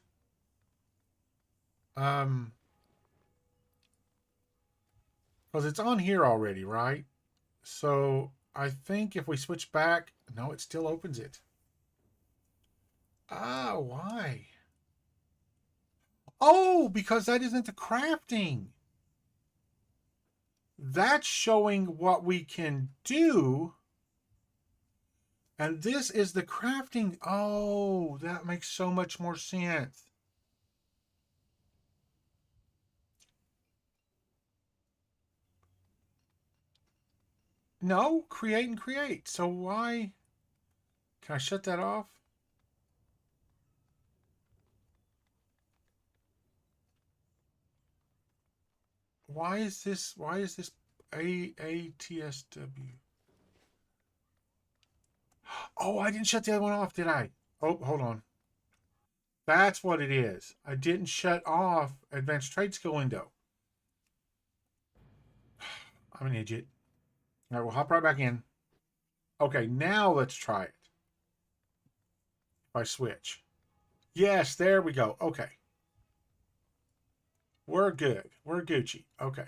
Because it's on here already, right? So I think if we switch back, no, it still opens it. Ah, why? Oh, because that isn't the crafting. That's showing what we can do. And this is the crafting. Oh, that makes so much more sense. No, create and create. So why? Can I shut that off? Why is this AATSW? Oh, I didn't shut the other one off, did I? Oh, hold on. That's what it is. I didn't shut off advanced trade skill window. I'm an idiot. All right, we'll hop right back in. Okay, now let's try it. If I switch. Yes, there we go. Okay. We're good. We're Gucci. Okay.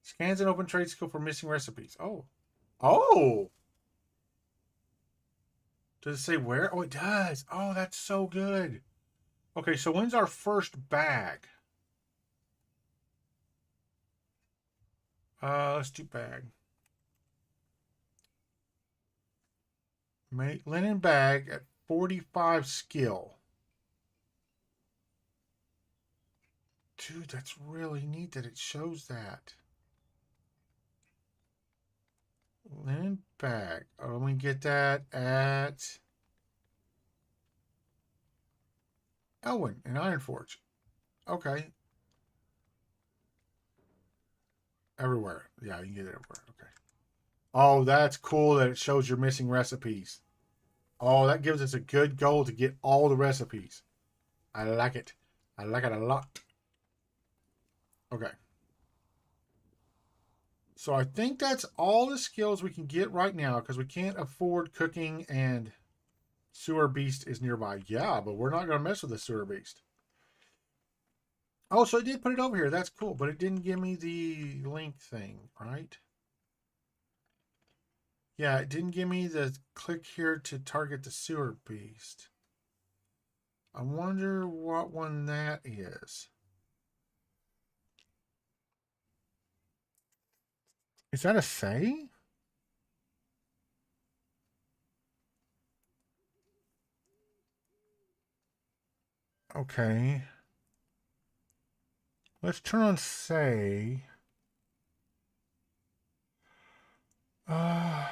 Scans and open trade skill for missing recipes. Oh. Oh! Does it say where? Oh, it does. Oh, that's so good. Okay, so when's our first bag? Let's do bag. Make linen bag at 45 skill. Dude, that's really neat that it shows that. Linen bag. Oh, let me get that at Elwyn in Ironforge. Okay. Everywhere. Yeah, you can get it everywhere. Okay. Oh, that's cool that it shows your missing recipes. Oh, that gives us a good goal to get all the recipes. I like it. I like it a lot. Okay. So I think that's all the skills we can get right now because we can't afford cooking and sewer beast is nearby. Yeah, but we're not going to mess with the sewer beast. Oh, so I did put it over here. That's cool, but it didn't give me the link thing, right? Yeah, it didn't give me the click here to target the sewer beast. I wonder what one that is. Is that a say? Okay. Let's turn on say. Oh.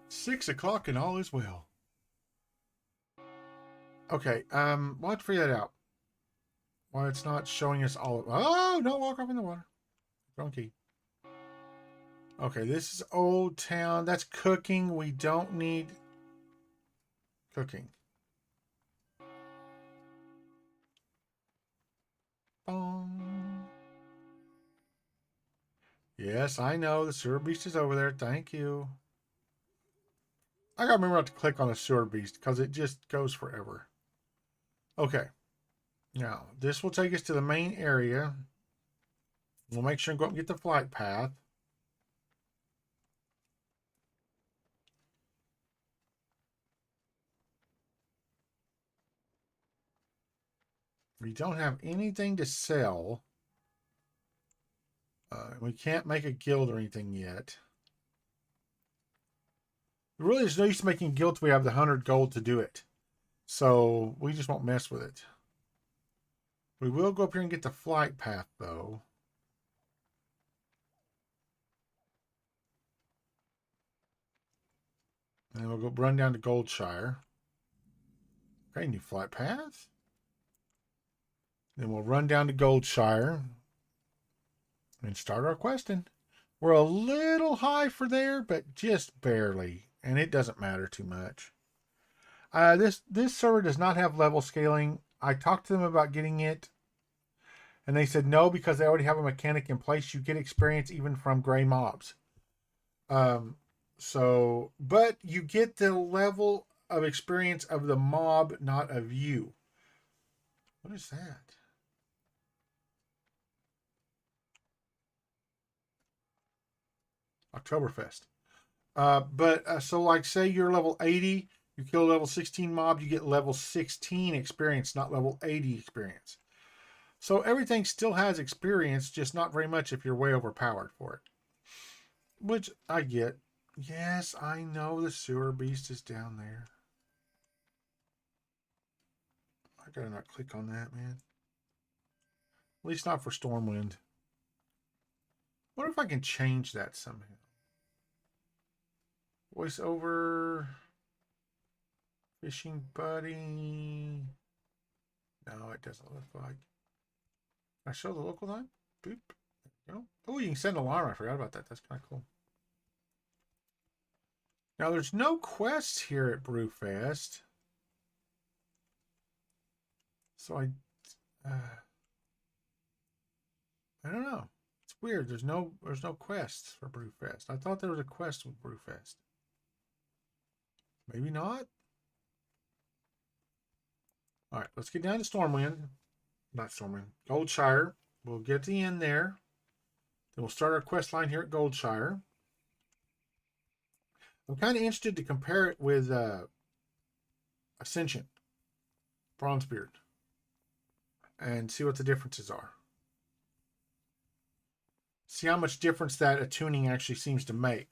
6 o'clock and all is well. Okay, we'll have to figure that out. Why it's not showing us all. Oh, don't walk off in the water. Wrong key. Okay, this is Old Town. That's cooking. We don't need cooking. Boom. Yes, I know. The sewer beast is over there. Thank you. I gotta remember not to click on the sewer beast because it just goes forever. Okay. Now, this will take us to the main area. We'll make sure and go up and get the flight path. We don't have anything to sell. We can't make a guild or anything yet. Really, there's no use making guild if we have the 100 gold to do it. So we just won't mess with it. We will go up here and get the flight path, though. And then we'll go run down to Goldshire. Okay, new flight path. Then we'll run down to Goldshire and start our questing. We're a little high for there, but just barely. And it doesn't matter too much. This server does not have level scaling. I talked to them about getting it. And they said no, because they already have a mechanic in place. You get experience even from gray mobs. But you get the level of experience of the mob, not of you. What is that? Oktoberfest. So like say you're level 80, You kill a level 16 mob, you get level 16 experience, not level 80 experience. So everything still has experience, just not very much if you're way overpowered for it. Which I get. Yes, I know the sewer beast is down there. I gotta not click on that, man. At least not for Stormwind. What if I can change that somehow? Voice over. Fishing buddy. No, it doesn't look like. Can I show the local time? Boop. No. Oh, you can send an alarm. I forgot about that. That's kind of cool. Now, there's no quests here at Brewfest. So I don't know. It's weird. There's no quests for Brewfest. I thought there was a quest with Brewfest. Maybe not. All right, let's get down to Stormwind. Not Stormwind. Goldshire. We'll get to the end there. Then we'll start our quest line here at Goldshire. I'm kind of interested to compare it with Ascension, Bronzebeard, and see what the differences are. See how much difference that attuning actually seems to make.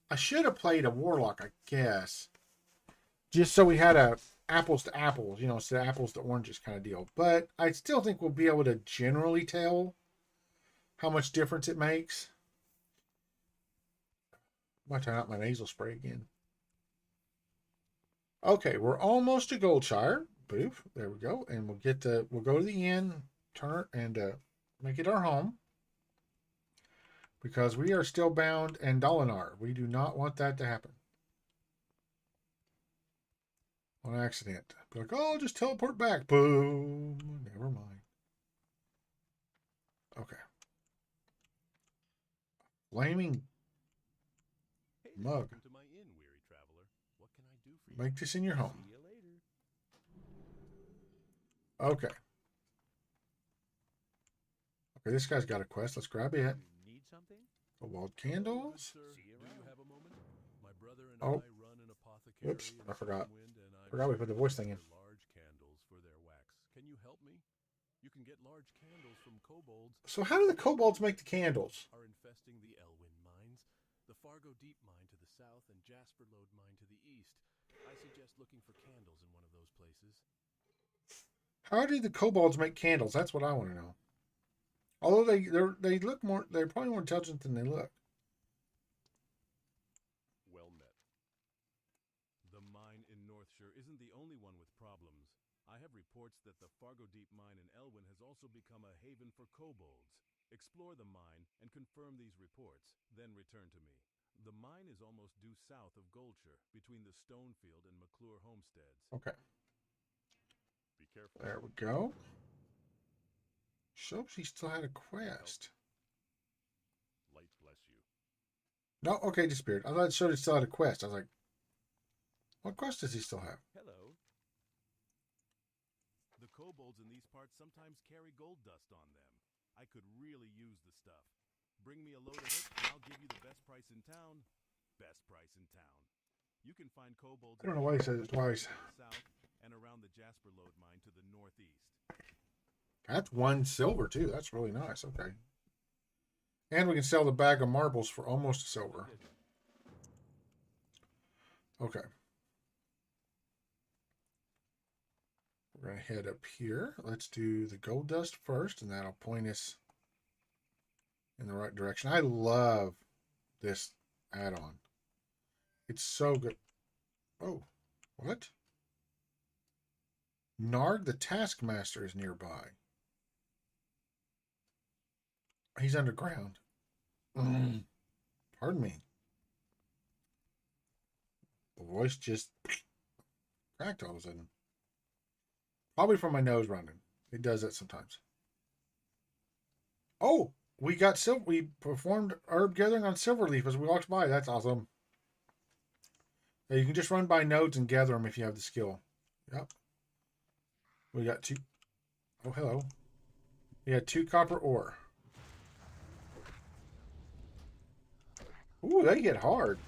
I should have played a Warlock, I guess, just so we had a apples to apples, you know, instead of apples to oranges kind of deal. But I still think we'll be able to generally tell how much difference it makes. Might turn out my nasal spray again. Okay, we're almost to Goldshire. Boof, there we go. And we'll go to the inn, turn and make it our home. Because we are still bound in Dalinar. We do not want that to happen. On accident. Be like, oh, just teleport back. Boom. Never mind. Okay. Flaming mug. To my inn, weary traveler. What can I do for you? Make this in your home. See you later. Okay. Okay, this guy's got a quest. Let's grab it. Need something? Cobalt candles. Sir, do you have a moment? My brother and Oh. I run an apothecary. Oops, in I forgot. Stormwind, and I'm Forgot we put the voice thing in. large candles for their wax. Can you help me? You can get large candles from kobolds. So how do the kobolds make the candles? Are infesting the Elwyn mines, the Fargo Deep mine to the south, and Jasper Lode mine to the east. I suggest looking for candles in one of those places. How do the kobolds make candles? That's what I want to know. Although they look more, they're probably more intelligent than they look. Well met. The mine in Northshire isn't the only one with problems. I have reports that the Fargo Deep mine in Elwyn has also become a haven for kobolds. Explore the mine and confirm these reports, then return to me. The mine is almost due south of Goldshire, between the Stonefield and McClure homesteads. Okay. Be careful. There we go. Shows he still had a quest. Light bless you. No, okay, disappeared. I thought it showed he still had a quest. I was like, what quest does he still have? Hello. The kobolds in these parts sometimes carry gold dust on them. I could really use the stuff. Bring me a load of it, and I'll give you the best price in town. Best price in town. You can find kobolds. I don't know why he said it twice. South and around the Jasper Lode mine to the northeast. That's 1 silver too. That's really nice. Okay. And we can sell the bag of marbles for almost a silver. Okay. We're going to head up here. Let's do the gold dust first, and that'll point us in the right direction. I love this add-on. It's so good. Oh, what? Narg the Taskmaster is nearby. He's underground. Pardon me. The voice just cracked all of a sudden. Probably from my nose running. It does that sometimes. Oh, we got silver. We performed herb gathering on Silverleaf as we walked by. That's awesome. Yeah, you can just run by nodes and gather them if you have the skill. Yep. We got 2. Oh, hello. We had 2 copper ore. Ooh, they get hard.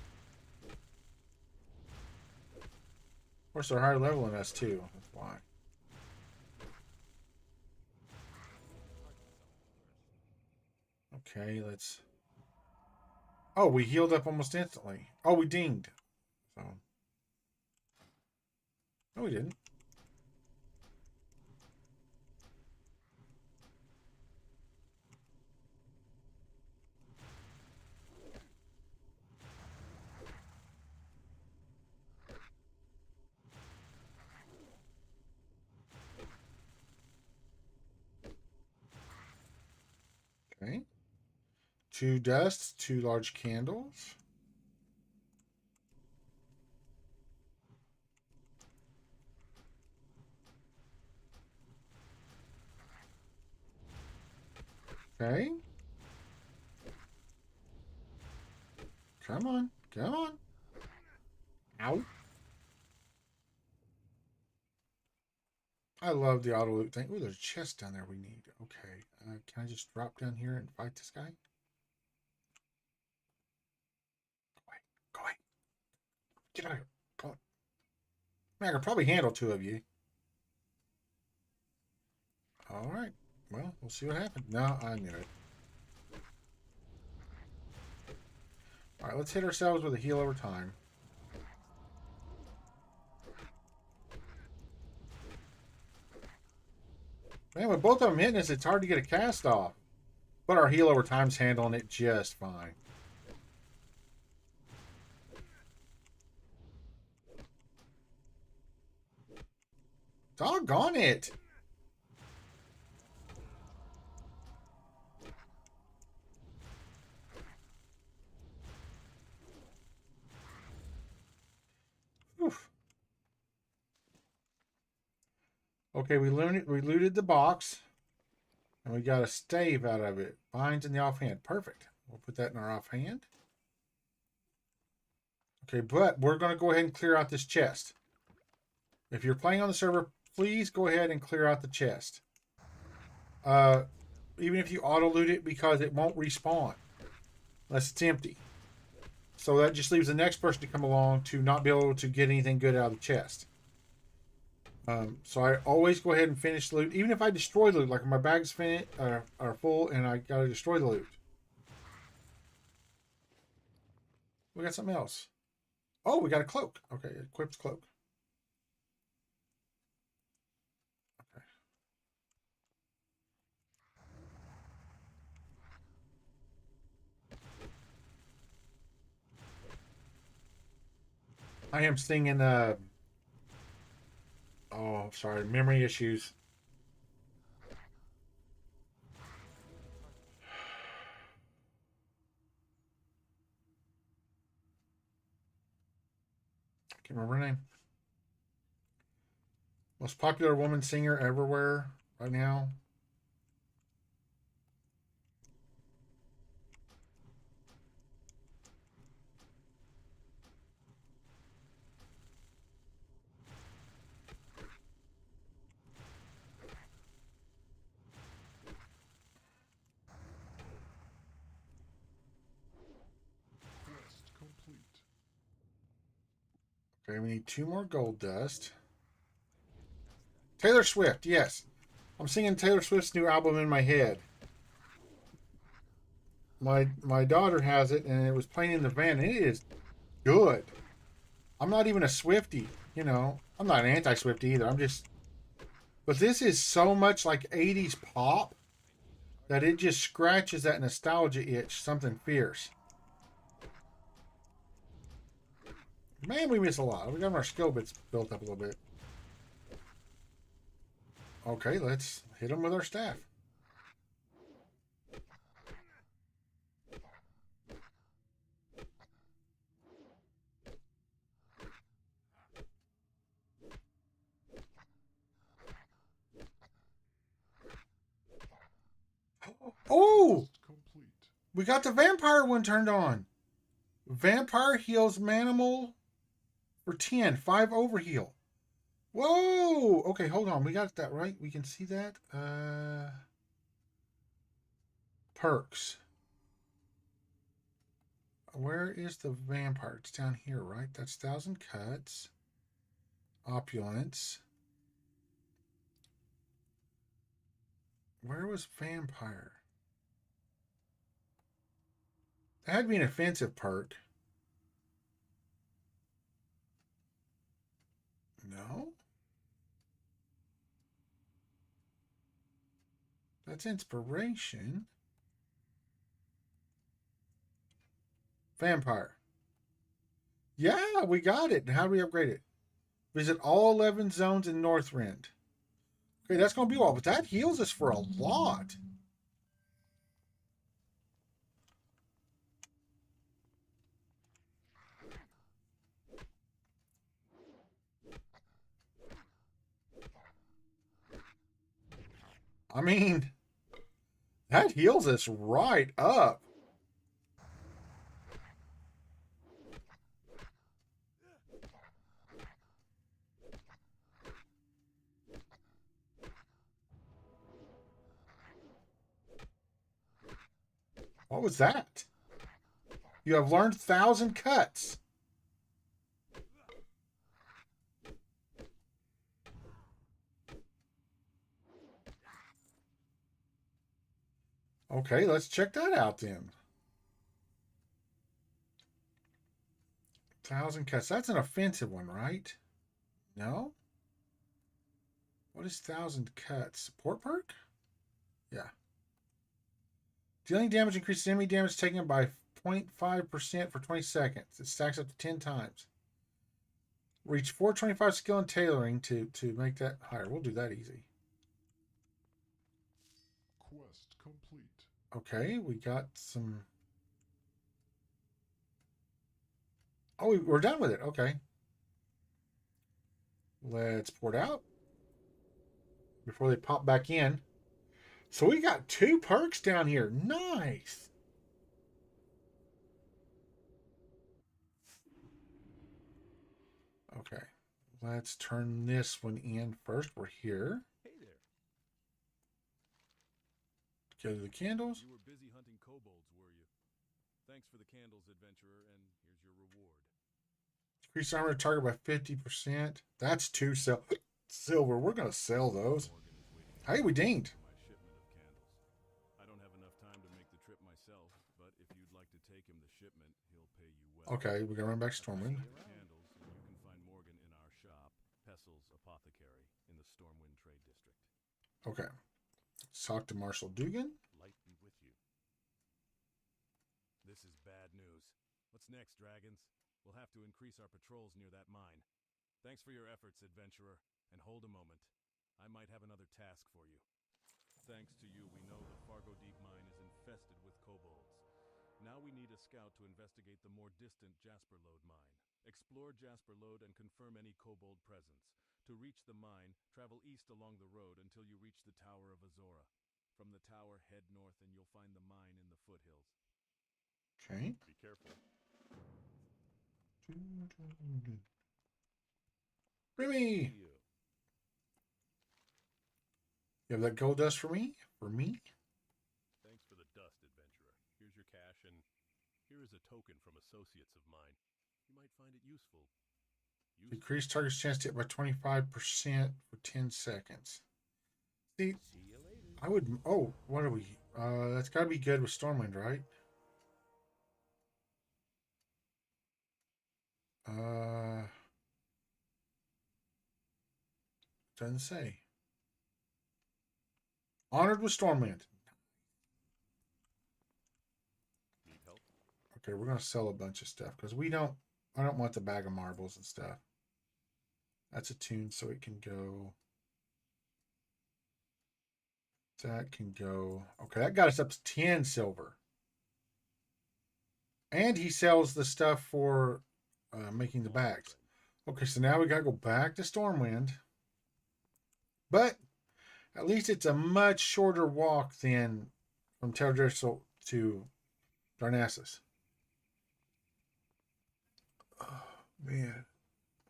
course, they're higher level than us, too. That's why. Okay, let's... Oh, we healed up almost instantly. Oh, we dinged. So... No, we didn't. Okay. 2 dusts, 2 large candles. Okay. Come on. Come on. Ow. I love the auto loot thing. Ooh, there's a chest down there we need. Okay. Can I just drop down here and fight this guy? Go away. Go away. Get out of here. Come on. Man, I can probably handle 2 of you. All right. Well, we'll see what happens. No, I knew it. All right, let's hit ourselves with a heal over time. Man, with both of them hitting us, it's hard to get a cast off. But our heal over time's handling it just fine. Doggone it! Oof. Okay, we looted the box. And we got a stave out of it. Binds in the offhand. Perfect. We'll put that in our offhand. Okay, but we're going to go ahead and clear out this chest. If you're playing on the server, please go ahead and clear out the chest. Even if you auto-loot it, because it won't respawn unless it's empty. So that just leaves the next person to come along to not be able to get anything good out of the chest. So I always go ahead and finish the loot, even if I destroy the loot, like my bags are full and I gotta destroy the loot. We got something else. Oh, we got a cloak. Okay, equipped cloak. Okay. I am singing oh, sorry, memory issues. Can't remember her name. Most popular woman singer everywhere right now. Quest complete. Okay, we need 2 more gold dust. Taylor Swift, yes. I'm singing Taylor Swift's new album in my head. My daughter has it, and it was playing in the van, and it is good. I'm not even a Swiftie, you know. I'm not an anti-Swiftie either. I'm just... But this is so much like 80s pop that it just scratches that nostalgia itch, something fierce. Man, we miss a lot. We got our skill bits built up a little bit. Okay, let's hit them with our staff. Oh! Complete. We got the vampire one turned on. Vampire heals Manimal for 10. 5 overheal. Whoa! Okay, hold on. We got that right. We can see that. Perks. Where is the vampire? It's down here, right? That's 1,000 cuts. Opulence. Where was Vampire? That had to be an offensive perk. No? That's inspiration. Vampire. Yeah, we got it. How do we upgrade it? Visit all 11 zones in Northrend. Okay, that's going to be all, but that heals us for a lot. I mean, that heals us right up. What was that? You have learned 1,000 cuts. Okay, let's check that out then. 1,000 cuts. That's an offensive one, right? No? What is 1,000 cuts? Support perk? Yeah. Dealing damage increases enemy damage taken by 0.5% for 20 seconds. It stacks up to 10 times. Reach 425 skill and tailoring to make that higher. We'll do that easy. Quest complete. Okay, we got some... Oh, we're done with it. Okay. Let's port out before they pop back in. So we got 2 perks down here. Nice. Okay. Let's turn this one in first. We're here. Hey there. Go to the candles. You were busy hunting kobolds, were you? Thanks for the candles, adventurer, and here's your reward. Increase armor target by 50%. That's 2 silver. We're going to sell those. Hey, we dinged. My shipment of candles. I don't have enough time to make the trip myself, but if you'd like to take him the shipment, he'll pay you well. Okay, we're going to run back to Stormwind. Candles, and you can find Morgan in our shop, Pessel's Apothecary, in the Stormwind Trade District. Okay. Let's talk to Marshal Dugan. Light be with you. This is bad news. What's next, dragons? We'll have to increase our patrols near that mine. Thanks for your efforts, adventurer. And hold a moment. I might have another task for you. Thanks to you, we know the Fargo Deep Mine is infested with kobolds. Now we need a scout to investigate the more distant Jasper Lode mine. Explore Jasper Lode and confirm any kobold presence. To reach the mine, travel east along the road until you reach the Tower of Azora. From the tower, head north and you'll find the mine in the foothills. Okay. Be careful. Remy! You have that gold dust for me? For me? Thanks for the dust, adventurer. Here's your cash, and here is a token from associates of mine. You might find it useful. Decrease target's chance to hit by 25% for 10 seconds. See, I would... Oh, what are we... that's got to be good with Stormwind, right? Doesn't say. Honored with Stormwind. Need help? Okay, we're gonna sell a bunch of stuff because I don't want the bag of marbles and stuff. That's attuned, so it can go. That can go. Okay, that got us up to 10 silver. And he sells the stuff for making the bags. Okay, so now we gotta go back to Stormwind. But at least it's a much shorter walk than from Darnassus to Darnassus. Oh, man.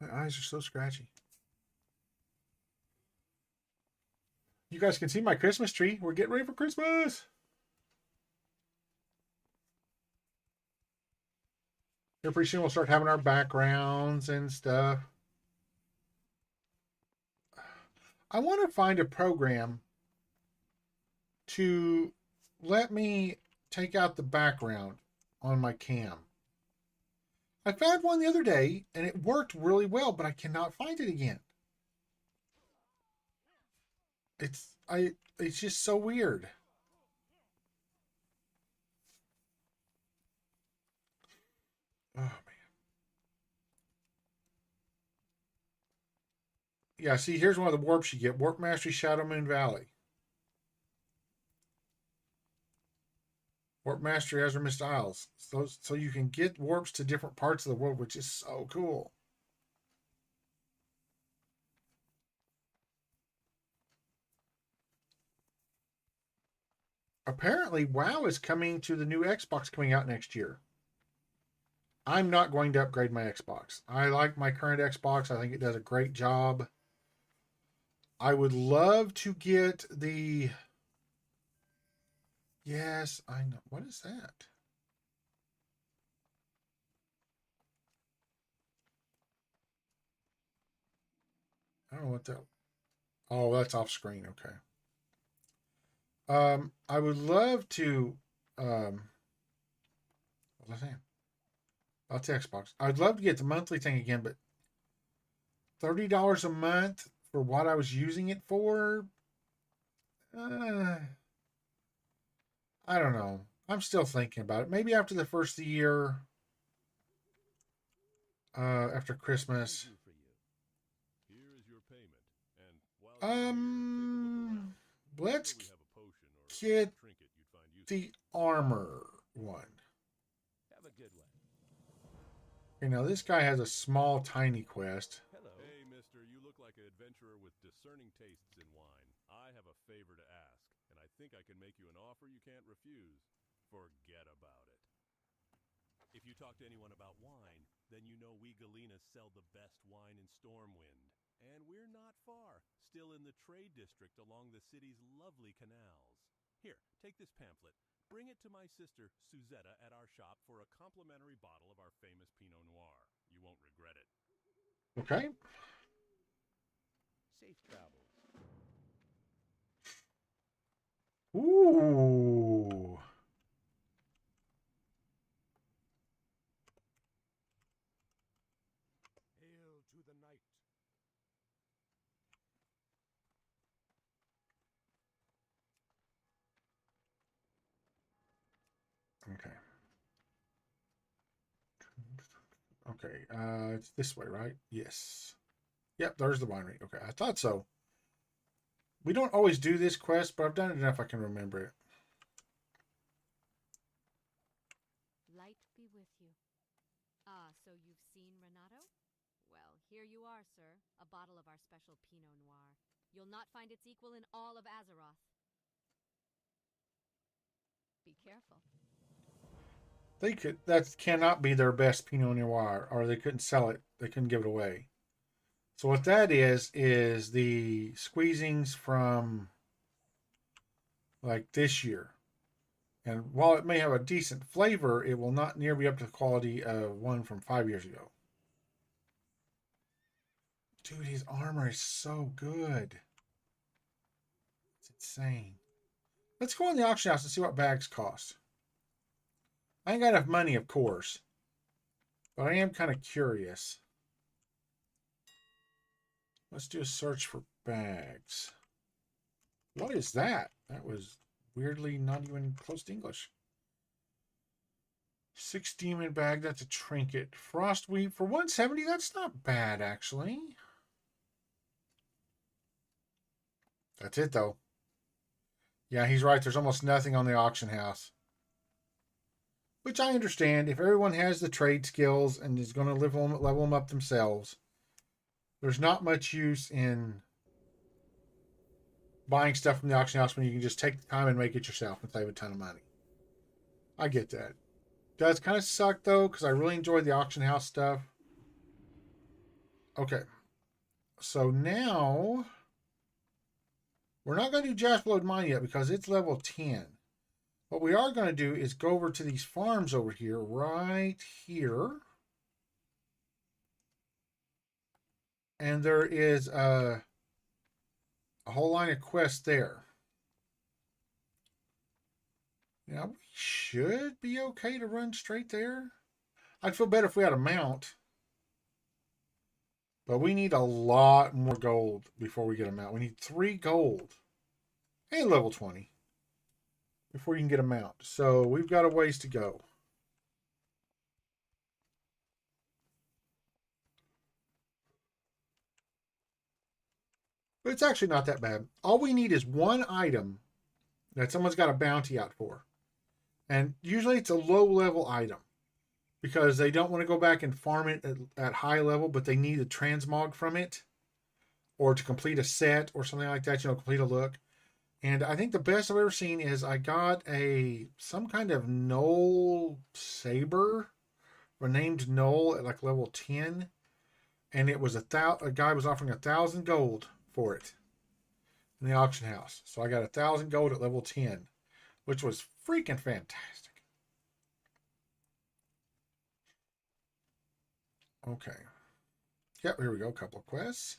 My eyes are so scratchy. You guys can see my Christmas tree. We're getting ready for Christmas. Here, pretty soon we'll start having our backgrounds and stuff. I want to find a program to let me take out the background on my cam. I found one the other day and it worked really well, but I cannot find it again. It's just so weird. Oh man. Yeah, see, here's one of the warps you get. Warp Mastery Shadow Moon Valley. Warp Mastery Azure Mist Isles. So you can get warps to different parts of the world, which is so cool. Apparently, WoW is coming to the new Xbox coming out next year. I'm not going to upgrade my Xbox. I like my current Xbox. I think it does a great job. I would love to get the... Yes, I know. What is that? I don't know what that... Oh, that's off screen. Okay. I would love to... what was I saying? That's Xbox. I'd love to get the monthly thing again, but $30 a month for what I was using it for? I don't know. I'm still thinking about it. Maybe after the first year, after Christmas. Here is your payment. And while Let's we have a potion or get trinket you'd find useful. the armor one. Have a good one. Okay, now this guy has a small, tiny quest. Hello. Hey, mister, you look like an adventurer with discerning tastes in wine. I have a favor to ask, and I think I can make you an offer you can't refuse. Forget about it. If you talk to anyone about wine, then you know we Galenas sell the best wine in Stormwind. And we're not far, still in the trade district along the city's lovely canals. Here, take this pamphlet. Bring it to my sister, Suzetta, at our shop for a complimentary bottle of our famous Pinot Noir. You won't regret it. Okay. Safe travels. Ooh. Hail to the night. Okay. Okay. It's this way, right? Yes. Yep, there's the winery. Okay, I thought so. We don't always do this quest, but I've done it enough I can remember it. Light be with you. Ah, so you've seen Renato? Well, here you are, sir. A bottle of our special Pinot Noir. You'll not find its equal in all of Azeroth. Be careful. That cannot be their best Pinot Noir, or they couldn't sell it. They couldn't give it away. So what that is the squeezings from like this year. And while it may have a decent flavor, it will not near be up to the quality of one from 5 years ago. Dude, his armor is so good. It's insane. Let's go in the auction house and see what bags cost. I ain't got enough money, of course. But I am kind of curious. Let's do a search for bags. What is that? That was weirdly not even close to English. 6 demon bag, that's a trinket. Frostweave for 170, that's not bad, actually. That's it, though. Yeah, he's right. There's almost nothing on the auction house. Which I understand. If everyone has the trade skills and is going to level them up themselves, there's not much use in buying stuff from the auction house when you can just take the time and make it yourself and save a ton of money. I get that. Does kind of suck, though, because I really enjoyed the auction house stuff. Okay. So now, we're not going to do Jasperlode Mine yet because it's level 10. What we are going to do is go over to these farms over here, right here. And there is a whole line of quests there. Now, we should be okay to run straight there. I'd feel better if we had a mount. But we need a lot more gold before we get a mount. We need 3 gold and level 20 before you can get a mount. So we've got a ways to go. But it's actually not that bad. All we need is one item that someone's got a bounty out for. And usually it's a low level item because they don't want to go back and farm it at high level, but they need a transmog from it or to complete a set or something like that, complete a look. And I think the best I've ever seen is I got some kind of Knoll Saber, or named Knoll at like level 10. And it was a guy was offering 1,000 gold for it in the auction house. So I got 1,000 gold at level 10, which was freaking fantastic. Okay. Yep, here we go. A couple of quests.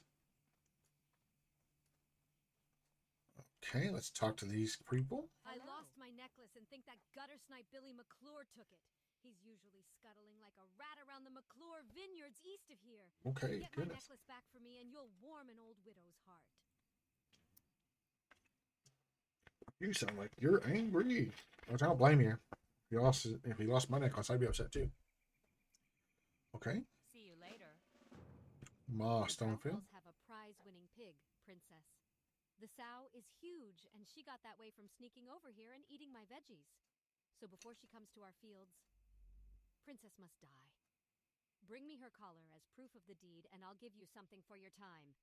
Okay, let's talk to these people. I lost my necklace and think that gutter snipe Billy McClure took it. He's usually scuttling like a rat around the McClure vineyards east of here. Okay, Get my necklace back for me and you'll warm an old widow's heart. You sound like you're angry. I don't blame you. If he lost my necklace, I'd be upset too. Okay. See you later. Ma Stonefield. Have a prize-winning pig, Princess. The sow is huge, and she got that way from sneaking over here and eating my veggies. So before she comes to our fields, Princess must die. Bring me her collar as proof of the deed, and I'll give you something for your time.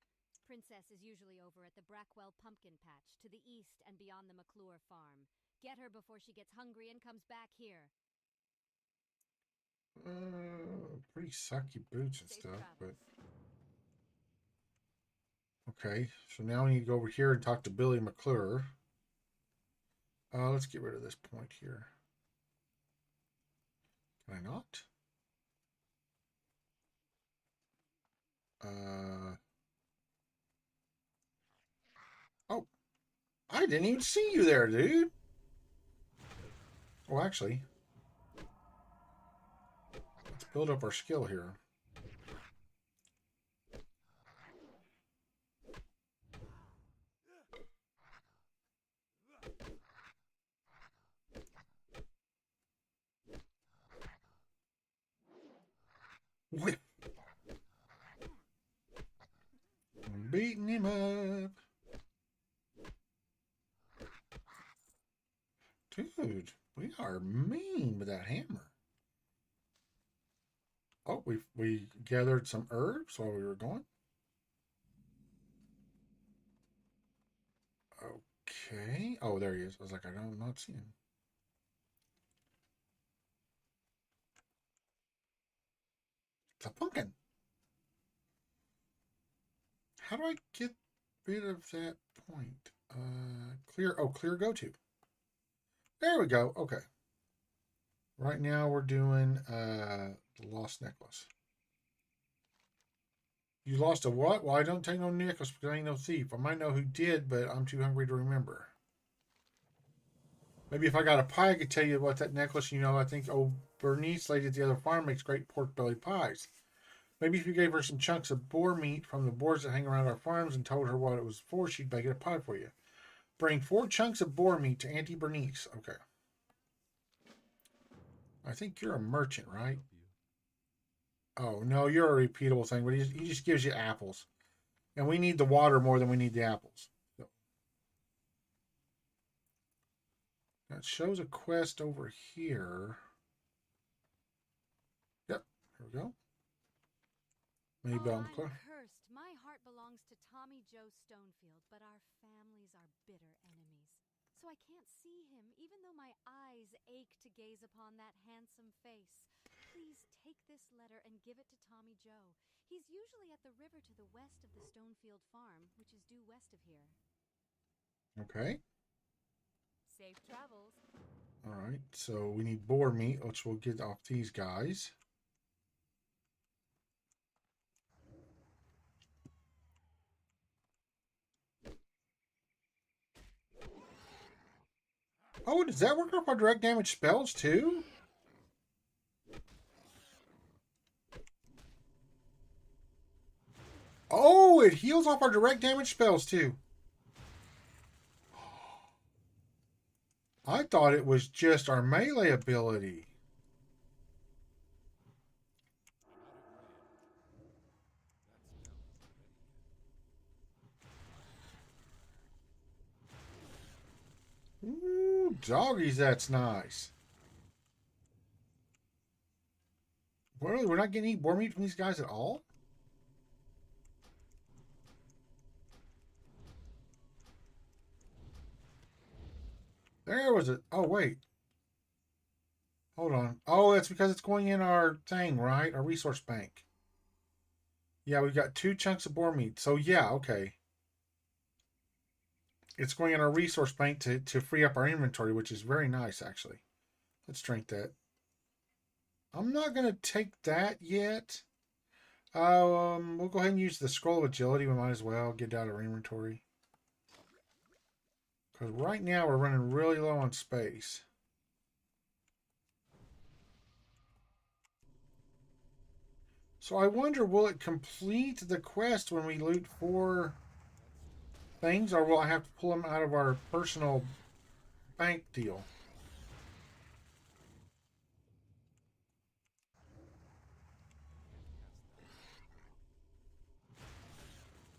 Princess is usually over at the Brackwell Pumpkin Patch, to the east and beyond the McClure farm. Get her before she gets hungry and comes back here. Pretty sucky boots and stuff, but... Okay, so now we need to go over here and talk to Billy McClure. Let's get rid of this point here. Can I not? Oh, I didn't even see you there, dude. Well, actually, let's build up our skill here. Whip. I'm beating him up. Dude, we are mean with that hammer. Oh, we gathered some herbs while we were going. Okay. Oh, there he is. I was like, I'm not seeing him. It's a pumpkin. How do I get rid of that point? Clear go to. There we go. Okay. Right now we're doing the lost necklace. You lost a what? Well, I don't take no necklace because I ain't no thief. I might know who did, but I'm too hungry to remember. Maybe if I got a pie, I could tell you what that necklace, I think old Bernice, lady at the other farm, makes great pork belly pies. Maybe if you gave her some chunks of boar meat from the boars that hang around our farms and told her what it was for, she'd bake it a pie for you. Bring 4 chunks of boar meat to Auntie Bernice. Okay. I think you're a merchant, right? Oh, no, you're a repeatable thing, but he just gives you apples. And we need the water more than we need the apples. So. That shows a quest over here. Yep, here we go. Maybe I'm cursed. My heart belongs to Tommy Joe Stonefield, but our families are bitter enemies. So I can't see him, even though my eyes ache to gaze upon that handsome face. Please take this letter and give it to Tommy Joe. He's usually at the river to the west of the Stonefield farm, which is due west of here. Okay. Safe travels. All right, so we need boar meat, which we'll get off these guys. Oh, does that work off our direct damage spells too? Oh, it heals off our direct damage spells too. I thought it was just our melee ability. Ooh, doggies, that's nice. What, we're not getting any boar meat from these guys at all? There was a... Oh, wait. Hold on. Oh, that's because it's going in our thing, right? Our resource bank. Yeah, we've got 2 chunks of boar meat. So, yeah, okay. It's going in our resource bank to free up our inventory, which is very nice, actually. Let's drink that. I'm not going to take that yet. We'll go ahead and use the scroll of agility. We might as well get out of our inventory. Because right now we're running really low on space. So I wonder, will it complete the quest when we loot 4 things, or will I have to pull them out of our personal bank deal?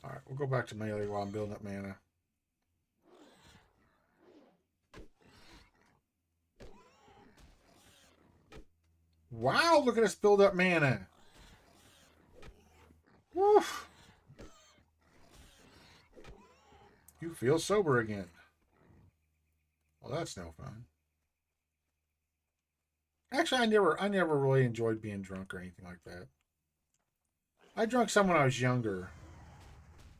Alright, we'll go back to melee while I'm building up mana. Wow, look at us build up mana. Woof. You feel sober again. Well, that's no fun. Actually, I never really enjoyed being drunk or anything like that. I drank some when I was younger,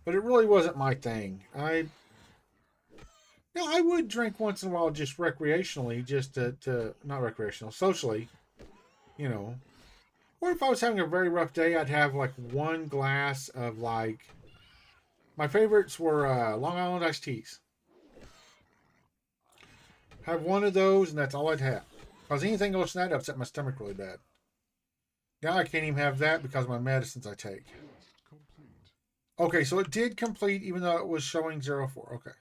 but it really wasn't my thing. I would drink once in a while, just recreationally, just to not recreational, socially, you know. Or if I was having a very rough day, I'd have like 1 glass of like... My favorites were Long Island iced teas. Have 1 of those, and that's all I'd have. Because anything else than that upset my stomach really bad. Now I can't even have that because of my medicines I take. Okay, so it did complete even though it was showing 0-4. Okay.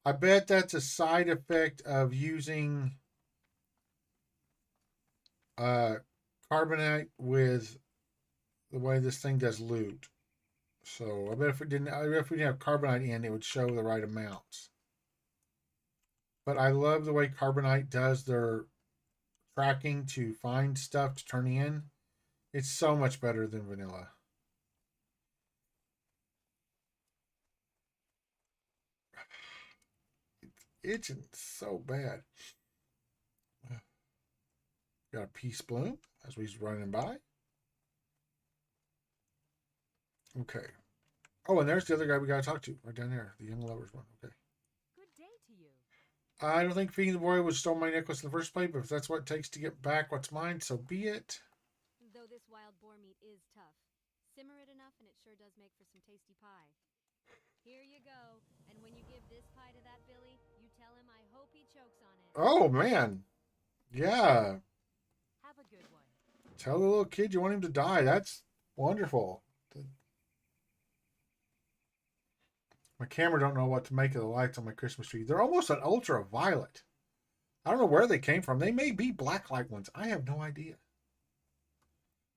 I bet that's a side effect of using carbonite with the way this thing does loot. So I bet if we didn't have carbonite in, it would show the right amounts. But I love the way carbonite does their tracking to find stuff to turn in. It's so much better than vanilla. It's itching so bad. Got a peace bloom as we're running by. Okay. Oh, and there's the other guy we gotta talk to right down there, the young lovers one. Okay. Good day to you. I don't think feeding the boy would stole my necklace in the first place, but if that's what it takes to get back what's mine, so be it. Though this wild boar meat is tough, simmer it enough and it sure does make for some tasty pie. Here you go, and when you give this pie to that Billy, you tell him I hope he chokes on it. Oh, man. Yeah. Have a good one. Tell the little kid you want him to die. That's wonderful. My camera don't know what to make of the lights on my Christmas tree. They're almost an ultraviolet. I don't know where they came from. They may be black light ones. I have no idea.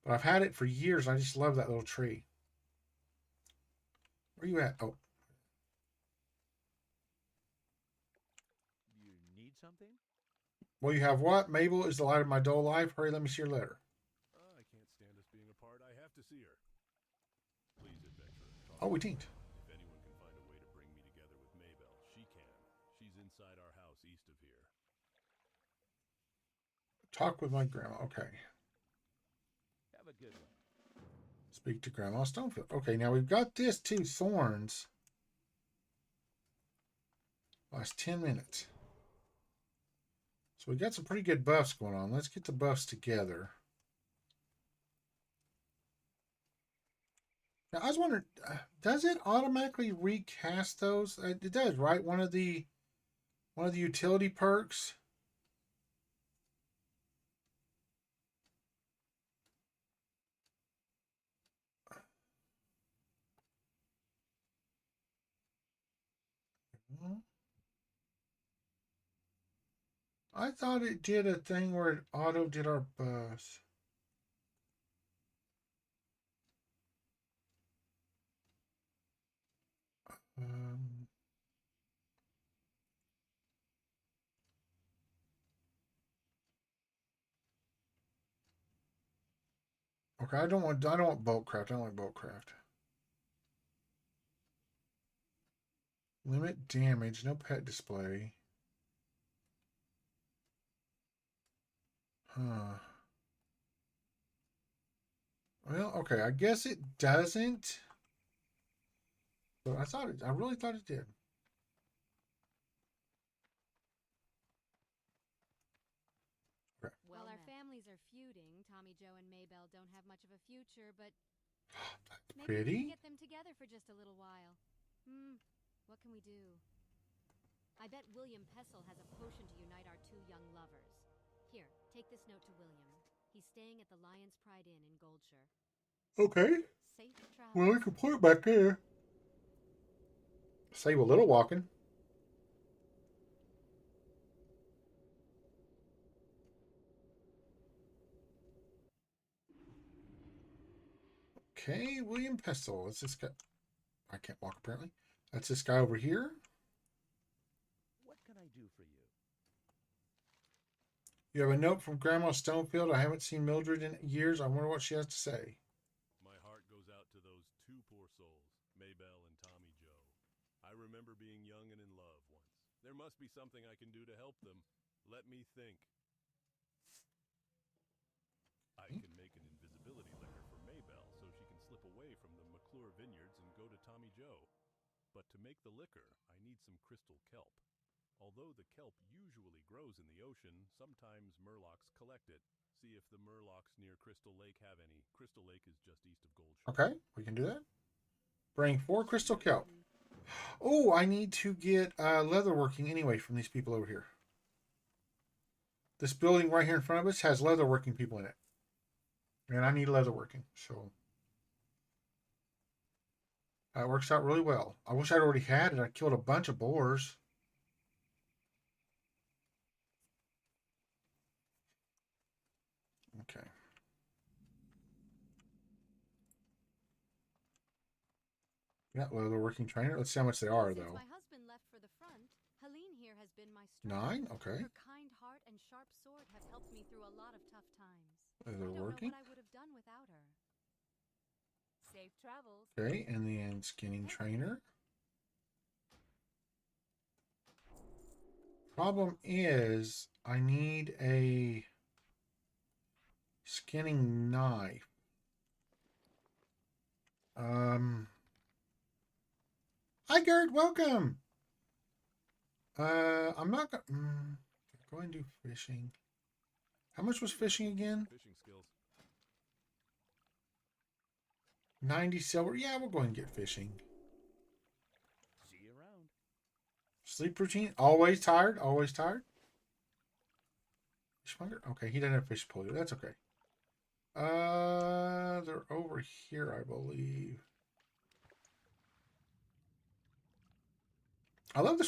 But I've had it for years. I just love that little tree. Where you at? Oh. You need something? Well, you have what? Mabel is the light of my dull life. Hurry, let me see your letter. I can't stand us being apart. I have to see her. Please, adventurer. Oh, we teamed. If anyone can find a way to bring me together with Maybell, she can. She's inside our house east of here. Talk with my grandma. Okay. Have a good one. Speak to Grandma Stonefield. Okay, now we've got this 2 thorns. Last 10 minutes. So we got some pretty good buffs going on. Let's get the buffs together. Now, I was wondering, does it automatically recast those? It does, right? One of the utility perks. I thought it did a thing where it auto did our bus. Um, okay, I don't want boatcraft. I don't like boatcraft. Limit damage, no pet display. Huh. Well, okay, I guess it doesn't. But I really thought it did. Okay. Well, our families are feuding. Tommy Joe and Maybelle don't have much of a future, but That's maybe we pretty. can get them together for just a little while. What can we do? I bet William Pessel has a potion to unite our two young lovers. Here, take this note to William. He's staying at the Lion's Pride Inn in Goldshire. Okay. Safe travels. Well, we can put it back there. Save a little walking. Okay, William Pessel. That's this guy. I can't walk apparently. That's this guy over here. What can I do for you? You have a note from Grandma Stonefield. I haven't seen Mildred in years. I wonder what she has to say. My heart goes out to those two poor souls, Maybelle and Tommy Joe. I remember being young and in love once. There must be something I can do to help them. Let me think. I can make an invisibility liquor for Maybelle so she can slip away from the McClure vineyards and go to Tommy Joe. But to make the liquor, I need some crystal kelp. Although the kelp usually grows in the ocean, sometimes murlocs collect it. See if the murlocs near Crystal Lake have any. Crystal Lake is just east of Goldshire. Okay, we can do that. Bring 4 crystal kelp. Oh, I need to get leatherworking anyway from these people over here. This building right here in front of us has leatherworking people in it. And I need leatherworking, so that works out really well. I wish I'd already had it. I killed a bunch of boars. Okay. Got leatherworking trainer. Let's see how much they are, Since though. my husband left for the front, Helene here has been my strength. 9? Okay. Her kind heart and sharp sword have helped me through a lot of tough times. I don't know Leatherworking. what I would have done without her. Safe travels. Okay, and then skinning trainer. Problem is, I need a skinning knife. Hi, Gert. Welcome. I'm not gonna go and do fishing. How much was fishing again? Fishing skills. 90 silver. Yeah, we'll go ahead and get fishing. See you around. Sleep routine. Always tired. Always tired. Fishmonger. Okay, he doesn't have fish polio. That's okay. They're over here, I believe. I love the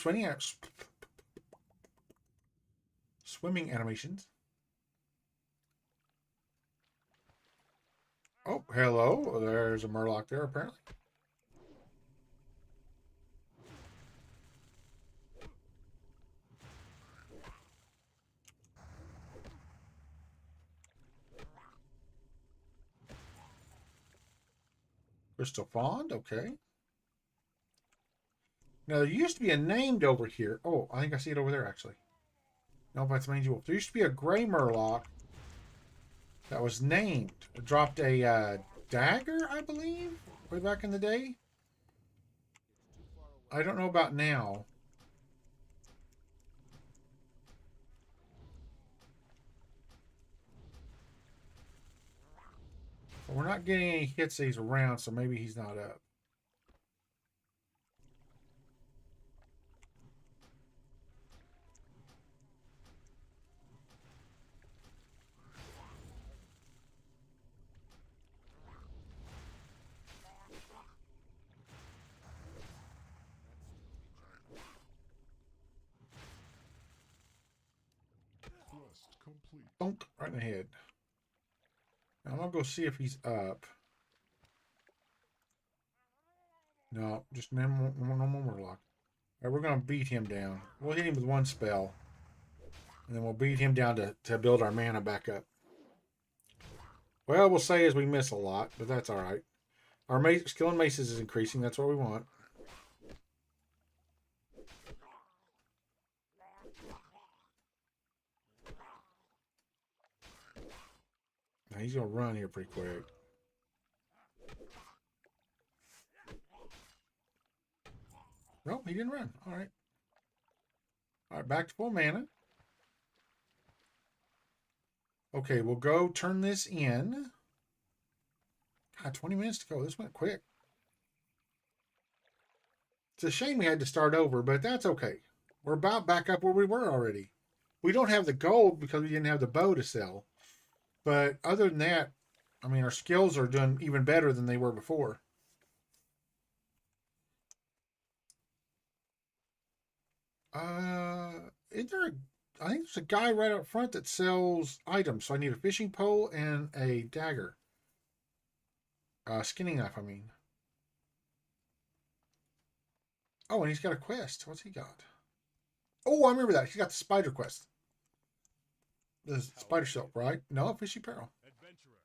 swimming animations. Oh, hello. There's a murloc there, apparently. Crystal Fond, okay. Now, there used to be a named over here. Oh, I think I see it over there, actually. No, that's Mangy Wolf. There used to be a gray murloc that was named. It dropped a dagger, I believe, way back in the day. I don't know about now. But we're not getting any hits that he's around, so maybe he's not up. Quest complete. Bonk, right in the head. Now I'm gonna go see if he's up. No, just no more Murloc. Alright, we're gonna beat him down. We'll hit him with one spell. And then we'll beat him down to build our mana back up. Well, we'll say as we miss a lot, but that's alright. Our skill and maces is increasing, that's what we want. Now he's gonna run here pretty quick. Nope, he didn't run. Alright. Alright, back to full mana. Okay, we'll go turn this in. God, 20 minutes to go. This went quick. It's a shame we had to start over, but that's okay. We're about back up where we were already. We don't have the gold because we didn't have the bow to sell. But other than that, I mean, our skills are doing even better than they were before. Is there I think there's a guy right up front that sells items. So I need a fishing pole and a dagger. Skinning knife, I mean. Oh, and he's got a quest. What's he got? Oh, I remember that. He's got the spider quest. The spider silk, right? No, fishy peril. Adventurer,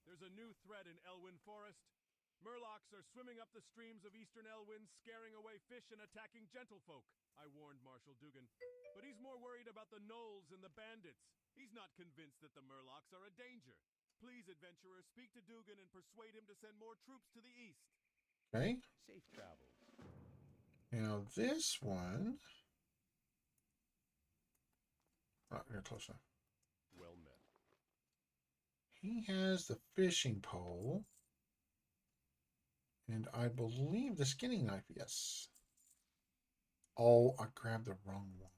there's a new threat in Elwyn Forest. Murlocs are swimming up the streams of eastern Elwyn, scaring away fish and attacking gentlefolk. I warned Marshal Dugan, but he's more worried about the gnolls and the bandits. He's not convinced that the Murlocs are a danger. Please, adventurer, speak to Dugan and persuade him to send more troops to the east. Okay. Safe travels. Now this one. Oh, you're close enough. Well met. He has the fishing pole. And I believe the skinning knife, yes. Oh, I grabbed the wrong one.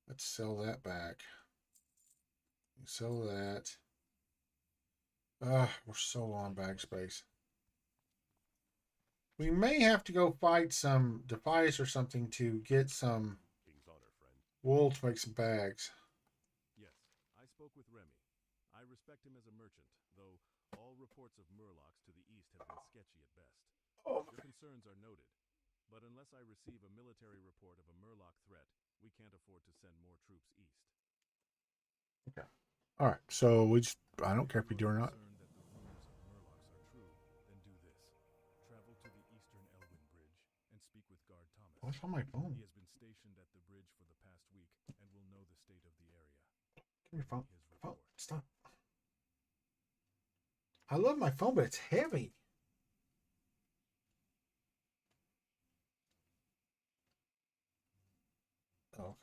Let's sell that back. Sell that. We're so low on bag space. We may have to go fight some Defias or something to get some King's honor, friend. wool to make some bags. Yes, I spoke with Remy. I respect him as a merchant, though all reports of Murlocs to the east have been sketchy at best. Oh. Your concerns are noted, but unless I receive a military report of a Murloc threat, we can't afford to send more troops east. Okay. All right. So I don't care if we do or not. Concerned that the rumors of Murlocs are true, then do this. Travel to the eastern Elwyn Bridge and speak with Guard Thomas. What's on my phone? He has been stationed at the bridge for the past week and will know the state of the area. Give me your phone. His Phone. report. Stop. I love my phone, but it's heavy. Oh,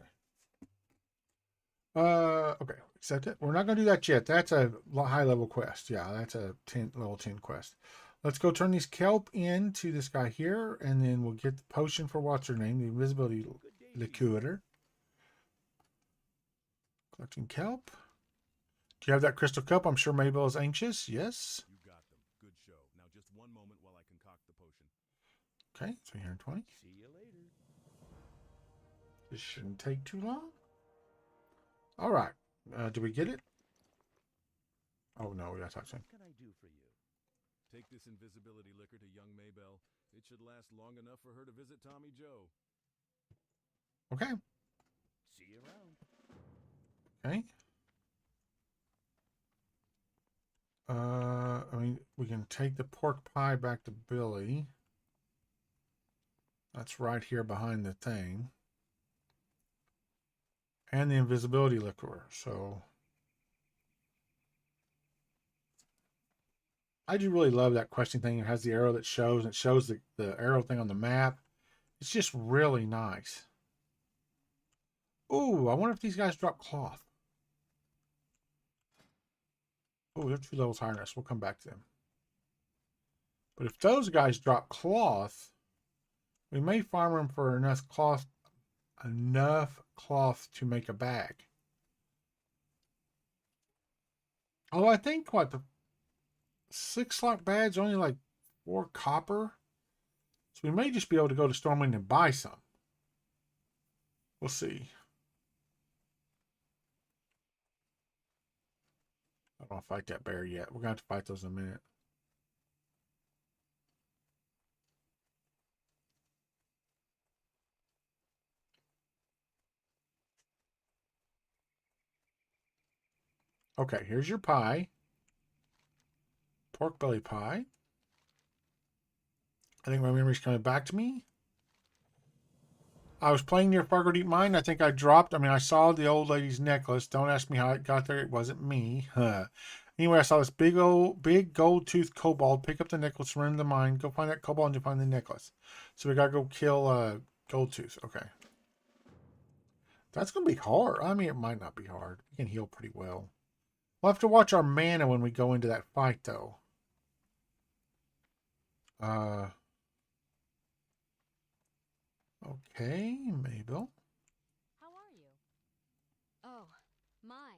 okay. Okay. Accept it. We're not going to do that yet. That's a high level quest. Yeah, that's a level 10 quest. Let's go turn these kelp into this guy here, and then we'll get the potion for what's her name, the invisibility liqueur. Collecting kelp. Do you have that crystal cup? I'm sure Mabel is anxious. Yes. You got them. Good show. Now just one moment while I concoct the potion. Okay, 320. See you later. This shouldn't take too long. All right. Do we get it? Oh, no, we got to talk to him. What can I do for you? Take this invisibility liquor to young Maybell. It should last long enough for her to visit Tommy Joe. Okay. See you around. Okay. I mean, we can take the pork pie back to Billy. That's right here behind the thing. And the invisibility liqueur. So I do really love that question thing. It has the arrow that shows, and it shows the arrow thing on the map. It's just really nice. Ooh, I wonder if these guys drop cloth. Oh, they're 2 levels higher than us. We'll come back to them. But if those guys drop cloth, we may farm them for enough cloth to make a bag. Oh, I think what the 6 slot bags only like 4 copper. So we may just be able to go to Stormwind and buy some. We'll see. I don't want to fight that bear yet. We're going to have to fight those in a minute. Okay, here's your pie. Pork belly pie. I think my memory's coming back to me. I was playing near Fargo Deep Mine. I think I saw the old lady's necklace. Don't ask me how it got there. It wasn't me. Anyway, I saw this big gold tooth kobold. Pick up the necklace, run to the mine. Go find that kobold and you find the necklace. So we gotta go kill gold tooth. Okay. That's gonna be hard. I mean, it might not be hard. We can heal pretty well. We'll have to watch our mana when we go into that fight, though. Okay, Mabel. How are you? Oh, my.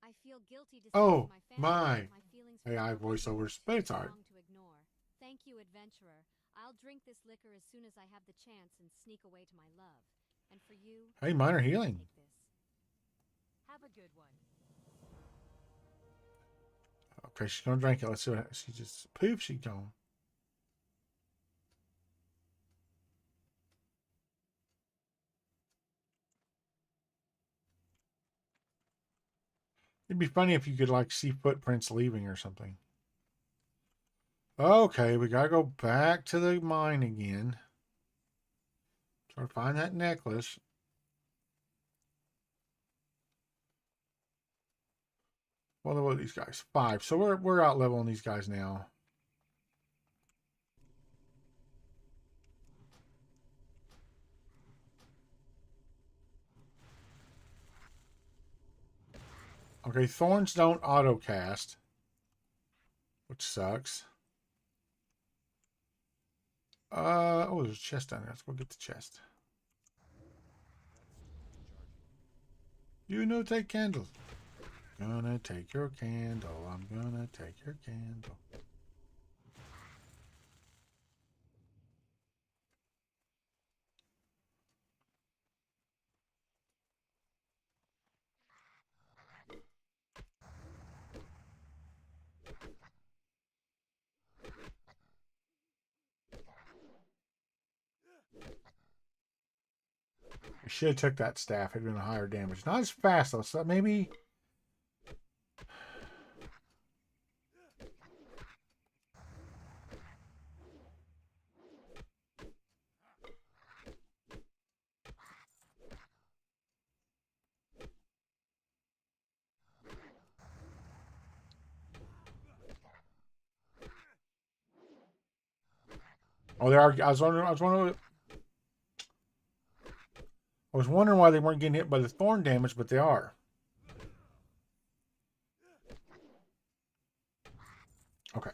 I feel guilty to Oh, my family. my. My feelings AI voiceovers, but it's hard. to ignore. Thank you, adventurer. I'll drink this liquor as soon as I have the chance and sneak away to my love. And for you, Hey, mine are healing. take this. Have a good one. Okay, she's gonna drink it. Let's see what she just poof. She's gone. It'd be funny if you could like see footprints leaving or something. Okay, we gotta go back to the mine again. Try to find that necklace. What are these guys? 5. So we're out leveling these guys now. Okay, thorns don't auto cast, which sucks. Oh, there's a chest down there. Let's go get the chest. You know, take candle. Gonna take your candle. I'm gonna take your candle. I should have took that staff. It'd been a higher damage. Not as fast though, so maybe. Oh, there are. I was wondering why they weren't getting hit by the thorn damage, but they are. Okay.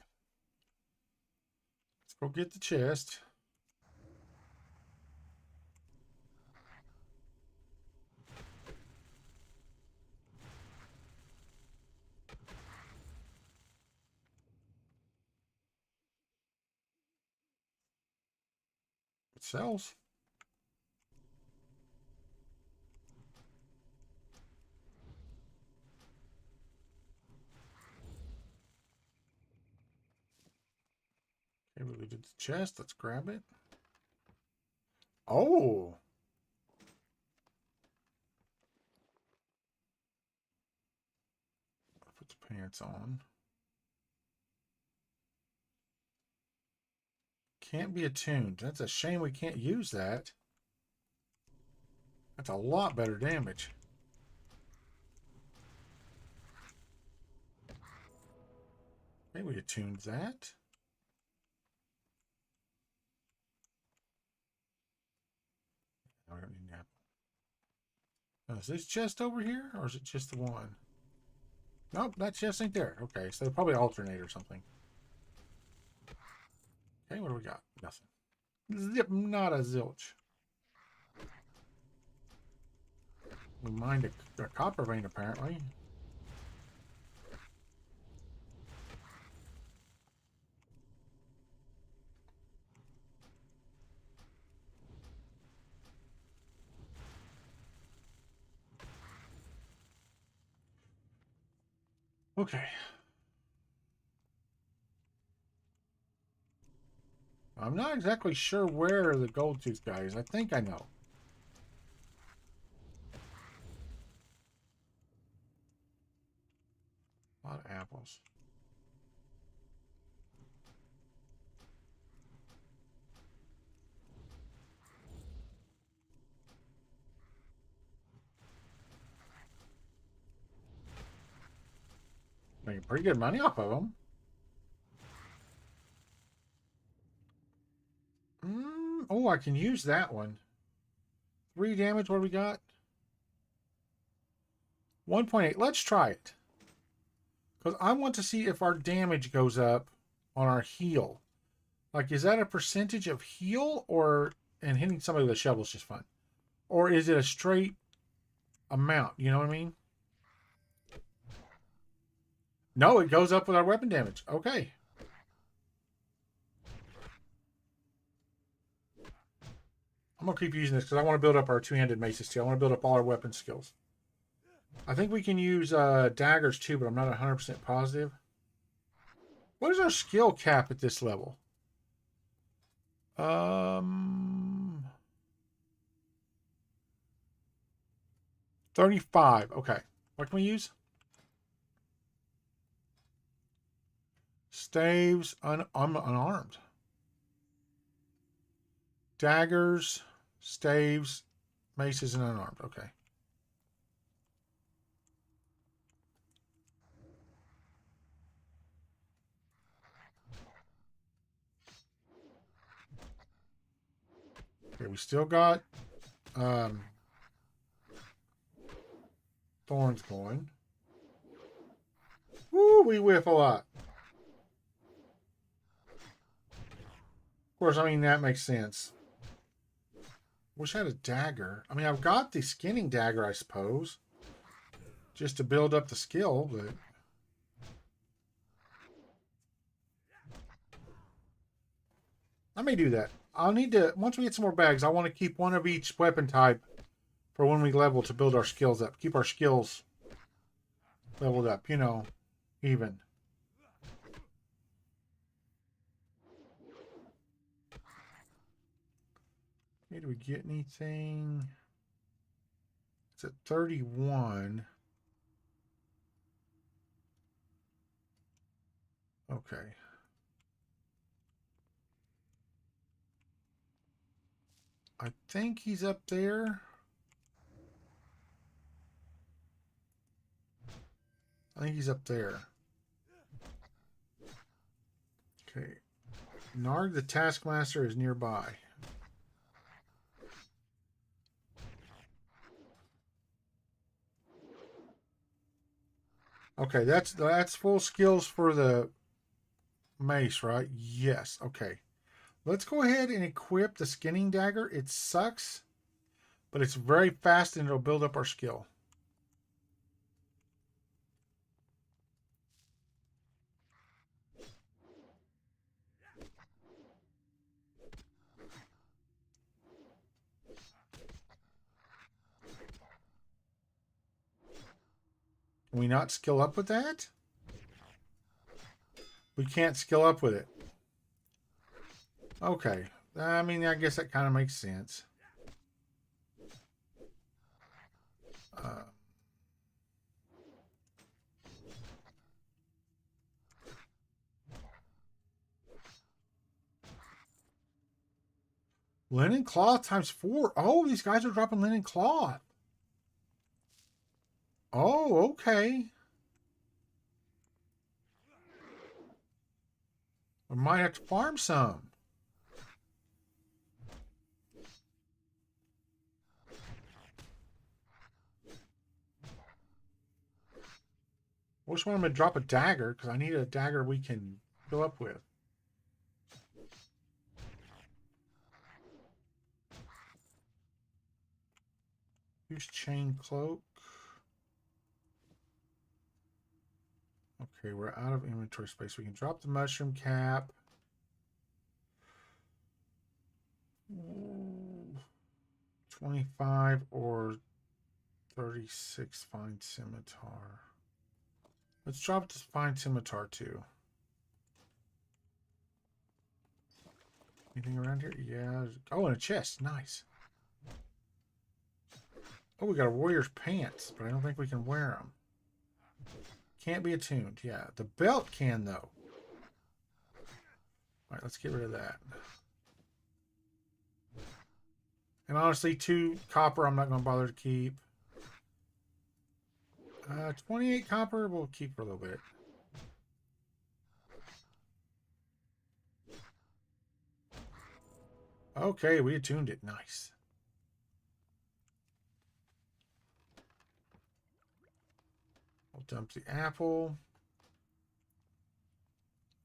Let's go get the chest. It sells. Okay, we looted the chest. Let's grab it. Oh. Put the pants on. Can't be attuned. That's a shame we can't use that. That's a lot better damage. Maybe we attuned that. I don't need that. Now, is this chest over here, or is it just the one? Nope, that chest ain't there. Okay, so they probably alternate or something. Okay, what do we got? Nothing. Zip, not a zilch. We mined a copper vein, apparently. Okay. I'm not exactly sure where the gold tooth guy is. I think I know. A lot of apples. Making pretty good money off of them. Oh, I can use that one. 3 damage. What do we got? 1.8. Let's try it. Because I want to see if our damage goes up on our heal. Like, is that a percentage of heal, or and hitting somebody with a shovel is just fun? Or is it a straight amount? You know what I mean? No, it goes up with our weapon damage. Okay. I'm going to keep using this because I want to build up our two-handed maces too. I want to build up all our weapon skills. I think we can use daggers too, but I'm not 100% positive. What is our skill cap at this level? 35. Okay. What can we use? Staves, unarmed. Daggers, staves, maces, and unarmed. Okay. Okay, we still got thorns going. Woo, we whiff a lot. Of course, I mean, that makes sense. Wish I had a dagger. I mean, I've got the skinning dagger, I suppose. Just to build up the skill, but... I may do that. I'll need to... Once we get some more bags, I want to keep one of each weapon type for when we level to build our skills up. Keep our skills leveled up, you know, even. Okay, do we get anything? It's at 31. Okay. I think he's up there. I think he's up there. Okay. Narg the Taskmaster is nearby. Okay, that's full skills for the mace, right? Yes. Okay. Let's go ahead and equip the skinning dagger. It sucks, but it's very fast and it'll build up our skill. Can we not skill up with that? We can't skill up with it. Okay. I mean, I guess that kind of makes sense. Linen cloth times 4. Oh, these guys are dropping linen cloth. Oh, okay. I might have to farm some. I wish one of them to drop a dagger, because I need a dagger we can fill up with. Use chain cloak. Okay, we're out of inventory space. We can drop the mushroom cap. Ooh, 25 or 36 fine scimitar. Let's drop this fine scimitar too. Anything around here? Yeah. Oh, and a chest. Nice. Oh, we got a warrior's pants, but I don't think we can wear them. Can't be attuned. Yeah, the belt can though. All right, let's get rid of that. And honestly, 2 copper I'm not going to bother to keep. 28 copper we'll keep for a little bit. Okay, we attuned it. Nice. We'll dump the apple.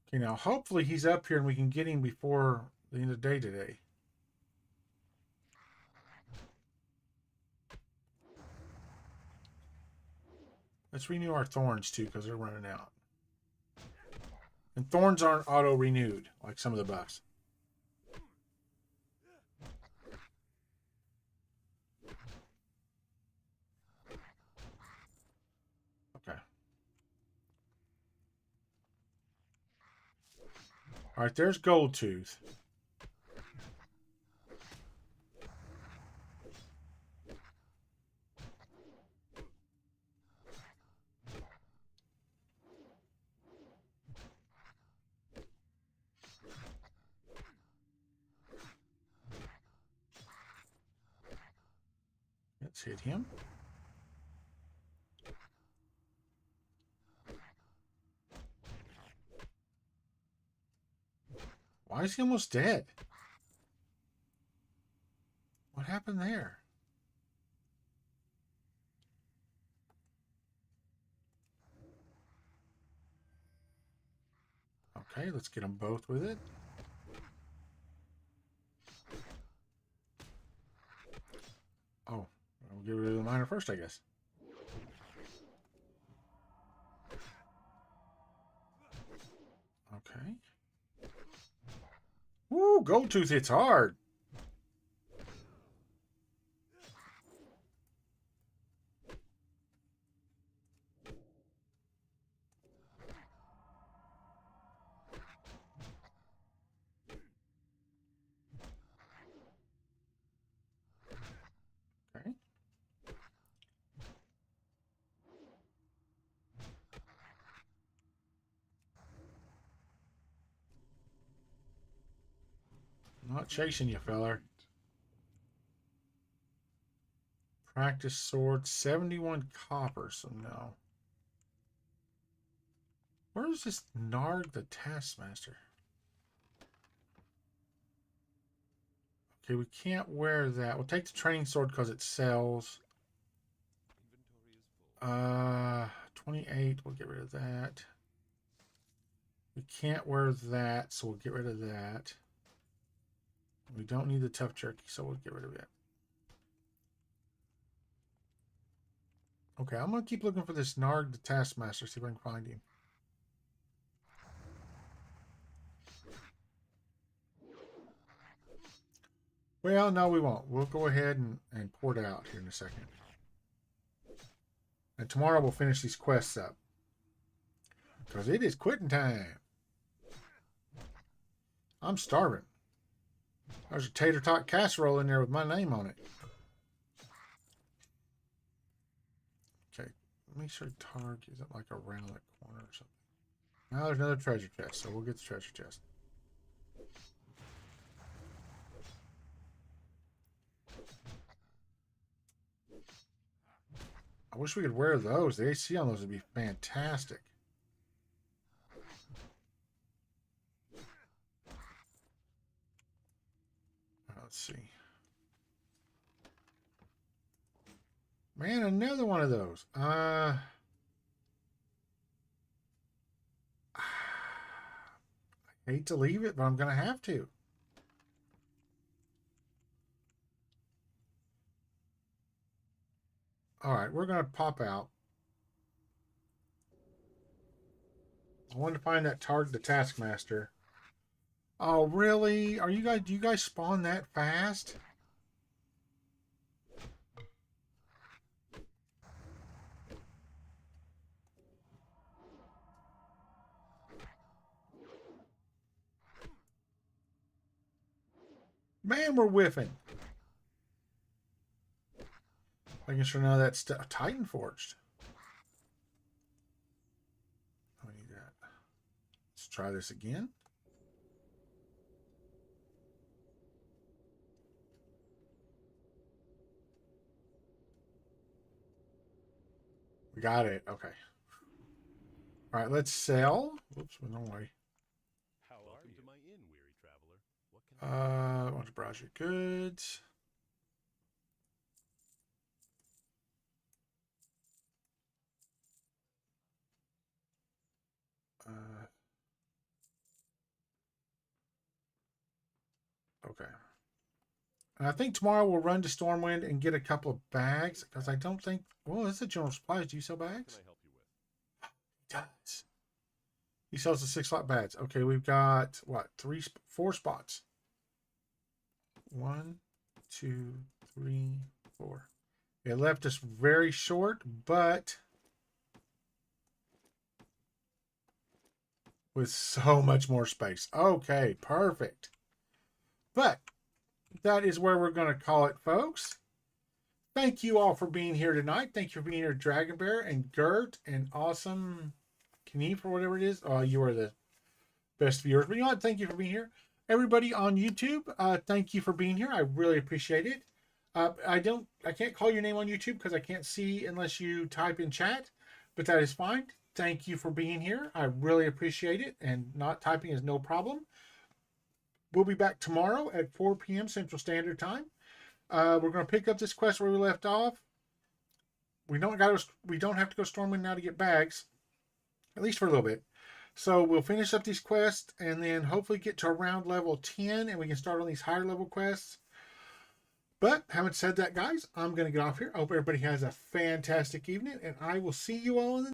Okay, now hopefully he's up here and we can get him before the end of the day today. Let's renew our thorns too, because they're running out. And thorns aren't auto-renewed like some of the buffs. Okay. All right, there's Goldtooth. Let's hit him. Why is he almost dead? What happened there? Okay, let's get them both with it. Oh, we'll get rid of the miner first, I guess. Okay. Woo, Goldtooth hits hard. Okay. I'm not chasing you, feller. Practice sword, 71 copper, so no. Where is this Narg the Taskmaster? Okay, we can't wear that. We'll take the training sword because it sells. 28, we'll get rid of that. We can't wear that, so we'll get rid of that. We don't need the tough jerky, so we'll get rid of it. Okay, I'm going to keep looking for this Narg the Taskmaster, see if I can find him. Well, no, we won't. We'll go ahead and port out here in a second. And tomorrow we'll finish these quests up. Because it is quitting time. I'm starving. There's a tater tot casserole in there with my name on it. Okay, make sure Targ isn't like around that corner or something. Now there's another treasure chest, so we'll get the treasure chest. I wish we could wear those. The AC on those would be fantastic. Let's see. Man, another one of those. Hate to leave it, but I'm going to have to. All right, we're going to pop out. I wanted to find that target, the Taskmaster. Oh, really? Are you guys? Do you guys spawn that fast? Man, we're whiffing. Making sure none of that stuff. Titan Forged. I need that. Let's try this again. We got it. Okay. All right, let's sell. Whoops, went the wrong way. How are you? To my inn, weary traveler. What can I want to browse your goods. Okay. And I think tomorrow we'll run to Stormwind and get a couple of bags because I don't think. Well, this is a general supplies. Do you sell bags? I help you with? He does. He sells the 6-slot bags. Okay, we've got what? 4 spots. 1, 2, 3, 4. It left us very short, but with so much more space. Okay, perfect. But that is where we're going to call it, folks. Thank you all for being here tonight. Thank you for being here, Dragon Bear and Gert and Awesome Knief or whatever it is. Oh, you are the best viewers. But you know what? Thank you for being here. Everybody on YouTube, thank you for being here. I really appreciate it. I can't call your name on YouTube because I can't see unless you type in chat, but that is fine. Thank you for being here. I really appreciate it, and not typing is no problem. We'll be back tomorrow at 4 p.m. Central Standard Time. We're going to pick up this quest where we left off. We don't have to go Stormwind now to get bags, at least for a little bit. So we'll finish up these quests and then hopefully get to around level 10 and we can start on these higher level quests. But having said that, guys, I'm going to get off here. I hope everybody has a fantastic evening, and I will see you all in the